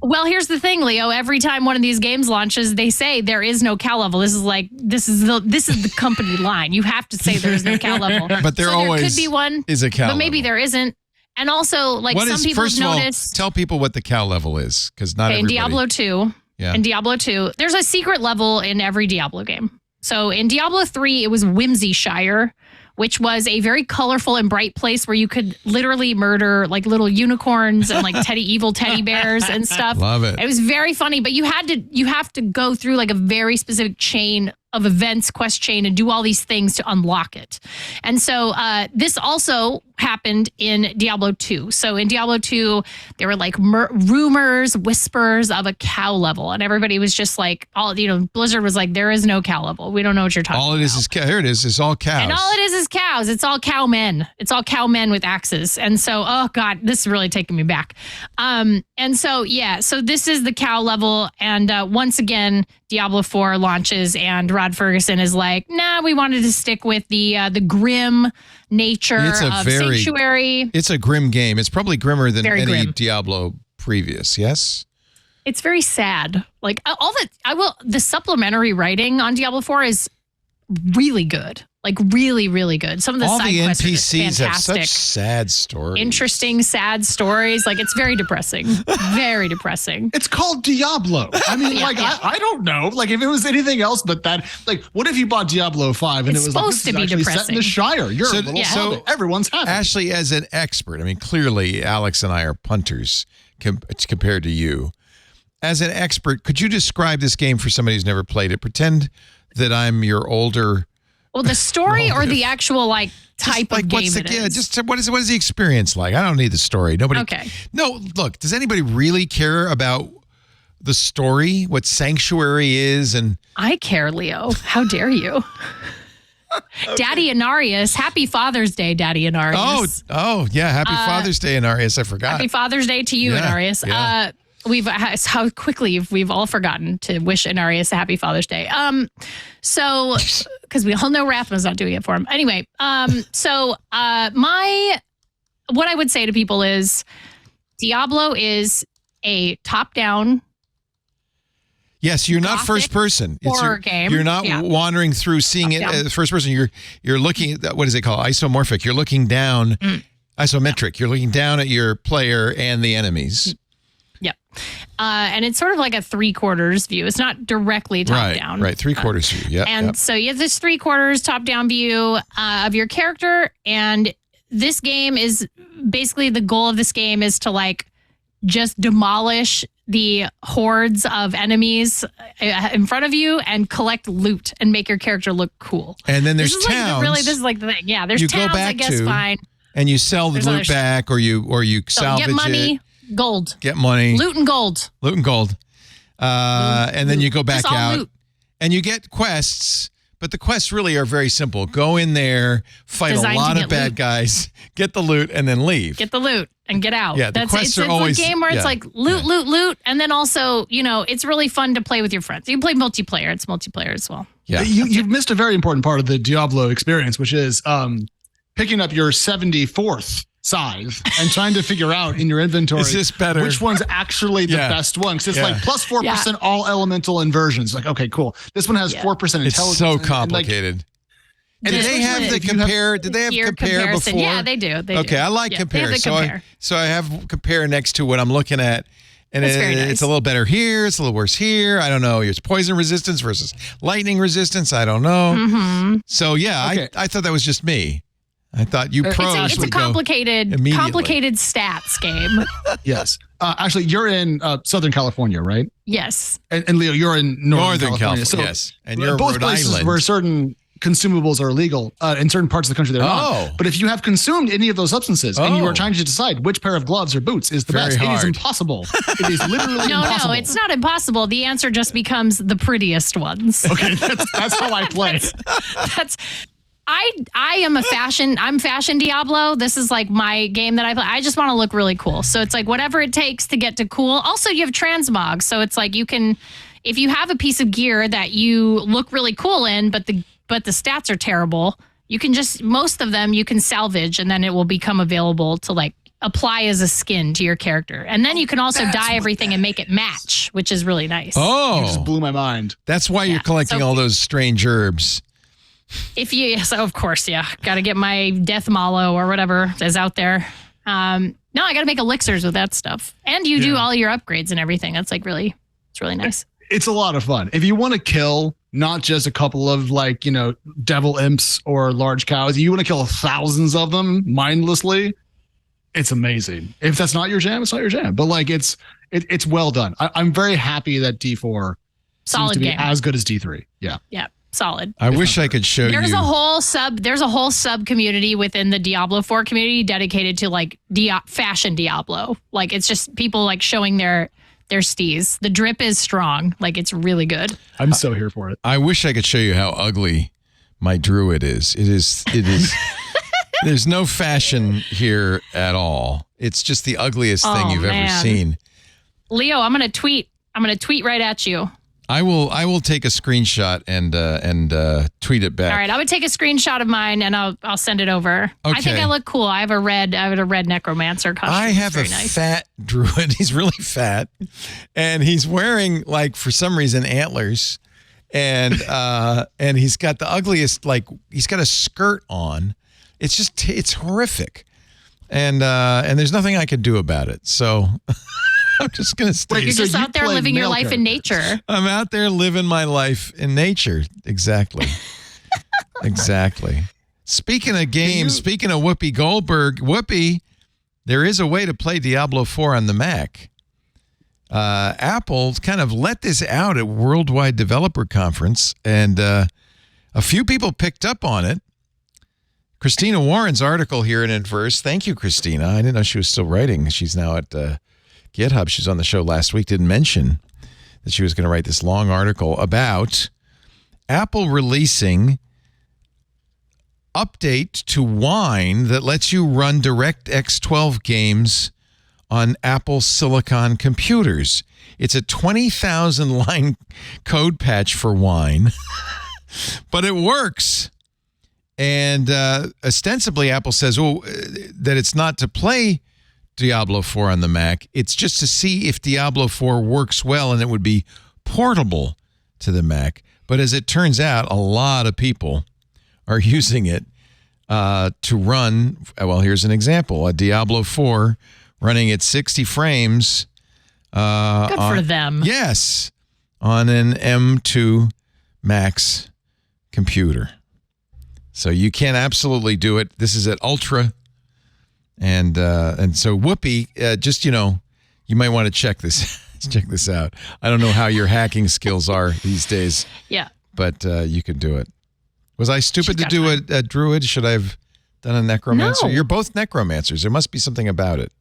Well, here's the thing, Leo. Every time one of these games launches, they say there is no cow level. This is the company line. You have to say there is no cow level. But there always could be one. Is a cow but maybe level. There isn't. And also, some people have noticed. Tell people what the cow level is, because not everybody. In Diablo 2. Yeah. In Diablo 2, there's a secret level in every Diablo game. So in Diablo 3, it was Whimsyshire, which was a very colorful and bright place where you could literally murder like little unicorns and like evil teddy bears and stuff. Love it. It was very funny, but you have to go through like a very specific chain of events, quest chain, and do all these things to unlock it. And so this also happened in Diablo 2. So in Diablo 2, there were like rumors, whispers of a cow level, and everybody was just like, Blizzard was like, there is no cow level. We don't know what you're talking about. All it is here it is. It's all cows. And all it is cows. It's all cow men. It's all cow men with axes. And so, oh God, this is really taking me back. And so, so this is the cow level. And once again, Diablo 4 launches and Rod Ferguson is like, nah, we wanted to stick with the grim nature of Sanctuary. It's a grim game. It's probably grimmer than Very any grim. Diablo previous, yes? It's very sad. Like the supplementary writing on Diablo 4 is really good. Like really, really good. Some of the all side the quests NPCs are have fantastic. such sad stories. Interesting, sad stories. Like it's very depressing. Very depressing. It's called Diablo. I mean, I don't know. Like if it was anything else but that, like what if you bought Diablo 5 and It's it was like, this supposed to is be actually set in the depressing. Shire. You're a little hobbit. Everyone's happy. Ashley, as an expert, I mean, clearly Alex and I are punters compared to you. As an expert, could you describe this game for somebody who's never played it? Pretend that I'm your older... Well, the story or the actual like type of game it is? Just what is the experience like? I don't need the story. Nobody. Okay. No, look. Does anybody really care about the story? What Sanctuary is? And I care, Leo. How dare you? Okay. Daddy Inarius, happy Father's Day, Daddy Inarius. Oh yeah, happy Father's Day, Inarius. I forgot. Happy Father's Day to you, Inarius. Yeah. How quickly we've all forgotten to wish Inarius a happy Father's Day. So because we all know Rathma's not doing it for him. Anyway, what I would say to people is Diablo is a top-down. Yes, you're not first person. Horror game. You're not wandering through seeing it as first person. You're looking at, what is it called? Isomorphic. You're looking down, isometric. You're looking down at your player and the enemies. Yep. And it's sort of like a 3/4 view. It's not directly top down. Right. 3/4 view. Yeah. And so you have this 3/4 top down view of your character. And this game is basically the goal of this game is to like just demolish the hordes of enemies in front of you and collect loot and make your character look cool. And then there's towns. This is like the thing. Yeah, there's towns, I guess, fine. And you sell the loot back or you salvage get money, it. Gold. Get money. Loot and gold. And then you go back out. Loot. And you get quests. But the quests really are very simple. Go in there, fight a lot of bad guys, get the loot, and then leave. Get the loot and get out. Yeah, the quests are always... It's a game where it's like loot. And then also, it's really fun to play with your friends. You can play multiplayer. It's multiplayer as well. Yeah. You've missed a very important part of the Diablo experience, which is picking up your 74th scythe and trying to figure out in your inventory is this better? Which one's actually the best one. Because it's like plus 4% all elemental inversions. Like, okay, cool. This one has 4% intelligence. It's so complicated. And did they have the compare? Did they have compare before? Yeah, they do. Okay, I like compare. So I have compare next to what I'm looking at. And it's a little better here. It's a little worse here. I don't know. It's poison resistance versus lightning resistance. I don't know. Mm-hmm. So I thought that was just me. I thought you pros it's a complicated stats game. Yes. Actually, you're in Southern California, right? Yes. And Leo, you're in Northern California. So yes. And you're both Rhode places Island. where certain consumables are illegal. In certain parts of the country, they're not. But if you have consumed any of those substances and you are trying to decide which pair of gloves or boots is the best, it is impossible. It is literally impossible. No, it's not impossible. The answer just becomes the prettiest ones. Okay, that's how I play. I'm fashion Diablo. This is like my game that I play. I just want to look really cool. So it's like whatever it takes to get to cool. Also, you have transmog. So it's like you can, if you have a piece of gear that you look really cool in, but the stats are terrible, you can most of them you can salvage and then it will become available to like apply as a skin to your character. And then you can also dye everything and make it match, which is really nice. Oh, you just blew my mind. That's why you're collecting all those strange herbs. Of course, got to get my death mallow or whatever is out there. No, I got to make elixirs with that stuff. And you do all your upgrades and everything. That's like it's really nice. It's a lot of fun. If you want to kill not just a couple of like, devil imps or large cows. You want to kill thousands of them mindlessly. It's amazing. If that's not your jam, it's not your jam. But like it's well done. I'm very happy that D4 seems to be as good as D3. Yeah. Yeah. Solid. I wish I could show you. There's a whole sub community within the Diablo 4 community dedicated to like fashion Diablo. Like it's just people like showing their steez. The drip is strong. Like it's really good. I'm so here for it. I wish I could show you how ugly my druid is. It is. There's no fashion here at all. It's just the ugliest thing you've ever seen. Leo, I'm gonna tweet right at you. I will take a screenshot and tweet it back. All right, I would take a screenshot of mine and I'll send it over. Okay. I think I look cool. I have a red necromancer costume. I have a nice. fat druid. He's really fat, and he's wearing like for some reason antlers, and he's got the ugliest he's got a skirt on. It's horrific, and there's nothing I could do about it. So. I'm just going to stay. You're just out there living your life in nature. I'm out there living my life in nature. Exactly. Exactly. Speaking of games, speaking of Whoopi Goldberg, Whoopi, there is a way to play Diablo 4 on the Mac. Apple kind of let this out at Worldwide Developer Conference, and a few people picked up on it. Christina Warren's article here in Adverse. Thank you, Christina. I didn't know she was still writing. She's now at GitHub. She was on the show last week. Didn't mention that she was going to write this long article about Apple releasing update to Wine that lets you run DirectX 12 games on Apple Silicon computers. It's a 20,000 line code patch for Wine, but it works. And ostensibly, Apple says that it's not to play Diablo 4 on the Mac. It's just to see if Diablo 4 works well and it would be portable to the Mac. But as it turns out, a lot of people are using it to run. Well, here's an example. A Diablo 4 running at 60 frames. Good for them. Yes. On an M2 Max computer. So you can absolutely do it. This is at Ultra. And so Whoopi, just, you might want to check this out. I don't know how your hacking skills are these days. Yeah. But you could do it. Was I stupid to do a druid? Should I have done a necromancer? No. You're both necromancers. There must be something about it.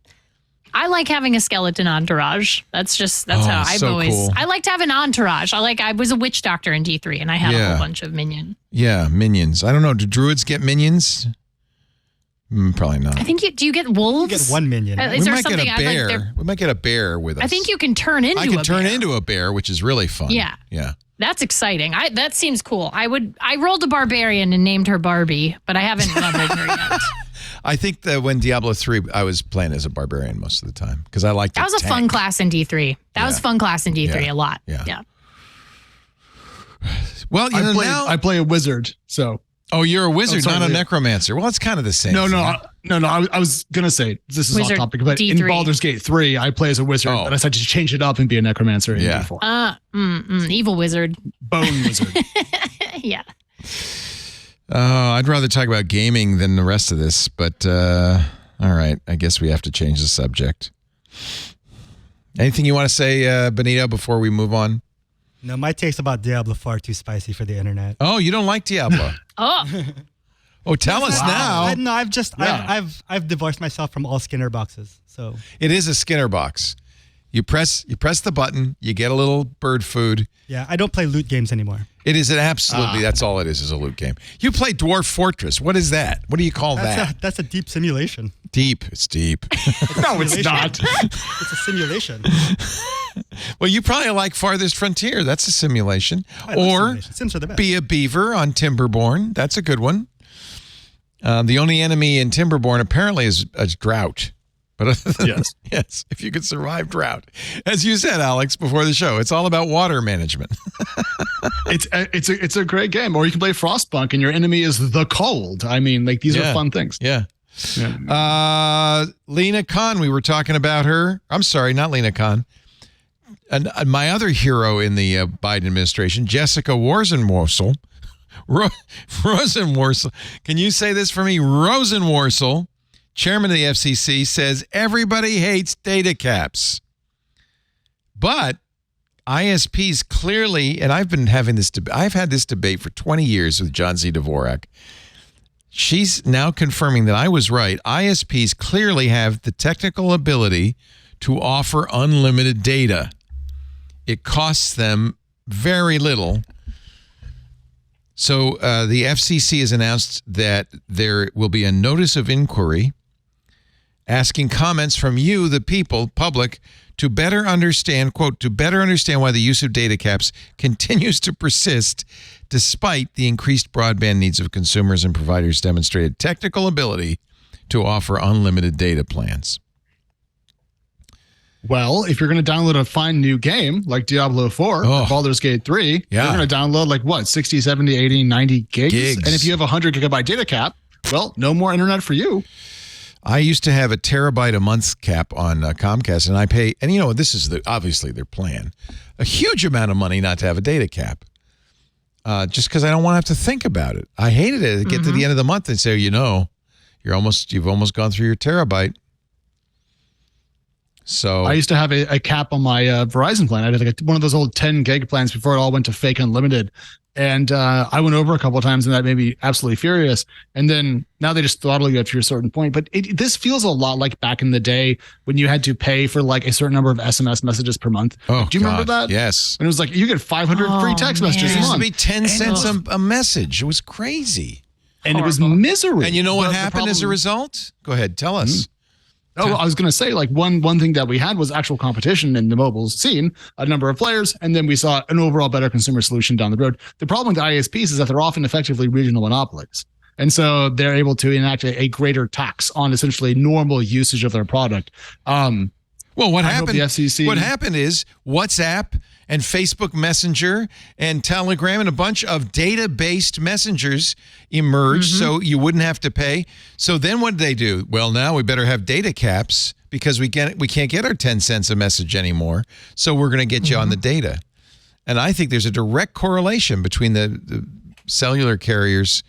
I like having a skeleton entourage. That's how I've always. Cool. I like to have an entourage. I was a witch doctor in D3, and I had a whole bunch of minions. Yeah, minions. I don't know. Do druids get minions? Probably not. I think do you get wolves? You get one minion. We might get a bear. We might get a bear with us. I think you can turn into a bear. I can turn into a bear, which is really fun. Yeah. Yeah. That's exciting. That seems cool. I rolled a barbarian and named her Barbie, but I haven't leveled her yet. I think that when Diablo 3, I was playing as a barbarian most of the time because I liked that was a fun class in D3. That was fun class in D3 a lot. Yeah. Well, I play a wizard, so. Oh, you're a wizard, not a necromancer. Well, it's kind of the same. No. I was going to say, this is off topic, but D3. In Baldur's Gate 3, I play as a wizard, but I decided to change it up and be a necromancer in D4. Evil wizard. Bone wizard. Yeah. I'd rather talk about gaming than the rest of this, but all right. I guess we have to change the subject. Anything you want to say, Benito, before we move on? No, my takes about Diablo 4 are too spicy for the internet. Oh, you don't like Diablo? Oh, tell us now. No, I've divorced myself from all Skinner boxes. So it is a Skinner box. You press the button, you get a little bird food. Yeah, I don't play loot games anymore. It is absolutely, that's all it is a loot game. You play Dwarf Fortress. What is that? What do you call that? That's a deep simulation. Deep. It's deep. No, it's not. It's a simulation. Well, you probably like Farthest Frontier. That's a simulation. Or Sims are the best. Be a Beaver on Timberborn. That's a good one. The only enemy in Timberborn apparently is a drought. But other than yes, if you could survive drought. As you said, Alex, before the show, it's all about water management. It's a great game. Or you can play Frostpunk and your enemy is the cold. I mean, these are fun things. Yeah. Lena Khan, we were talking about her. I'm sorry, not Lena Khan. And my other hero in the Biden administration, Jessica Rosenworcel. Rosenworcel. Can you say this for me? Rosenworcel, chairman of the FCC, says everybody hates data caps. But ISPs clearly, and I've had this debate for 20 years with John Z. Dvorak. She's now confirming that I was right. ISPs clearly have the technical ability to offer unlimited data. It costs them very little. So the FCC has announced that there will be a notice of inquiry asking comments from you, the people, public, to better understand, quote, to better understand why the use of data caps continues to persist despite the increased broadband needs of consumers and providers' demonstrated technical ability to offer unlimited data plans. Well, if you're going to download a fine new game like Diablo 4 or Baldur's Gate 3, you're going to download like what, 60, 70, 80, 90 gigs? And if you have a 100 gigabyte data cap, well, no more internet for you. I used to have a terabyte a month cap on Comcast, and I pay, and this is obviously their plan, a huge amount of money not to have a data cap, just because I don't want to have to think about it. I hated it. Get to the end of the month and say, you've almost gone through your terabyte. So I used to have a cap on my Verizon plan. I had like one of those old 10 gig plans before it all went to fake unlimited. And I went over a couple of times and that made me absolutely furious. And then now they just throttle you up to a certain point. But this feels a lot like back in the day when you had to pay for like a certain number of SMS messages per month. Oh, do you remember that? Yes. And it was like you get 500 free text messages a month. It used to be 10 cents a message. It was crazy. And it was misery. And you know what happened as a result? Go ahead. Tell us. Oh, I was going to say, like, one thing that we had was actual competition in the mobile scene, a number of players, and then we saw an overall better consumer solution down the road. The problem with ISPs is that they're often effectively regional monopolies. And so they're able to enact a greater tax on essentially normal usage of their product. Well, what happened? The FCC, what happened is WhatsApp and Facebook Messenger and Telegram and a bunch of data-based messengers emerged, so you wouldn't have to pay. So then what did they do? Well, now we better have data caps because we can't get our 10 cents a message anymore. So we're going to get you on the data. And I think there's a direct correlation between the cellular carriers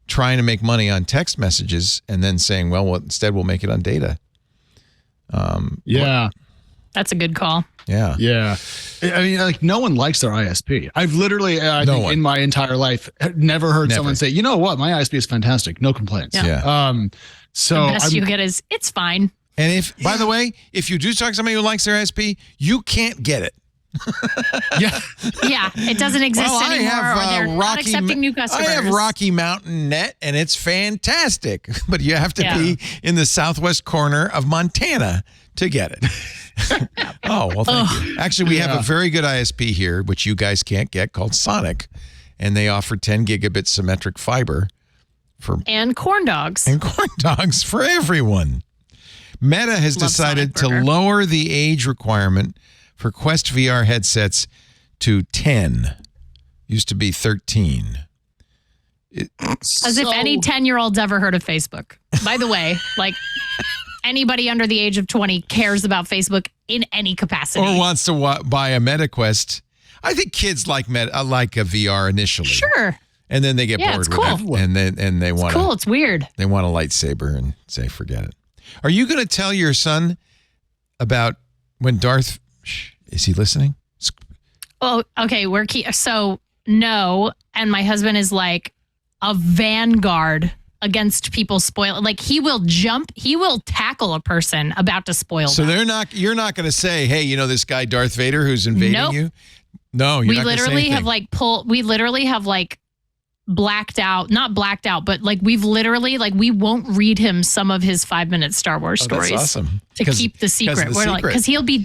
trying to make money on text messages and then saying, well, instead we'll make it on data. That's a good call. Yeah. I mean, like, no one likes their ISP. I've literally, in my entire life, never heard someone say, you know what, my ISP is fantastic. No complaints. So the best you get is, it's fine. And by the way, if you do talk to somebody who likes their ISP, you can't get it. Yeah, it doesn't exist anymore, or they're not accepting new customers. I have Rocky Mountain Net, and it's fantastic, but you have to be in the southwest corner of Montana to get it. Oh, well, thank you. Actually, we have a very good ISP here, which you guys can't get, called Sonic, and they offer 10 gigabit symmetric fiber and corn dogs. And corn dogs for everyone. Meta has decided to lower the age requirement for Quest VR headsets to 10. Used to be 13. As if any 10-year-old's ever heard of Facebook. By the way, like, anybody under the age of 20 cares about Facebook in any capacity. Or wants to buy a Meta Quest. I think kids like a VR initially. Sure. And then they get bored with it. And they want cool. It's weird. They want a lightsaber and say, forget it. Are you going to tell your son about when Darth... Is he listening? Oh, okay. So, no. And my husband is like a vanguard against people spoiling. Like, he will tackle a person about to spoil them. So you're not going to say, hey, this guy Darth Vader who's invading you? No, you're not going to say anything. We literally have not blacked out, but like we won't read him some of his 5-minute Star Wars stories. That's awesome. To keep the secret. Because he'll be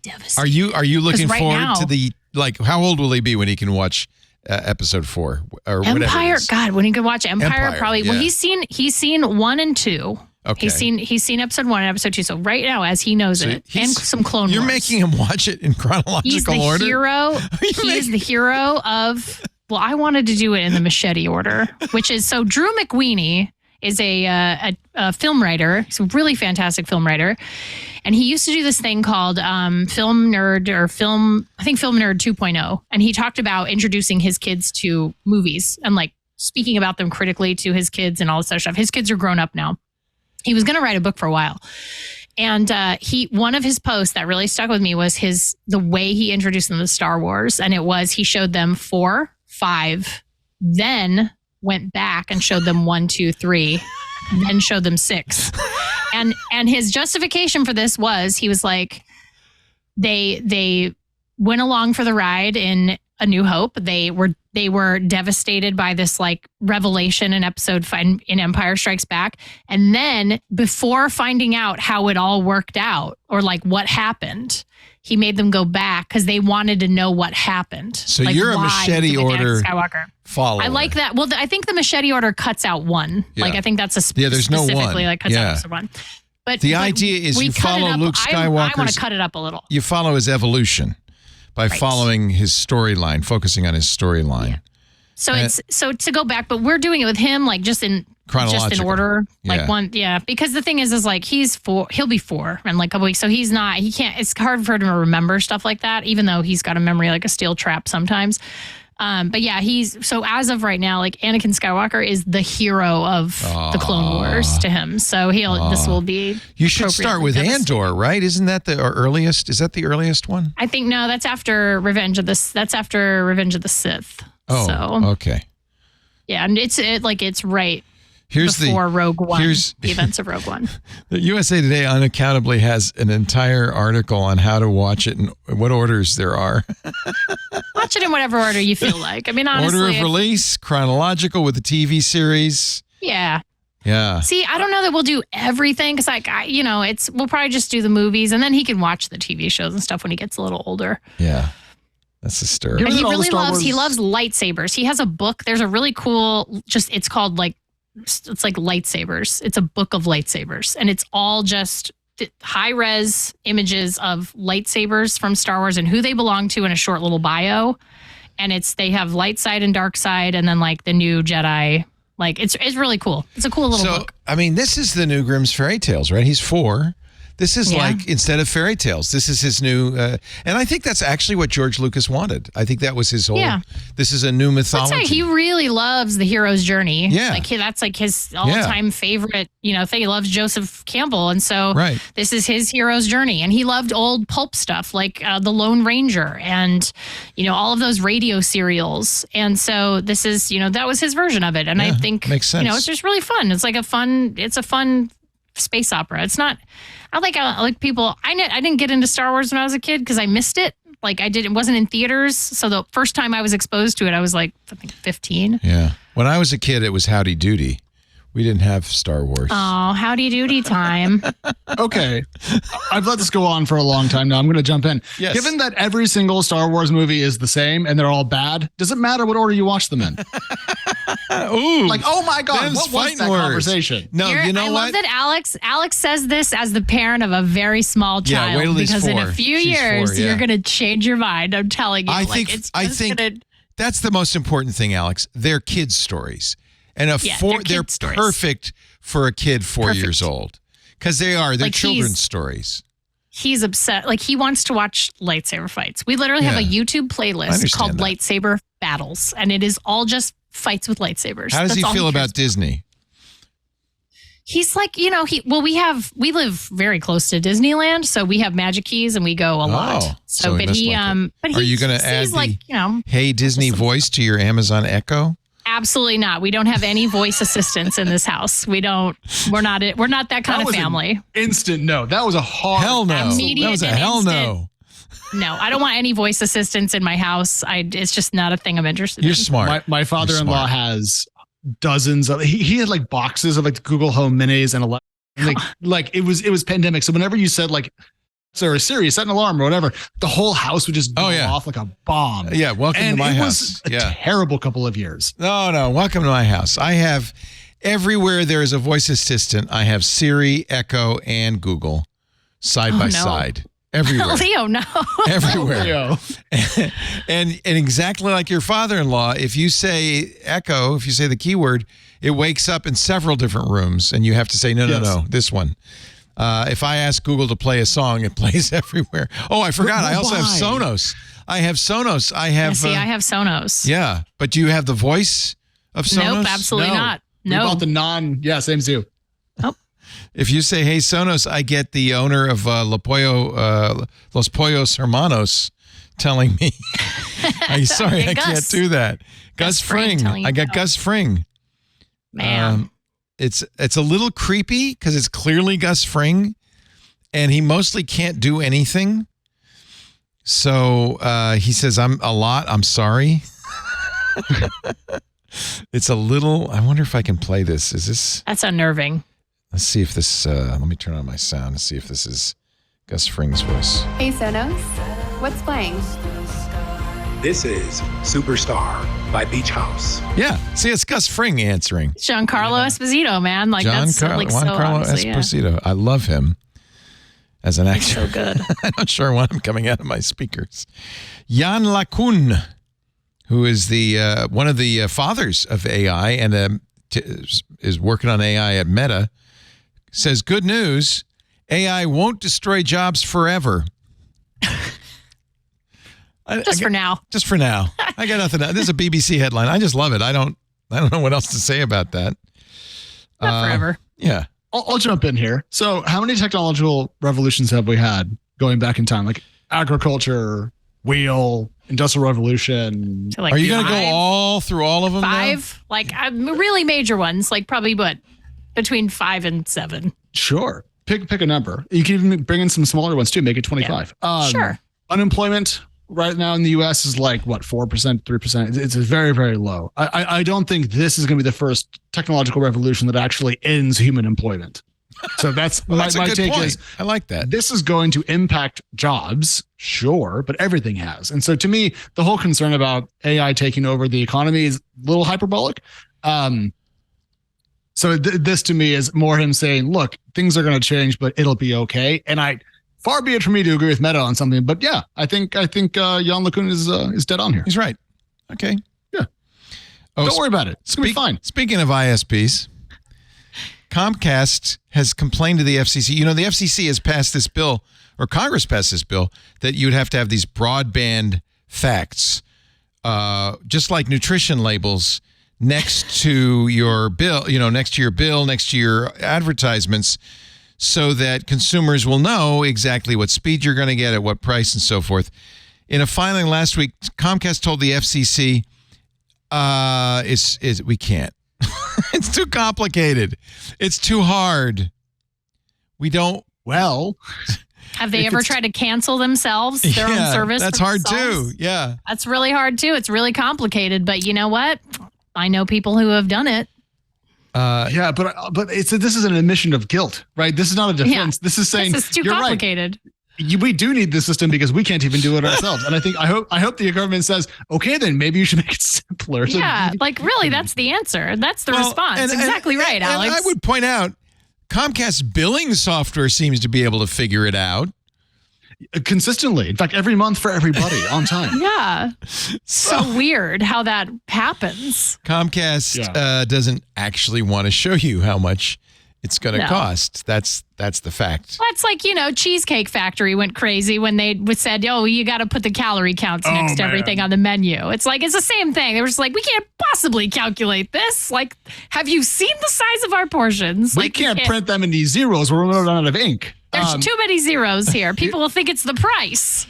devastated. Are you looking forward to how old will he be when he can watch episode 4 or Empire? Whatever God, when he could watch Empire probably. Yeah. Well, he's seen 1 and 2. Okay. He's seen episode 1 and episode 2. So right now, as he knows it, and some Clone Wars. You're making him watch it in chronological order. He's the hero of. Well, I wanted to do it in the machete order, which is so Drew McWeeny is a film writer. He's a really fantastic film writer. And he used to do this thing called Film Nerd 2.0. And he talked about introducing his kids to movies and like speaking about them critically to his kids and all this other stuff. His kids are grown up now. He was going to write a book for a while. And one of his posts that really stuck with me was the way he introduced them to Star Wars. And it was, he showed them 4, 5, then went back and showed them 1, 2, 3, then showed them 6. And his justification for this was, he was like, they went along for the ride in A New Hope. They were devastated by this like revelation in episode 5 in Empire Strikes Back. And then before finding out how it all worked out or like what happened, he made them go back because they wanted to know what happened. So like, you're a machete order Skywalker follower. I like that. Well, I think the machete order cuts out 1. Yeah. Like I think that's there's no 1. specifically like cuts out episode 1. But the idea is we you cut it follow up. Luke Skywalker's. I want to cut it up a little. You follow his evolution by following his storyline, focusing on his storyline. Yeah. So to go back, but we're doing it with him like just in order, like one, because the thing is like he'll be 4 in like a couple weeks, so he can't. It's hard for him to remember stuff like that, even though he's got a memory like a steel trap sometimes. But yeah, so as of right now, like Anakin Skywalker is the hero of the Clone Wars to him. So this will be. You should start with Andor, right? Isn't that the earliest? Is that the earliest one? I think no, that's after Revenge of the Sith. Oh, so, okay. Yeah, and it's right before Rogue One, the events of Rogue One. The USA Today unaccountably has an entire article on how to watch it and what orders there are. Watch it in whatever order you feel like. I mean, honestly. Order of release, chronological with the TV series. Yeah. Yeah. See, I don't know that we'll do everything because, we'll probably just do the movies and then he can watch the TV shows and stuff when he gets a little older. Yeah. That's a stir. And he loves lightsabers. He has a book. There's a really cool, it's called like lightsabers. It's a book of lightsabers. And it's all just high res images of lightsabers from Star Wars and who they belong to in a short little bio. And they have light side and dark side and then like the new Jedi. Like it's really cool. It's a cool little book. I mean, this is the new Grimm's fairy tales, right? He's 4. This is like, instead of fairy tales, this is his new, and I think that's actually what George Lucas wanted. I think that was his whole, this is a new mythology. That's right. He really loves The Hero's Journey. Yeah. Like that's like his all-time favorite, thing. He loves Joseph Campbell. And so this is his hero's journey. And he loved old pulp stuff like The Lone Ranger and, all of those radio serials. And so this is, that was his version of it. And I think, makes sense. It's just really fun. It's like a fun space opera. It's not, I like people. I didn't get into Star Wars when I was a kid because I missed it. Like it wasn't in theaters. So the first time I was exposed to it, I was like, I think 15. Yeah. When I was a kid, it was Howdy Doody. We didn't have Star Wars. Oh, howdy doody time. Okay. I've let this go on for a long time now. I'm going to jump in. Yes. Given that every single Star Wars movie is the same and they're all bad, does it matter what order you watch them in? Ooh. Like, oh my God, what was that conversation? No, you know what? I love that Alex says this as the parent of a very small child. wait till he's because 4. in a few She's years, 4, you're going to change your mind. I'm telling you. I think that's the most important thing, Alex. They're kids' stories. And they're perfect for a kid 4 years old. Because they're like children's stories. He's upset. Like he wants to watch lightsaber fights. We literally have a YouTube playlist called Lightsaber Battles. And it is all just fights with lightsabers. How does he feel about Disney? He's like, we live very close to Disneyland, so we have magic keys and we go a lot. So, but are you going to add Hey Disney voice to your Amazon Echo? Absolutely not. We don't have any voice assistants in this house. We're not that kind of family. Instant no. That was a hard hell no. Immediate that was a hell no. No, I don't want any voice assistants in my house. It's just not a thing I'm interested in. You're smart. My father-in-law has dozens of he had like boxes of like the Google Home Minis and like it was pandemic. So whenever you said like or a Siri, set an alarm or whatever, the whole house would just go off like a bomb. Yeah, welcome to my house. It was a terrible couple of years. No, welcome to my house. I have everywhere there is a voice assistant. I have Siri, Echo, and Google side by side. everywhere. Leo, no. Everywhere. Leo. And exactly like your father-in-law, if you say echo, if you say the keyword, it wakes up in several different rooms, and you have to say, no, this one. If I ask Google to play a song, it plays everywhere. Oh, I forgot. I also have Sonos. I have I have Sonos. Yeah, but do you have the voice of Sonos? Nope, absolutely not. No. We bought the same zoo. Oh. If you say, hey, Sonos, I get the owner of Los Pollos Hermanos telling me, sorry, I can't do that. Gus Fring. I got Gus Fring. Man. It's a little creepy because it's clearly Gus Fring, and he mostly can't do anything. So he says, I'm sorry. It's a little, I wonder if I can play this. Is this? That's unnerving. Let's see if this, let me turn on my sound and see if this is Gus Fring's voice. Hey Sonos, what's playing? This is Superstar by Beach House. Yeah, see, it's Gus Fring answering. Giancarlo Esposito, man. Like that's like so honestly, Esposito. I love him as an actor. So good. I'm not sure when I'm coming out of my speakers. Jan LeCun, who is the one of the fathers of AI and is working on AI at Meta, says, good news, AI won't destroy jobs forever. For now. Just for now. I got nothing. This is a BBC headline. I just love it. I don't know what else to say about that. Not forever. Yeah. I'll jump in here. So how many technological revolutions have we had going back in time? Like agriculture, wheel, industrial revolution. So like are you going to go all through all of them? 5? Now? Like really major ones, like probably between 5 and 7. Sure. Pick a number. You can even bring in some smaller ones too. Make it 25. Yeah. Sure. Unemployment right now in the U.S. is like, 4%, 3%. It's very, very low. I don't think this is going to be the first technological revolution that actually ends human employment. So that's my take point. Is I like that. This is going to impact jobs, sure, but everything has. And so to me, the whole concern about AI taking over the economy is a little hyperbolic. So this to me is more him saying, look, things are going to change, but it'll be okay. And far be it for me to agree with Meta on something, but yeah, I think Jan LeCun is dead on here. He's right. Okay. Yeah. Don't worry about it. It's going to be fine. Speaking of ISPs, Comcast has complained to the FCC. You know, the FCC has passed this bill, or Congress passed this bill, that you'd have to have these broadband facts, just like nutrition labels, next to your bill, next to your advertisements, so that consumers will know exactly what speed you're going to get at what price and so forth. In a filing last week, Comcast told the FCC, we can't. It's too complicated. It's too hard. We don't. Well, have they ever tried to cancel themselves, their own service? That's hard too. Yeah. That's really hard too. It's really complicated, but you know what? I know people who have done it. Yeah, but this is an admission of guilt, right? This is not a defense. Yeah. This is saying this is too complicated. Right. We do need the system because we can't even do it ourselves. And I hope the government says, okay, then maybe you should make it simpler. Yeah, like really, that's the answer. That's the response. Exactly right, Alex. I would point out, Comcast's billing software seems to be able to figure it out. Consistently. In fact, every month for everybody on time. Yeah. So weird how that happens. Comcast doesn't actually want to show you how much it's going to cost. That's the fact. Well, it's like, Cheesecake Factory went crazy when they said, oh, you got to put the calorie counts next to everything on the menu. It's like, it's the same thing. They were just like, we can't possibly calculate this. Like, have you seen the size of our portions? We can't print them in these zeros. We're running out of ink. There's too many zeros here. People will think it's the price.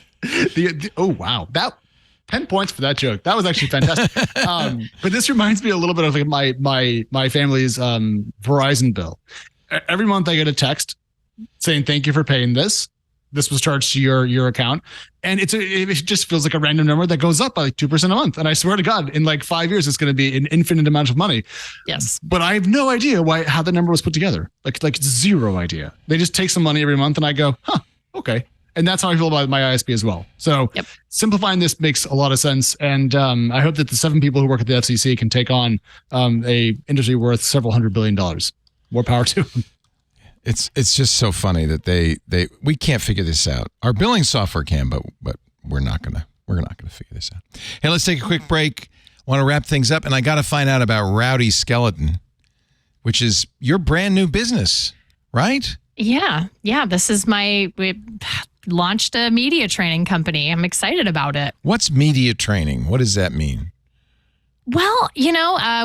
Oh, wow. 10 points for that joke. That was actually fantastic. But this reminds me a little bit of like my family's Verizon bill. Every month I get a text saying, thank you for paying this. This was charged to your account. And it just feels like a random number that goes up by like 2% a month. And I swear to God, in like 5 years, it's going to be an infinite amount of money. Yes. But I have no idea how the number was put together. Like zero idea. They just take some money every month and I go, okay. And that's how I feel about my ISP as well. So simplifying this makes a lot of sense. And I hope that the 7 people who work at the FCC can take on a industry worth several $100 billion. More power to them. It's just so funny that we can't figure this out. Our billing software can, but we're not gonna figure this out. Hey, let's take a quick break. Want to wrap things up, and I got to find out about Rowdy Skeleton, which is your brand new business, right? Yeah. This is we launched a media training company. I'm excited about it. What's media training? What does that mean? Well,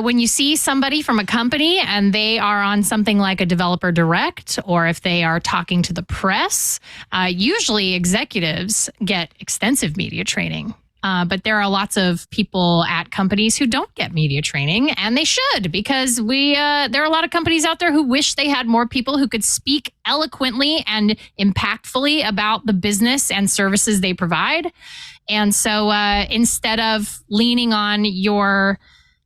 when you see somebody from a company and they are on something like a developer direct, or if they are talking to the press, usually executives get extensive media training. But there are lots of people at companies who don't get media training, and they should, because there are a lot of companies out there who wish they had more people who could speak eloquently and impactfully about the business and services they provide. And so instead of leaning on your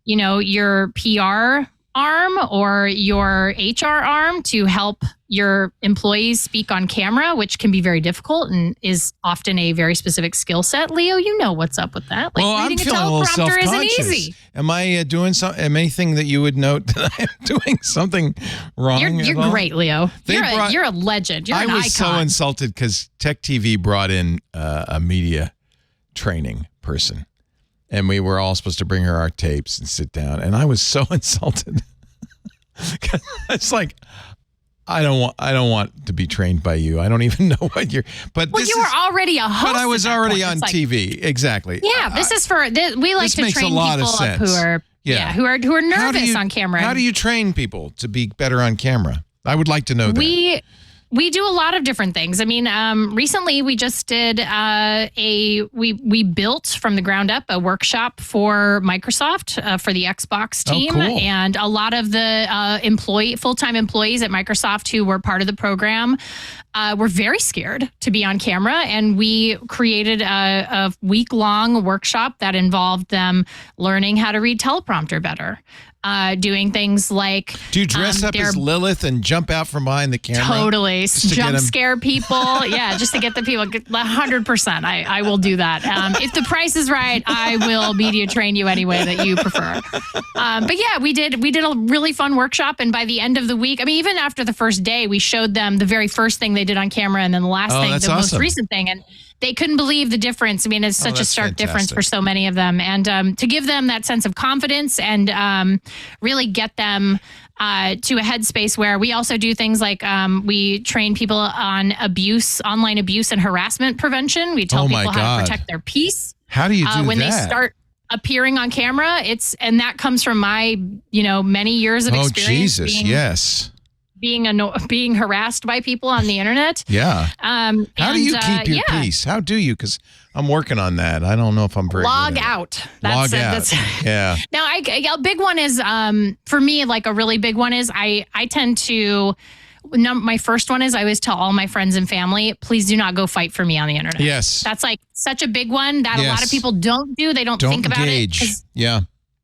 PR arm or your HR arm to help your employees speak on camera, which can be very difficult and is often a very specific skill set. Leo, you know what's up with that. Well, I'm feeling a little self-conscious. Isn't easy. Am I doing anything that you would note that I'm doing something wrong? You're great, Leo. You're a legend. You're an icon. I was so insulted because Tech TV brought in a media training person, and we were all supposed to bring her our tapes and sit down, and I was so insulted. It's like, I don't want to be trained by you. I don't even know what you're. But well, you were already a host. But I was already on TV. Exactly. Yeah, this is for. We like to train people up who are who are nervous on camera. How do you train people to be better on camera? I would like to know that. We do a lot of different things. I mean, recently we just did we built from the ground up a workshop for Microsoft for the Xbox team. Oh, cool. And a lot of the full-time employees at Microsoft who were part of the program were very scared to be on camera. And we created a week-long workshop that involved them learning how to read teleprompter better. Doing things like... Do you dress up as Lilith and jump out from behind the camera? Totally. Jump scare people. Yeah, just to get the people. 100%. I will do that. If the price is right, I will media train you any way that you prefer. But yeah, we did a really fun workshop. And by the end of the week, I mean, even after the first day, we showed them the very first thing they did on camera and then the last thing, the most recent thing. And they couldn't believe the difference. I mean, it's such a stark difference for so many of them. And to give them that sense of confidence and really get them to a headspace where we also do things like we train people on online abuse and harassment prevention. We tell people how to protect their peace. How do you do when that? They start appearing on camera? And that comes from my, many years of experience. Oh, Jesus, yes. Being harassed by people on the internet. Yeah. How do you keep your peace? How do you? Because I'm working on that. I don't know if I'm very log good at out. It. Log out. Yeah. Now, a big one is for me. Like a really big one is I tend to. My first one is I always tell all my friends and family, please do not go fight for me on the internet. Yes. That's like such a big one that a lot of people don't do. They don't think about engage. it. Yeah.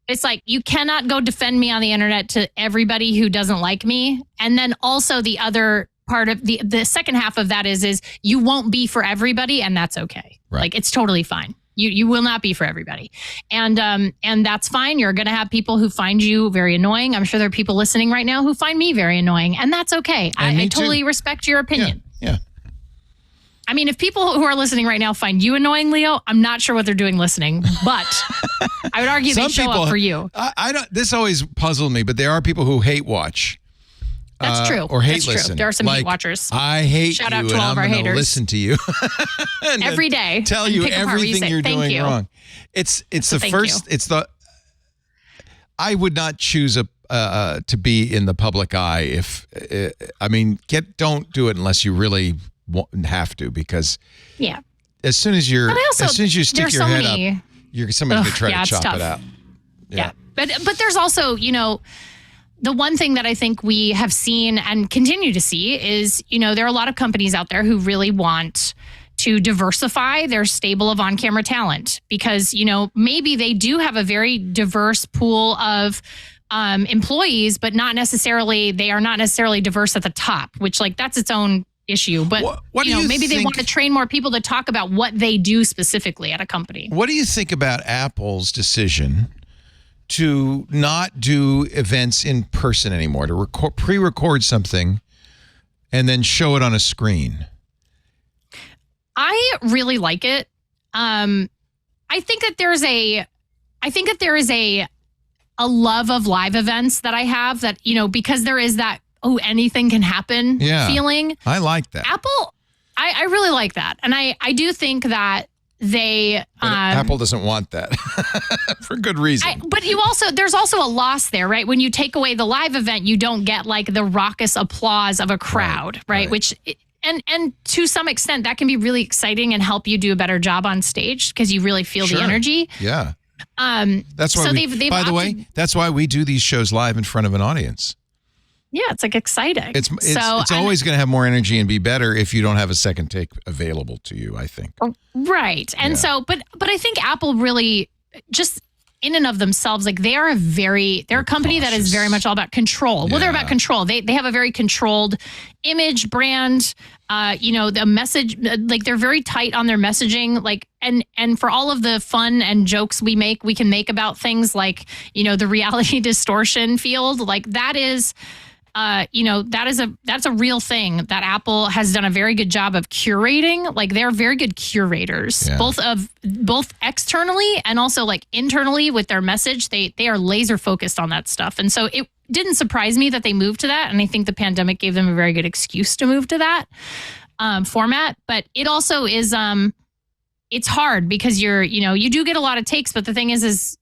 It's like, you cannot go defend me on the internet to everybody who doesn't like me. And then also the other part of the second half of that is you won't be for everybody, and that's okay. Right. Like, it's totally fine. You will not be for everybody. And that's fine. You're going to have people who find you very annoying. I'm sure there are people listening right now who find me very annoying, and that's okay. I totally respect your opinion. Yeah. I mean, if people who are listening right now find you annoying, Leo, I'm not sure what they're doing listening, but I would argue they show up for you. I don't. This always puzzled me, but there are people who hate watch. That's true. Or hate listen. True. There are some hate watchers. I hate Shout you, out to and all I'm of our going to haters. listen to you every day. Tell you everything you're doing wrong. It's the first. You. It's the. I would not choose to be in the public eye if. Don't do it unless you really have to, because. Yeah. As soon as you stick your head up, somebody's going to try to chop tough. it out. Yeah. But there's also, the one thing that I think we have seen and continue to see is, there are a lot of companies out there who really want to diversify their stable of on-camera talent because, maybe they do have a very diverse pool of employees, but they are not necessarily diverse at the top, which that's its own issue. But what do you maybe think, they want to train more people to talk about what they do specifically at a company. What do you think about Apple's decision to not do events in person anymore, to pre-record something and then show it on a screen? I really like it. I think that there is a love of live events that I have that, because there is that, anything can happen feeling. I like that. Apple, I really like that. And I do think that they Apple doesn't want that for good reason. But there's also a loss there, right? When you take away the live event, you don't get like the raucous applause of a crowd, right? Which and to some extent that can be really exciting and help you do a better job on stage because you really feel the energy. Yeah. That's why by the way, that's why we do these shows live in front of an audience. Yeah, it's like exciting. It's always going to have more energy and be better if you don't have a second take available to you, I think. Right. And so, but I think Apple really just in and of themselves, like they're a company that is very much all about control. Well, they're about control. They have a very controlled image, brand, the message, like they're very tight on their messaging, like, and for all of the fun and jokes we can make about things like, the reality distortion field, like that is, that's a real thing that Apple has done a very good job of curating. Like they're very good curators, both externally and also like internally with their message. They are laser focused on that stuff. And so it didn't surprise me that they moved to that. And I think the pandemic gave them a very good excuse to move to that format. But it also is, it's hard because you do get a lot of takes. But the thing is,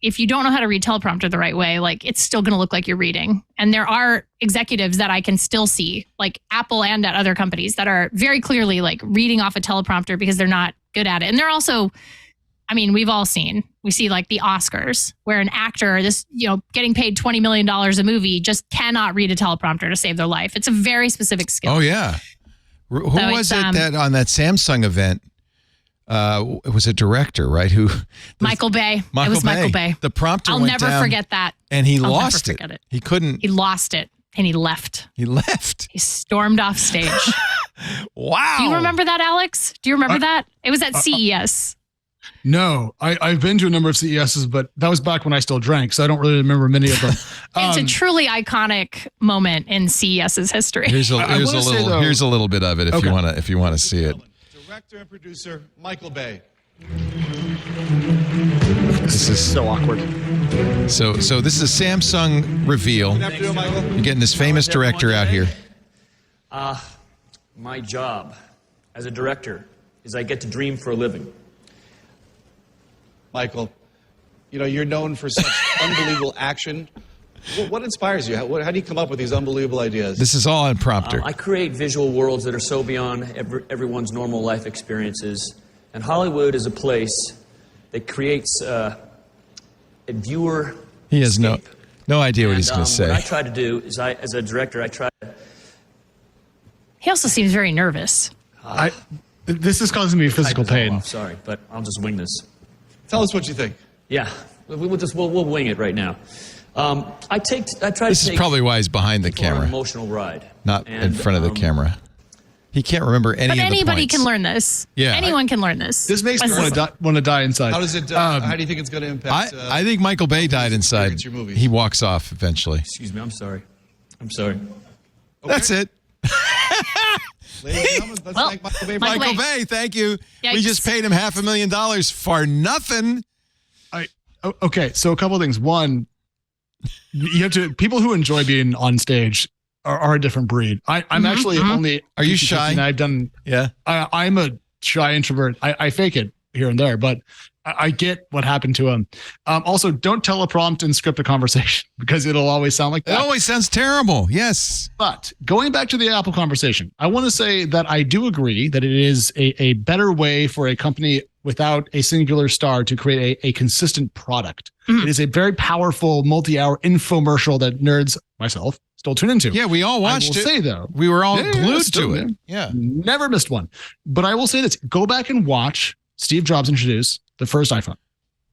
if you don't know how to read teleprompter the right way, like it's still going to look like you're reading. And there are executives that I can still see, like Apple and at other companies, that are very clearly like reading off a teleprompter because they're not good at it. And they're also, we see like the Oscars where an actor, getting paid $20 million a movie just cannot read a teleprompter to save their life. It's a very specific skill. Oh yeah. Who was it that on that Samsung event? It was a director, right? Michael Bay. It was Michael Bay. The prompter I'll went never down, forget that. and he lost it. He couldn't. He lost it, and he left. He left. He stormed off stage. Wow. Do you remember that, Alex? Do you remember that? It was at CES. No, I've been to a number of CESs, but that was back when I still drank, so I don't really remember many of them. It's a truly iconic moment in CES's history. Here's a little bit of it if you want to see it. Director and producer Michael Bay. This is so awkward. So this is a Samsung reveal. You're getting this famous director out here. My job as a director is I get to dream for a living. Michael, you're known for such unbelievable action. What inspires you? How do you come up with these unbelievable ideas? This is all on prompter. I create visual worlds that are so beyond everyone's normal life experiences. And Hollywood is a place that creates a viewer. He has no idea what he's going to say. What I try to do is, as a director, I try to... He also seems very nervous. This is causing me physical pain. Sorry, but I'll just wing this. Tell us what you think. Yeah, we'll wing it right now. This is probably why he's behind the camera. An emotional ride. Not in front of the camera. He can't remember any of the points. But anybody can learn this. Yeah. Anyone can learn this. This makes me want to die inside. How does it? How do you think it's going to impact? I think Michael Bay died inside. He walks off eventually. Excuse me. I'm sorry. Okay. That's it. Ladies and gentlemen, let's thank Michael Bay. Michael Bay, thank you. Yikes. We just paid him $500,000 for nothing. Okay, so a couple of things. One, you have to. People who enjoy being on stage are a different breed. I'm actually only. Are you shy? I've done. Yeah. I'm a shy introvert. I fake it here and there, but I get what happened to him. Also, don't teleprompt and script a conversation because it'll always sound like that. It always sounds terrible. Yes. But going back to the Apple conversation, I want to say that I do agree that it is a better way for a company without a singular star to create a consistent product. It is a very powerful multi-hour infomercial that nerds, myself, still tune into. Yeah, we all watched it. I will say, though. We were all glued to it. Yeah. Never missed one. But I will say this. Go back and watch Steve Jobs introduce the first iPhone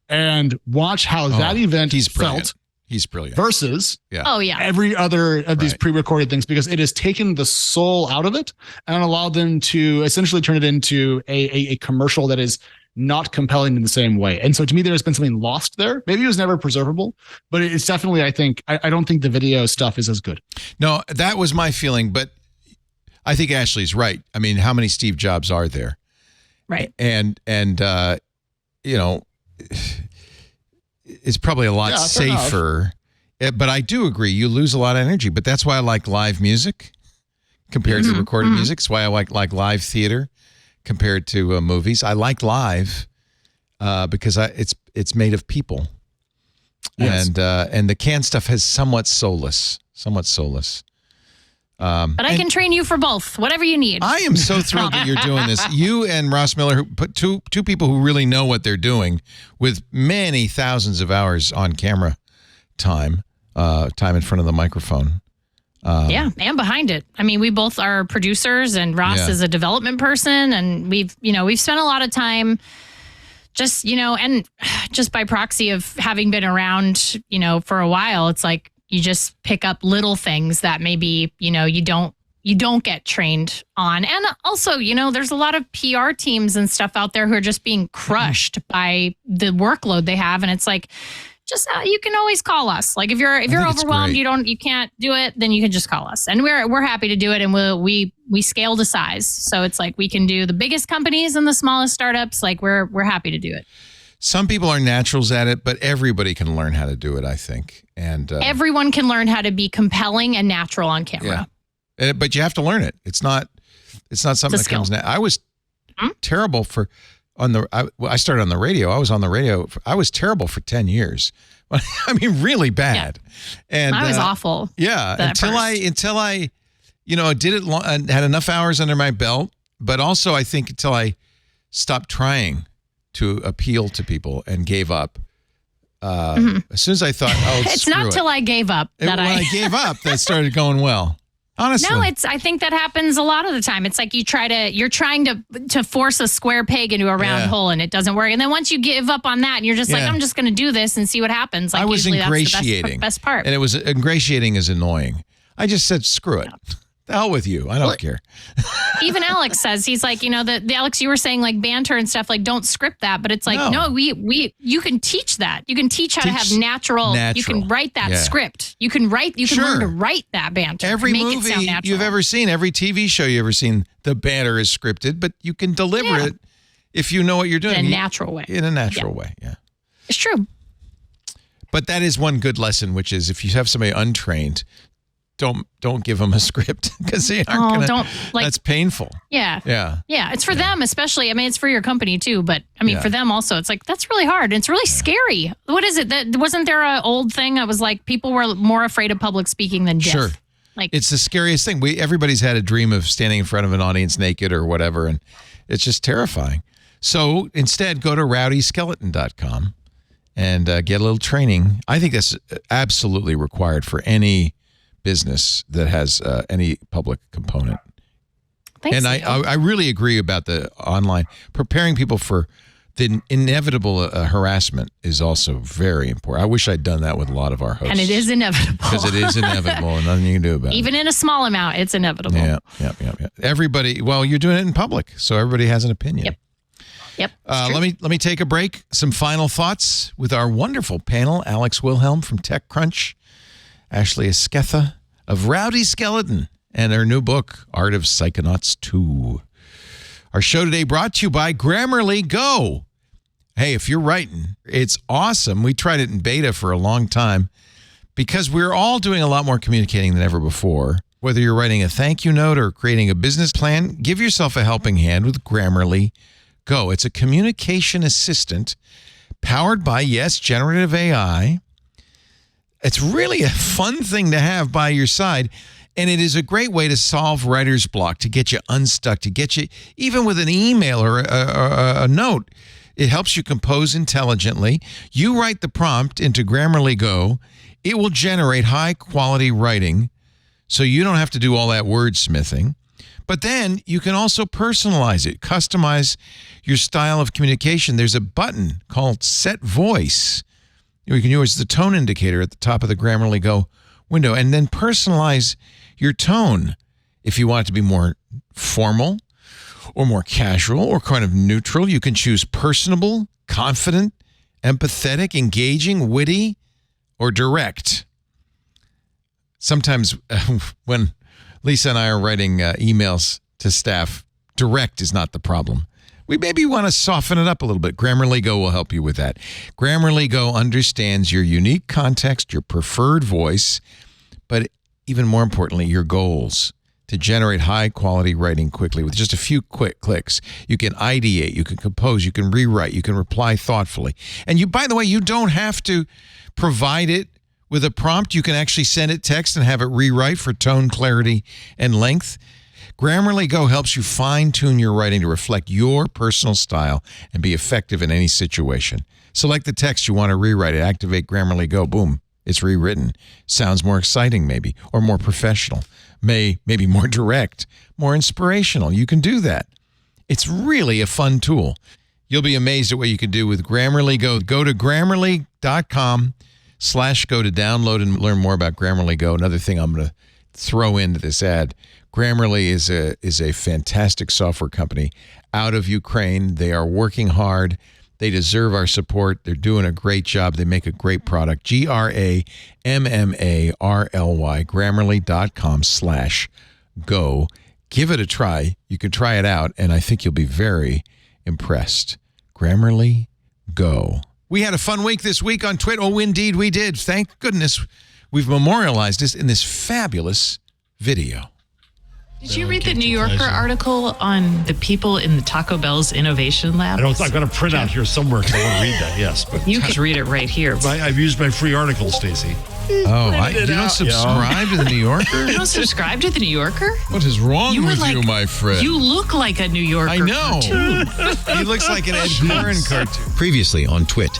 and watch how that event felt. He's brilliant. Versus every other of these pre-recorded things, because it has taken the soul out of it and allowed them to essentially turn it into a commercial that is not compelling in the same way. And so to me, there's been something lost there. Maybe it was never preservable, but it's definitely, I don't think the video stuff is as good. No, that was my feeling. But I think Ashley's right. I mean, how many Steve Jobs are there? Right. And it's probably a lot safer. But I do agree, you lose a lot of energy. But that's why I like live music compared to recorded music. It's why I like live theater compared to movies. I like live because it's made of people. Yes. And the canned stuff has somewhat soulless. But I can train you for both, whatever you need. I am so thrilled that you're doing this. You and Ross Miller, who put two people who really know what they're doing with many thousands of hours on camera time in front of the microphone. Yeah, and behind it. I mean, we both are producers, and Ross is a development person, and we've spent a lot of time just, and just by proxy of having been around, for a while, it's like you just pick up little things that maybe, you don't get trained on. And also, there's a lot of PR teams and stuff out there who are just being crushed by the workload they have. And it's like, just you can always call us. Like if you're overwhelmed, you can't do it, then you can just call us, and we're happy to do it. And we scale to size, so it's like we can do the biggest companies and the smallest startups. Like we're happy to do it. Some people are naturals at it, but everybody can learn how to do it, I think. And everyone can learn how to be compelling and natural on camera. Yeah. But you have to learn it. It's not something that comes now. I was terrible for. I started on the radio. I was on the radio. I was terrible for 10 years. I mean, really bad. Yeah. And I was awful. Yeah. Until I, did it long, and had enough hours under my belt, but also I think until I stopped trying to appeal to people and gave up. As soon as I thought, it's not till I gave up when I gave up that started going well. Honestly. No, I think that happens a lot of the time. It's like you're trying to force a square peg into a round hole, and it doesn't work. And then once you give up on that, and you're just like, I'm just going to do this and see what happens. Like, I was ingratiating. That's the best part. And it was ingratiating is annoying. I just said, screw it. The hell with you. I don't care. Even Alex says, he's like, the Alex, you were saying like banter and stuff, like don't script that. But it's like, no, you can teach that. You can teach how to have natural. You can write that script. You can learn to write that banter. Every movie you've ever seen, every TV show you've ever seen, the banter is scripted, but you can deliver it if you know what you're doing. In a natural way. Yeah. It's true. But that is one good lesson, which is if you have somebody untrained, don't give them a script because they aren't going to. That's painful. Yeah. It's for them, especially. I mean, it's for your company too, but I mean, for them also, it's like that's really hard. And it's really scary. What is it? That wasn't there an old thing that was like people were more afraid of public speaking than death? Sure. Like it's the scariest thing. Everybody's had a dream of standing in front of an audience naked or whatever, and it's just terrifying. So instead, go to rowdyskeleton.com and get a little training. I think that's absolutely required for any business that has any public component. Thanks, and I really agree about the online. Preparing people for the inevitable harassment is also very important. I wish I'd done that with a lot of our hosts. And it is inevitable. Because it is inevitable and nothing you can do about it. Even in a small amount, it's inevitable. Yeah. Everybody, well, you're doing it in public, so everybody has an opinion. Yep. Let me take a break. Some final thoughts with our wonderful panel, Alex Wilhelm from TechCrunch, Ashley Esquetha of Rowdy Skeleton, and her new book, Art of Psychonauts 2. Our show today brought to you by Grammarly Go. Hey, if you're writing, it's awesome. We tried it in beta for a long time because we're all doing a lot more communicating than ever before. Whether you're writing a thank you note or creating a business plan, give yourself a helping hand with Grammarly Go. It's a communication assistant powered by, generative AI. It's really a fun thing to have by your side, and it is a great way to solve writer's block, to get you unstuck, to get you, even with an email or a note, it helps you compose intelligently. You write the prompt into Grammarly Go. It will generate high-quality writing, so you don't have to do all that wordsmithing. But then you can also personalize it, customize your style of communication. There's a button called Set Voice. You can use the tone indicator at the top of the Grammarly Go window and then personalize your tone. If you want it to be more formal or more casual or kind of neutral, you can choose personable, confident, empathetic, engaging, witty, or direct. Sometimes when Lisa and I are writing emails to staff. Direct is not the problem. We maybe want to soften it up a little bit. Grammarly Go will help you with that. Grammarly Go understands your unique context, your preferred voice, but even more importantly, your goals to generate high-quality writing quickly with just a few quick clicks. You can ideate, you can compose, you can rewrite, you can reply thoughtfully. And you, by the way, you don't have to provide it with a prompt. You can actually send it text and have it rewrite for tone, clarity, and length. Grammarly Go helps you fine-tune your writing to reflect your personal style and be effective in any situation. Select the text you want to rewrite it. Activate Grammarly Go. Boom. It's rewritten. Sounds more exciting maybe, or more professional. Maybe more direct, more inspirational. You can do that. It's really a fun tool. You'll be amazed at what you can do with Grammarly Go. Go to Grammarly.com/go to download and learn more about Grammarly Go. Another thing I'm going to throw into this ad. Grammarly is a fantastic software company out of Ukraine. They are working hard. They deserve our support. They're doing a great job. They make a great product. Grammarly, Grammarly.com/go. Give it a try. You can try it out, and I think you'll be very impressed. Grammarly Go. We had a fun week this week on Twitter. Oh, indeed we did. Thank goodness we've memorialized this in this fabulous video. Did you read the New Yorker article on the people in the Taco Bell's Innovation Lab? I've got a printout here somewhere because I want to read that, yes. But you can read it right here. I've used my free article, Stacey. Oh, you don't subscribe to the New Yorker? You don't subscribe to the New Yorker? What is wrong with you, my friend? You look like a New Yorker. I know. Cartoon. He looks like an Ed Sheeran cartoon. Previously on Twit,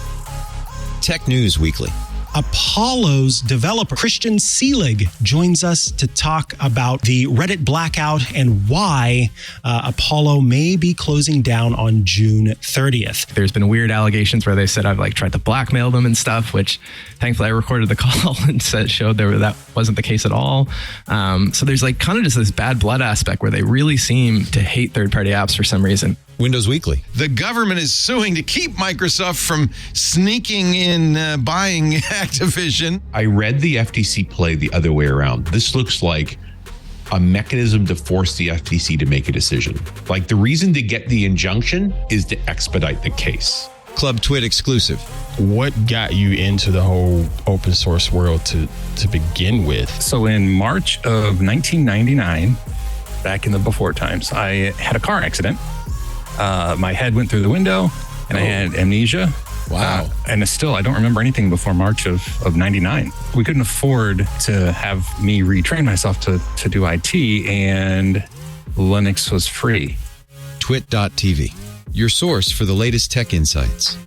Tech News Weekly. Apollo's developer, Christian Seelig, joins us to talk about the Reddit blackout and why Apollo may be closing down on June 30th. There's been weird allegations where they said I've tried to blackmail them and stuff, which thankfully I recorded the call and showed that wasn't the case at all. So there's kind of just this bad blood aspect where they really seem to hate third-party apps for some reason. Windows Weekly. The government is suing to keep Microsoft from sneaking in buying Activision. I read the FTC play the other way around. This looks like a mechanism to force the FTC to make a decision. The reason to get the injunction is to expedite the case. Club Twit exclusive. What got you into the whole open source world to begin with? So in March of 1999, back in the before times, I had a car accident. My head went through the window and I had amnesia. Wow. And I don't remember anything before March of 99. We couldn't afford to have me retrain myself to do IT, and Linux was free. Twit.tv, your source for the latest tech insights.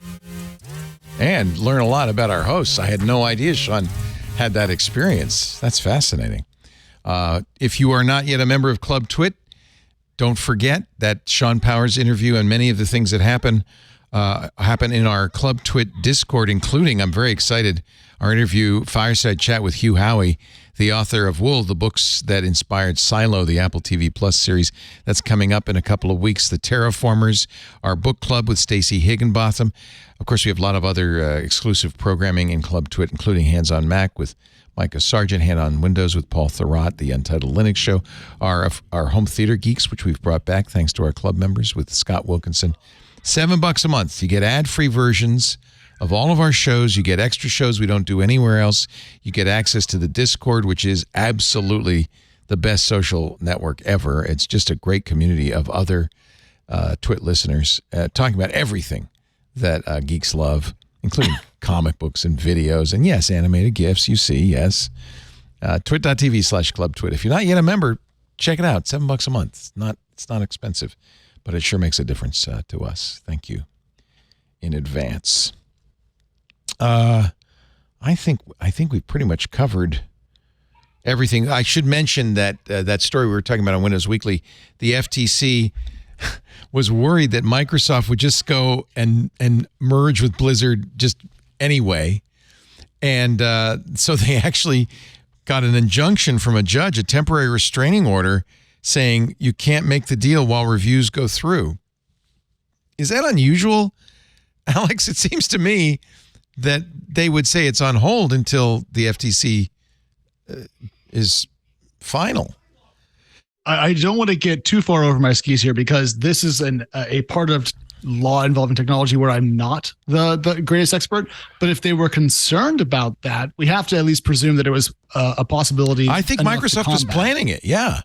And learn a lot about our hosts. I had no idea Sean had that experience. That's fascinating. If you are not yet a member of Club Twit, don't forget that Sean Powers interview and many of the things that happen in our Club Twit Discord, including, I'm very excited, our interview, Fireside Chat with Hugh Howey, the author of Wool, the books that inspired Silo, the Apple TV Plus series. That's coming up in a couple of weeks. The Terraformers, our book club with Stacey Higginbotham. Of course, we have a lot of other exclusive programming in Club Twit, including Hands on Mac with Micah Sargent, Hand on Windows with Paul Thurrott, the Untitled Linux Show, our Home Theater Geeks, which we've brought back thanks to our club members with Scott Wilkinson. $7 a month. You get ad-free versions of all of our shows. You get extra shows we don't do anywhere else. You get access to the Discord, which is absolutely the best social network ever. It's just a great community of other Twit listeners talking about everything that geeks love, including comic books and videos, and yes, animated GIFs, you see, yes. Twit.tv/clubtwit. If you're not yet a member, check it out. $7 a month. It's not expensive, but it sure makes a difference to us. Thank you in advance. I think we've pretty much covered everything. I should mention that that story we were talking about on Windows Weekly, the FTC was worried that Microsoft would just go and merge with Blizzard just anyway. And so they actually got an injunction from a judge, a temporary restraining order, saying you can't make the deal while reviews go through. Is that unusual, Alex? It seems to me that they would say it's on hold until the FTC is final. I don't want to get too far over my skis here because this is a part of law involving technology where I'm not the greatest expert. But if they were concerned about that, we have to at least presume that it was a possibility. I think Microsoft was planning it. Yeah.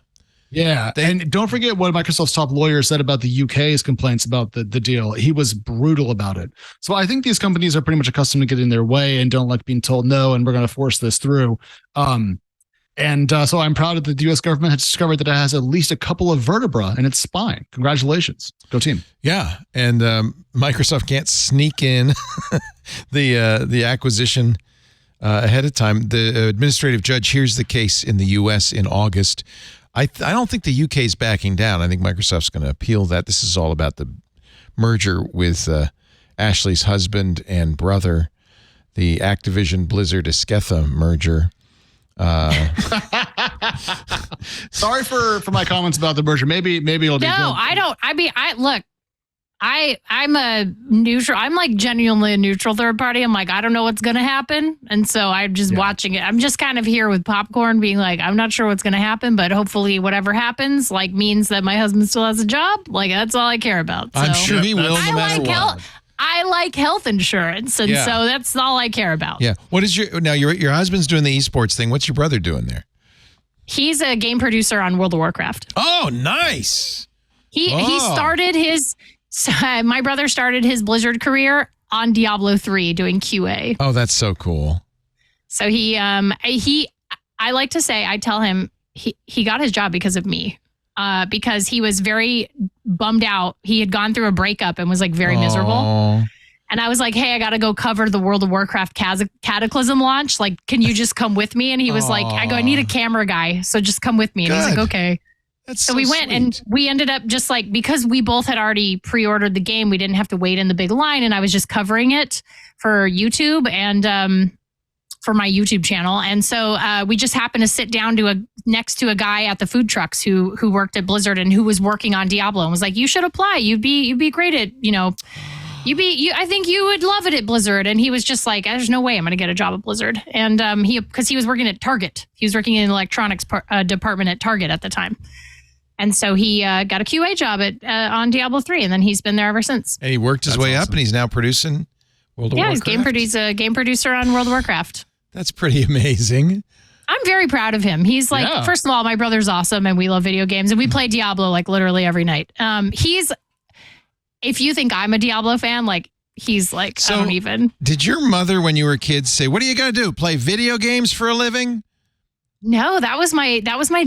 Yeah. And don't forget what Microsoft's top lawyer said about the UK's complaints about the deal. He was brutal about it. So I think these companies are pretty much accustomed to getting their way and don't like being told no, and we're going to force this through. So I'm proud that the U.S. government has discovered that it has at least a couple of vertebrae in its spine. Congratulations. Go team. Yeah. And Microsoft can't sneak in the acquisition ahead of time. The administrative judge hears the case in the U.S. in August. I don't think the UK is backing down. I think Microsoft's going to appeal that. This is all about the merger with Ashley's husband and brother, the Activision Blizzard Esquetha merger. Sorry for my comments about the merger. Maybe it'll be. No, I don't. I mean, look. I'm a neutral. I'm like genuinely a neutral third party. I'm like, I don't know what's going to happen. And so I'm just watching it. I'm just kind of here with popcorn being like, I'm not sure what's going to happen, but hopefully whatever happens like means that my husband still has a job. Like that's all I care about. So, I'm sure he will no matter what. I like health insurance. And so that's all I care about. Yeah. What is your husband's doing the esports thing. What's your brother doing there? He's a game producer on World of Warcraft. Oh, nice. He started my brother started his Blizzard career on Diablo 3 doing QA. Oh, that's so cool. So I like to say, I tell him he got his job because of me. Because he was very bummed out. He had gone through a breakup and was like very miserable. And I was like, hey, I got to go cover the World of Warcraft Cataclysm launch. Like, can you just come with me? And he was like, I need a camera guy. So just come with me. And he's like, okay. So we went and we ended up just like, because we both had already pre-ordered the game, we didn't have to wait in the big line. And I was just covering it for YouTube and for my YouTube channel. And so we just happened to sit down next to a guy at the food trucks who worked at Blizzard and who was working on Diablo and was like, you should apply. You'd be great at, I think you would love it at Blizzard. And he was just like, there's no way I'm going to get a job at Blizzard. And because he was working at Target. He was working in the electronics department at Target at the time. And so he got a QA job on Diablo 3, and then he's been there ever since. And he worked his way up, and he's now producing World of Warcraft. Yeah, he's game producer on World of Warcraft. That's pretty amazing. I'm very proud of him. He's like, first of all, my brother's awesome, and we love video games, and we play Diablo like literally every night. If you think I'm a Diablo fan, like he's like, I don't even. Did your mother, when you were kids, say, "What are you gonna do? Play video games for a living?" No, that was my dad. That was my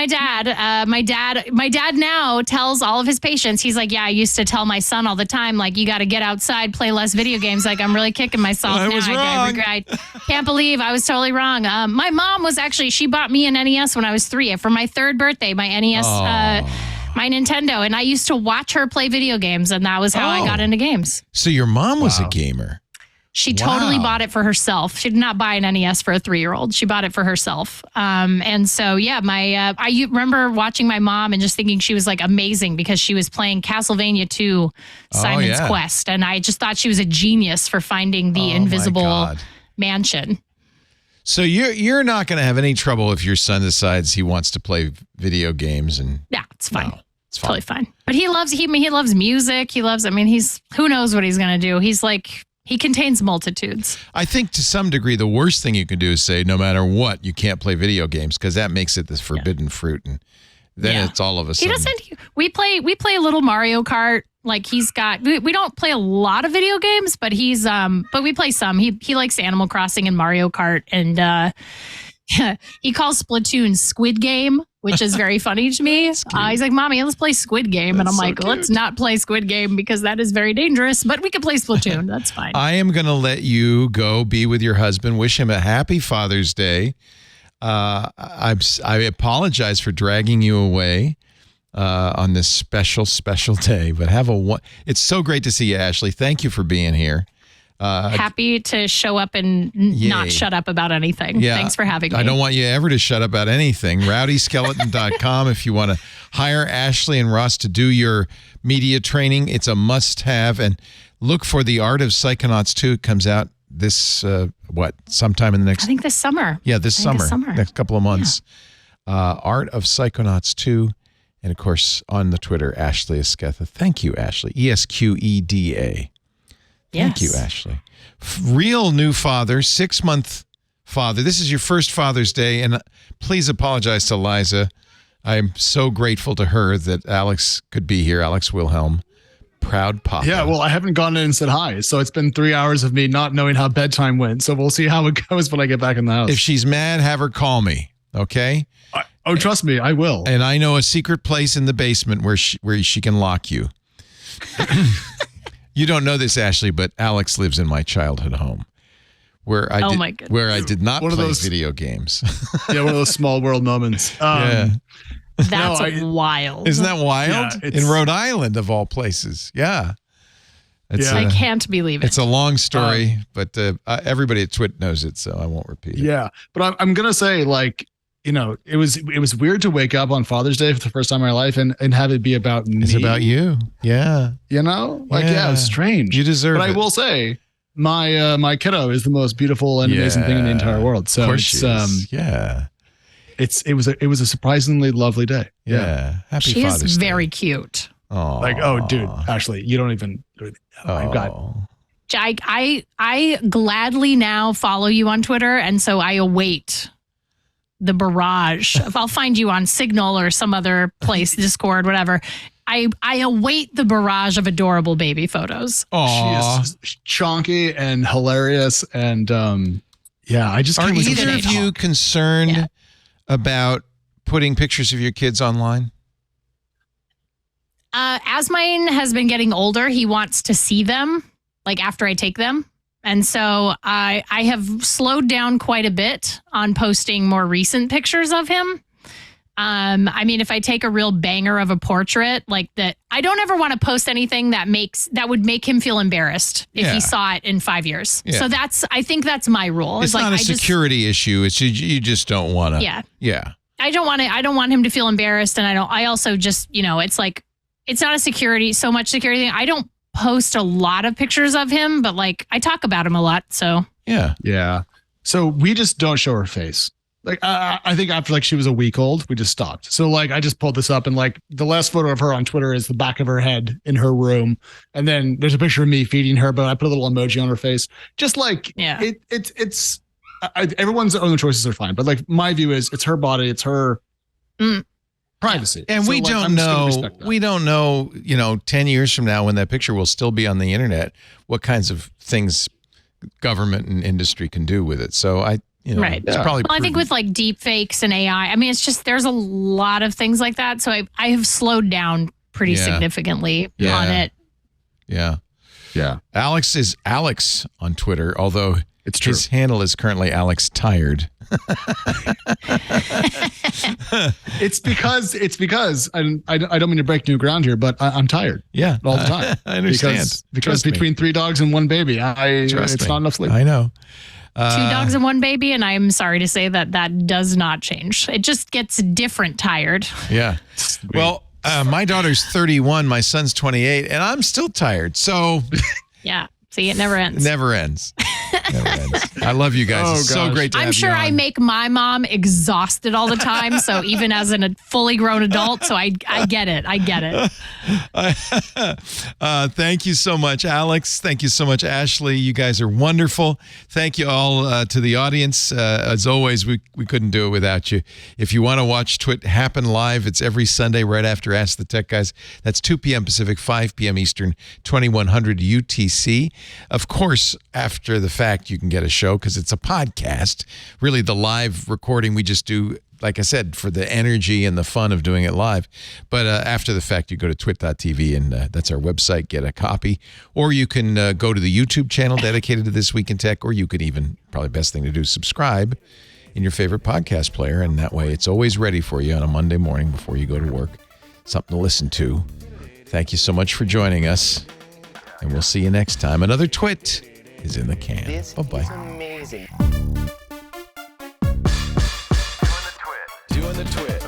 dad. My dad now tells all of his patients, he's like, yeah, I used to tell my son all the time, like, you got to get outside, play less video games. Like, I'm really kicking myself now. I can't believe I was totally wrong. My mom was actually, she bought me an NES when I was 3 for my 3rd birthday, my NES, my Nintendo. And I used to watch her play video games. And that was how I got into games. So your mom was a gamer. She totally bought it for herself. She did not buy an NES for a 3-year-old. She bought it for herself. And so, yeah, I remember watching my mom and just thinking she was like amazing because she was playing Castlevania 2, Simon's Quest. And I just thought she was a genius for finding the invisible mansion. So you're not going to have any trouble if your son decides he wants to play video games. Yeah, it's fine. No, it's totally fine. But he loves music. Who knows what he's going to do. He's like... He contains multitudes. I think to some degree, the worst thing you can do is say, no matter what, you can't play video games because that makes it this forbidden fruit. And then it's all of a sudden. He doesn't. We play a little Mario Kart. Like we don't play a lot of video games, but but we play some. He likes Animal Crossing and Mario Kart. And he calls Splatoon Squid Game, which is very funny to me. He's like, Mommy, let's play Squid Game. And I'm like, let's not play Squid Game because that is very dangerous, but we can play Splatoon. That's fine. I am going to let you go be with your husband. Wish him a happy Father's Day. I apologize for dragging you away on this special day, but it's so great to see you, Ashley. Thank you for being here. Happy to show up and not shut up about anything. Yeah, thanks for having me. I don't want you ever to shut up about anything. Rowdyskeleton.com if you want to hire Ashley and Ross to do your media training. It's a must-have. And look for The Art of Psychonauts 2. It comes out this, sometime in the next... I think this summer. Yeah, this summer. Next couple of months. Art of Psychonauts 2, and of course on the Twitter, Ashley Esquetha. Thank you, Ashley. ESQEDA. Thank you, Ashley. Real new father, 6-month father. This is your first Father's Day, and please apologize to Liza. I'm so grateful to her that Alex could be here, Alex Wilhelm. Proud papa. Yeah, well, I haven't gone in and said hi, so it's been 3 hours of me not knowing how bedtime went. So we'll see how it goes when I get back in the house. If she's mad, have her call me, okay? Trust me, I will. And I know a secret place in the basement where she can lock you. You don't know this, Ashley, but Alex lives in my childhood home, where I did not play video games. Yeah, one of those small world moments. That's wild. Isn't that wild? Yeah, in Rhode Island, of all places. Yeah. I can't believe it. It's a long story, but everybody at Twit knows it, so I won't repeat it. Yeah, but I'm gonna say, like, it was weird to wake up on Father's Day for the first time in my life and have it be about me. It's about you. Yeah. It was strange. You deserve it. But I will say, my kiddo is the most beautiful and amazing thing in the entire world. So of course she is. It was a surprisingly lovely day. Yeah. Happy she Father's is Day. very cute. Oh, dude, Ashley, you don't even. I gladly now follow you on Twitter, and so I await the barrage. If I'll find you on Signal or some other place, Discord, whatever. I await the barrage of adorable baby photos. She is chonky and hilarious, and I just are can't either of you concerned about putting pictures of your kids online? As mine has been getting older, he wants to see them, like after I take them. And so I have slowed down quite a bit on posting more recent pictures of him. I mean, if I take a real banger of a portrait like that, I don't ever want to post anything that would make him feel embarrassed if he saw it in 5 years. Yeah. So I think that's my rule. It's not a security issue. It's you just don't want to. Yeah. Yeah. I don't want him to feel embarrassed. And I also just, it's like, it's not so much security thing. I don't post a lot of pictures of him, but like I talk about him a lot. So yeah. So we just don't show her face. Like I think after she was a week old, we just stopped. So I just pulled this up, and the last photo of her on Twitter is the back of her head in her room, and then there's a picture of me feeding her, but I put a little emoji on her face. Just it's everyone's own choices are fine, but my view is it's her body, it's her privacy, and we don't know. 10 years from now, when that picture will still be on the internet, what kinds of things government and industry can do with it. So right. It's probably I think with deep fakes and AI, I mean, it's just there's a lot of things like that. So I have slowed down pretty significantly on it. Yeah. Yeah. Alex is Alex on Twitter, although his handle is currently Alex Tired. It's because I don't mean to break new ground here, but I'm tired. Yeah. All the time. I understand. Because between 3 dogs and 1 baby, it's not enough sleep. I know. 2 dogs and 1 baby, and I'm sorry to say that does not change. It just gets different tired. Yeah. Well, my daughter's 31, my son's 28, and I'm still tired. So yeah. See, it never ends. Never ends. I love you guys. It's so great to have you on. I'm sure I make my mom exhausted all the time. So even as a fully grown adult, so I get it. I get it. Thank you so much, Alex. Thank you so much, Ashley. You guys are wonderful. Thank you all to the audience. As always, we couldn't do it without you. If you want to watch Twit happen live, it's every Sunday right after Ask the Tech Guys. That's 2 p.m. Pacific, 5 p.m. Eastern, 2100 UTC. Of course, after the fact, you can get a show because it's a podcast. Really, the live recording we just do, like I said, for the energy and the fun of doing it live. But after the fact, you go to twit.tv, and that's our website. Get a copy. Or you can go to the YouTube channel dedicated to This Week in Tech, or you can even, probably best thing to do, subscribe in your favorite podcast player. And that way, it's always ready for you on a Monday morning before you go to work. Something to listen to. Thank you so much for joining us. And we'll see you next time. Another Twit is in the can. Bye-bye. Amazing. Doing the Twit.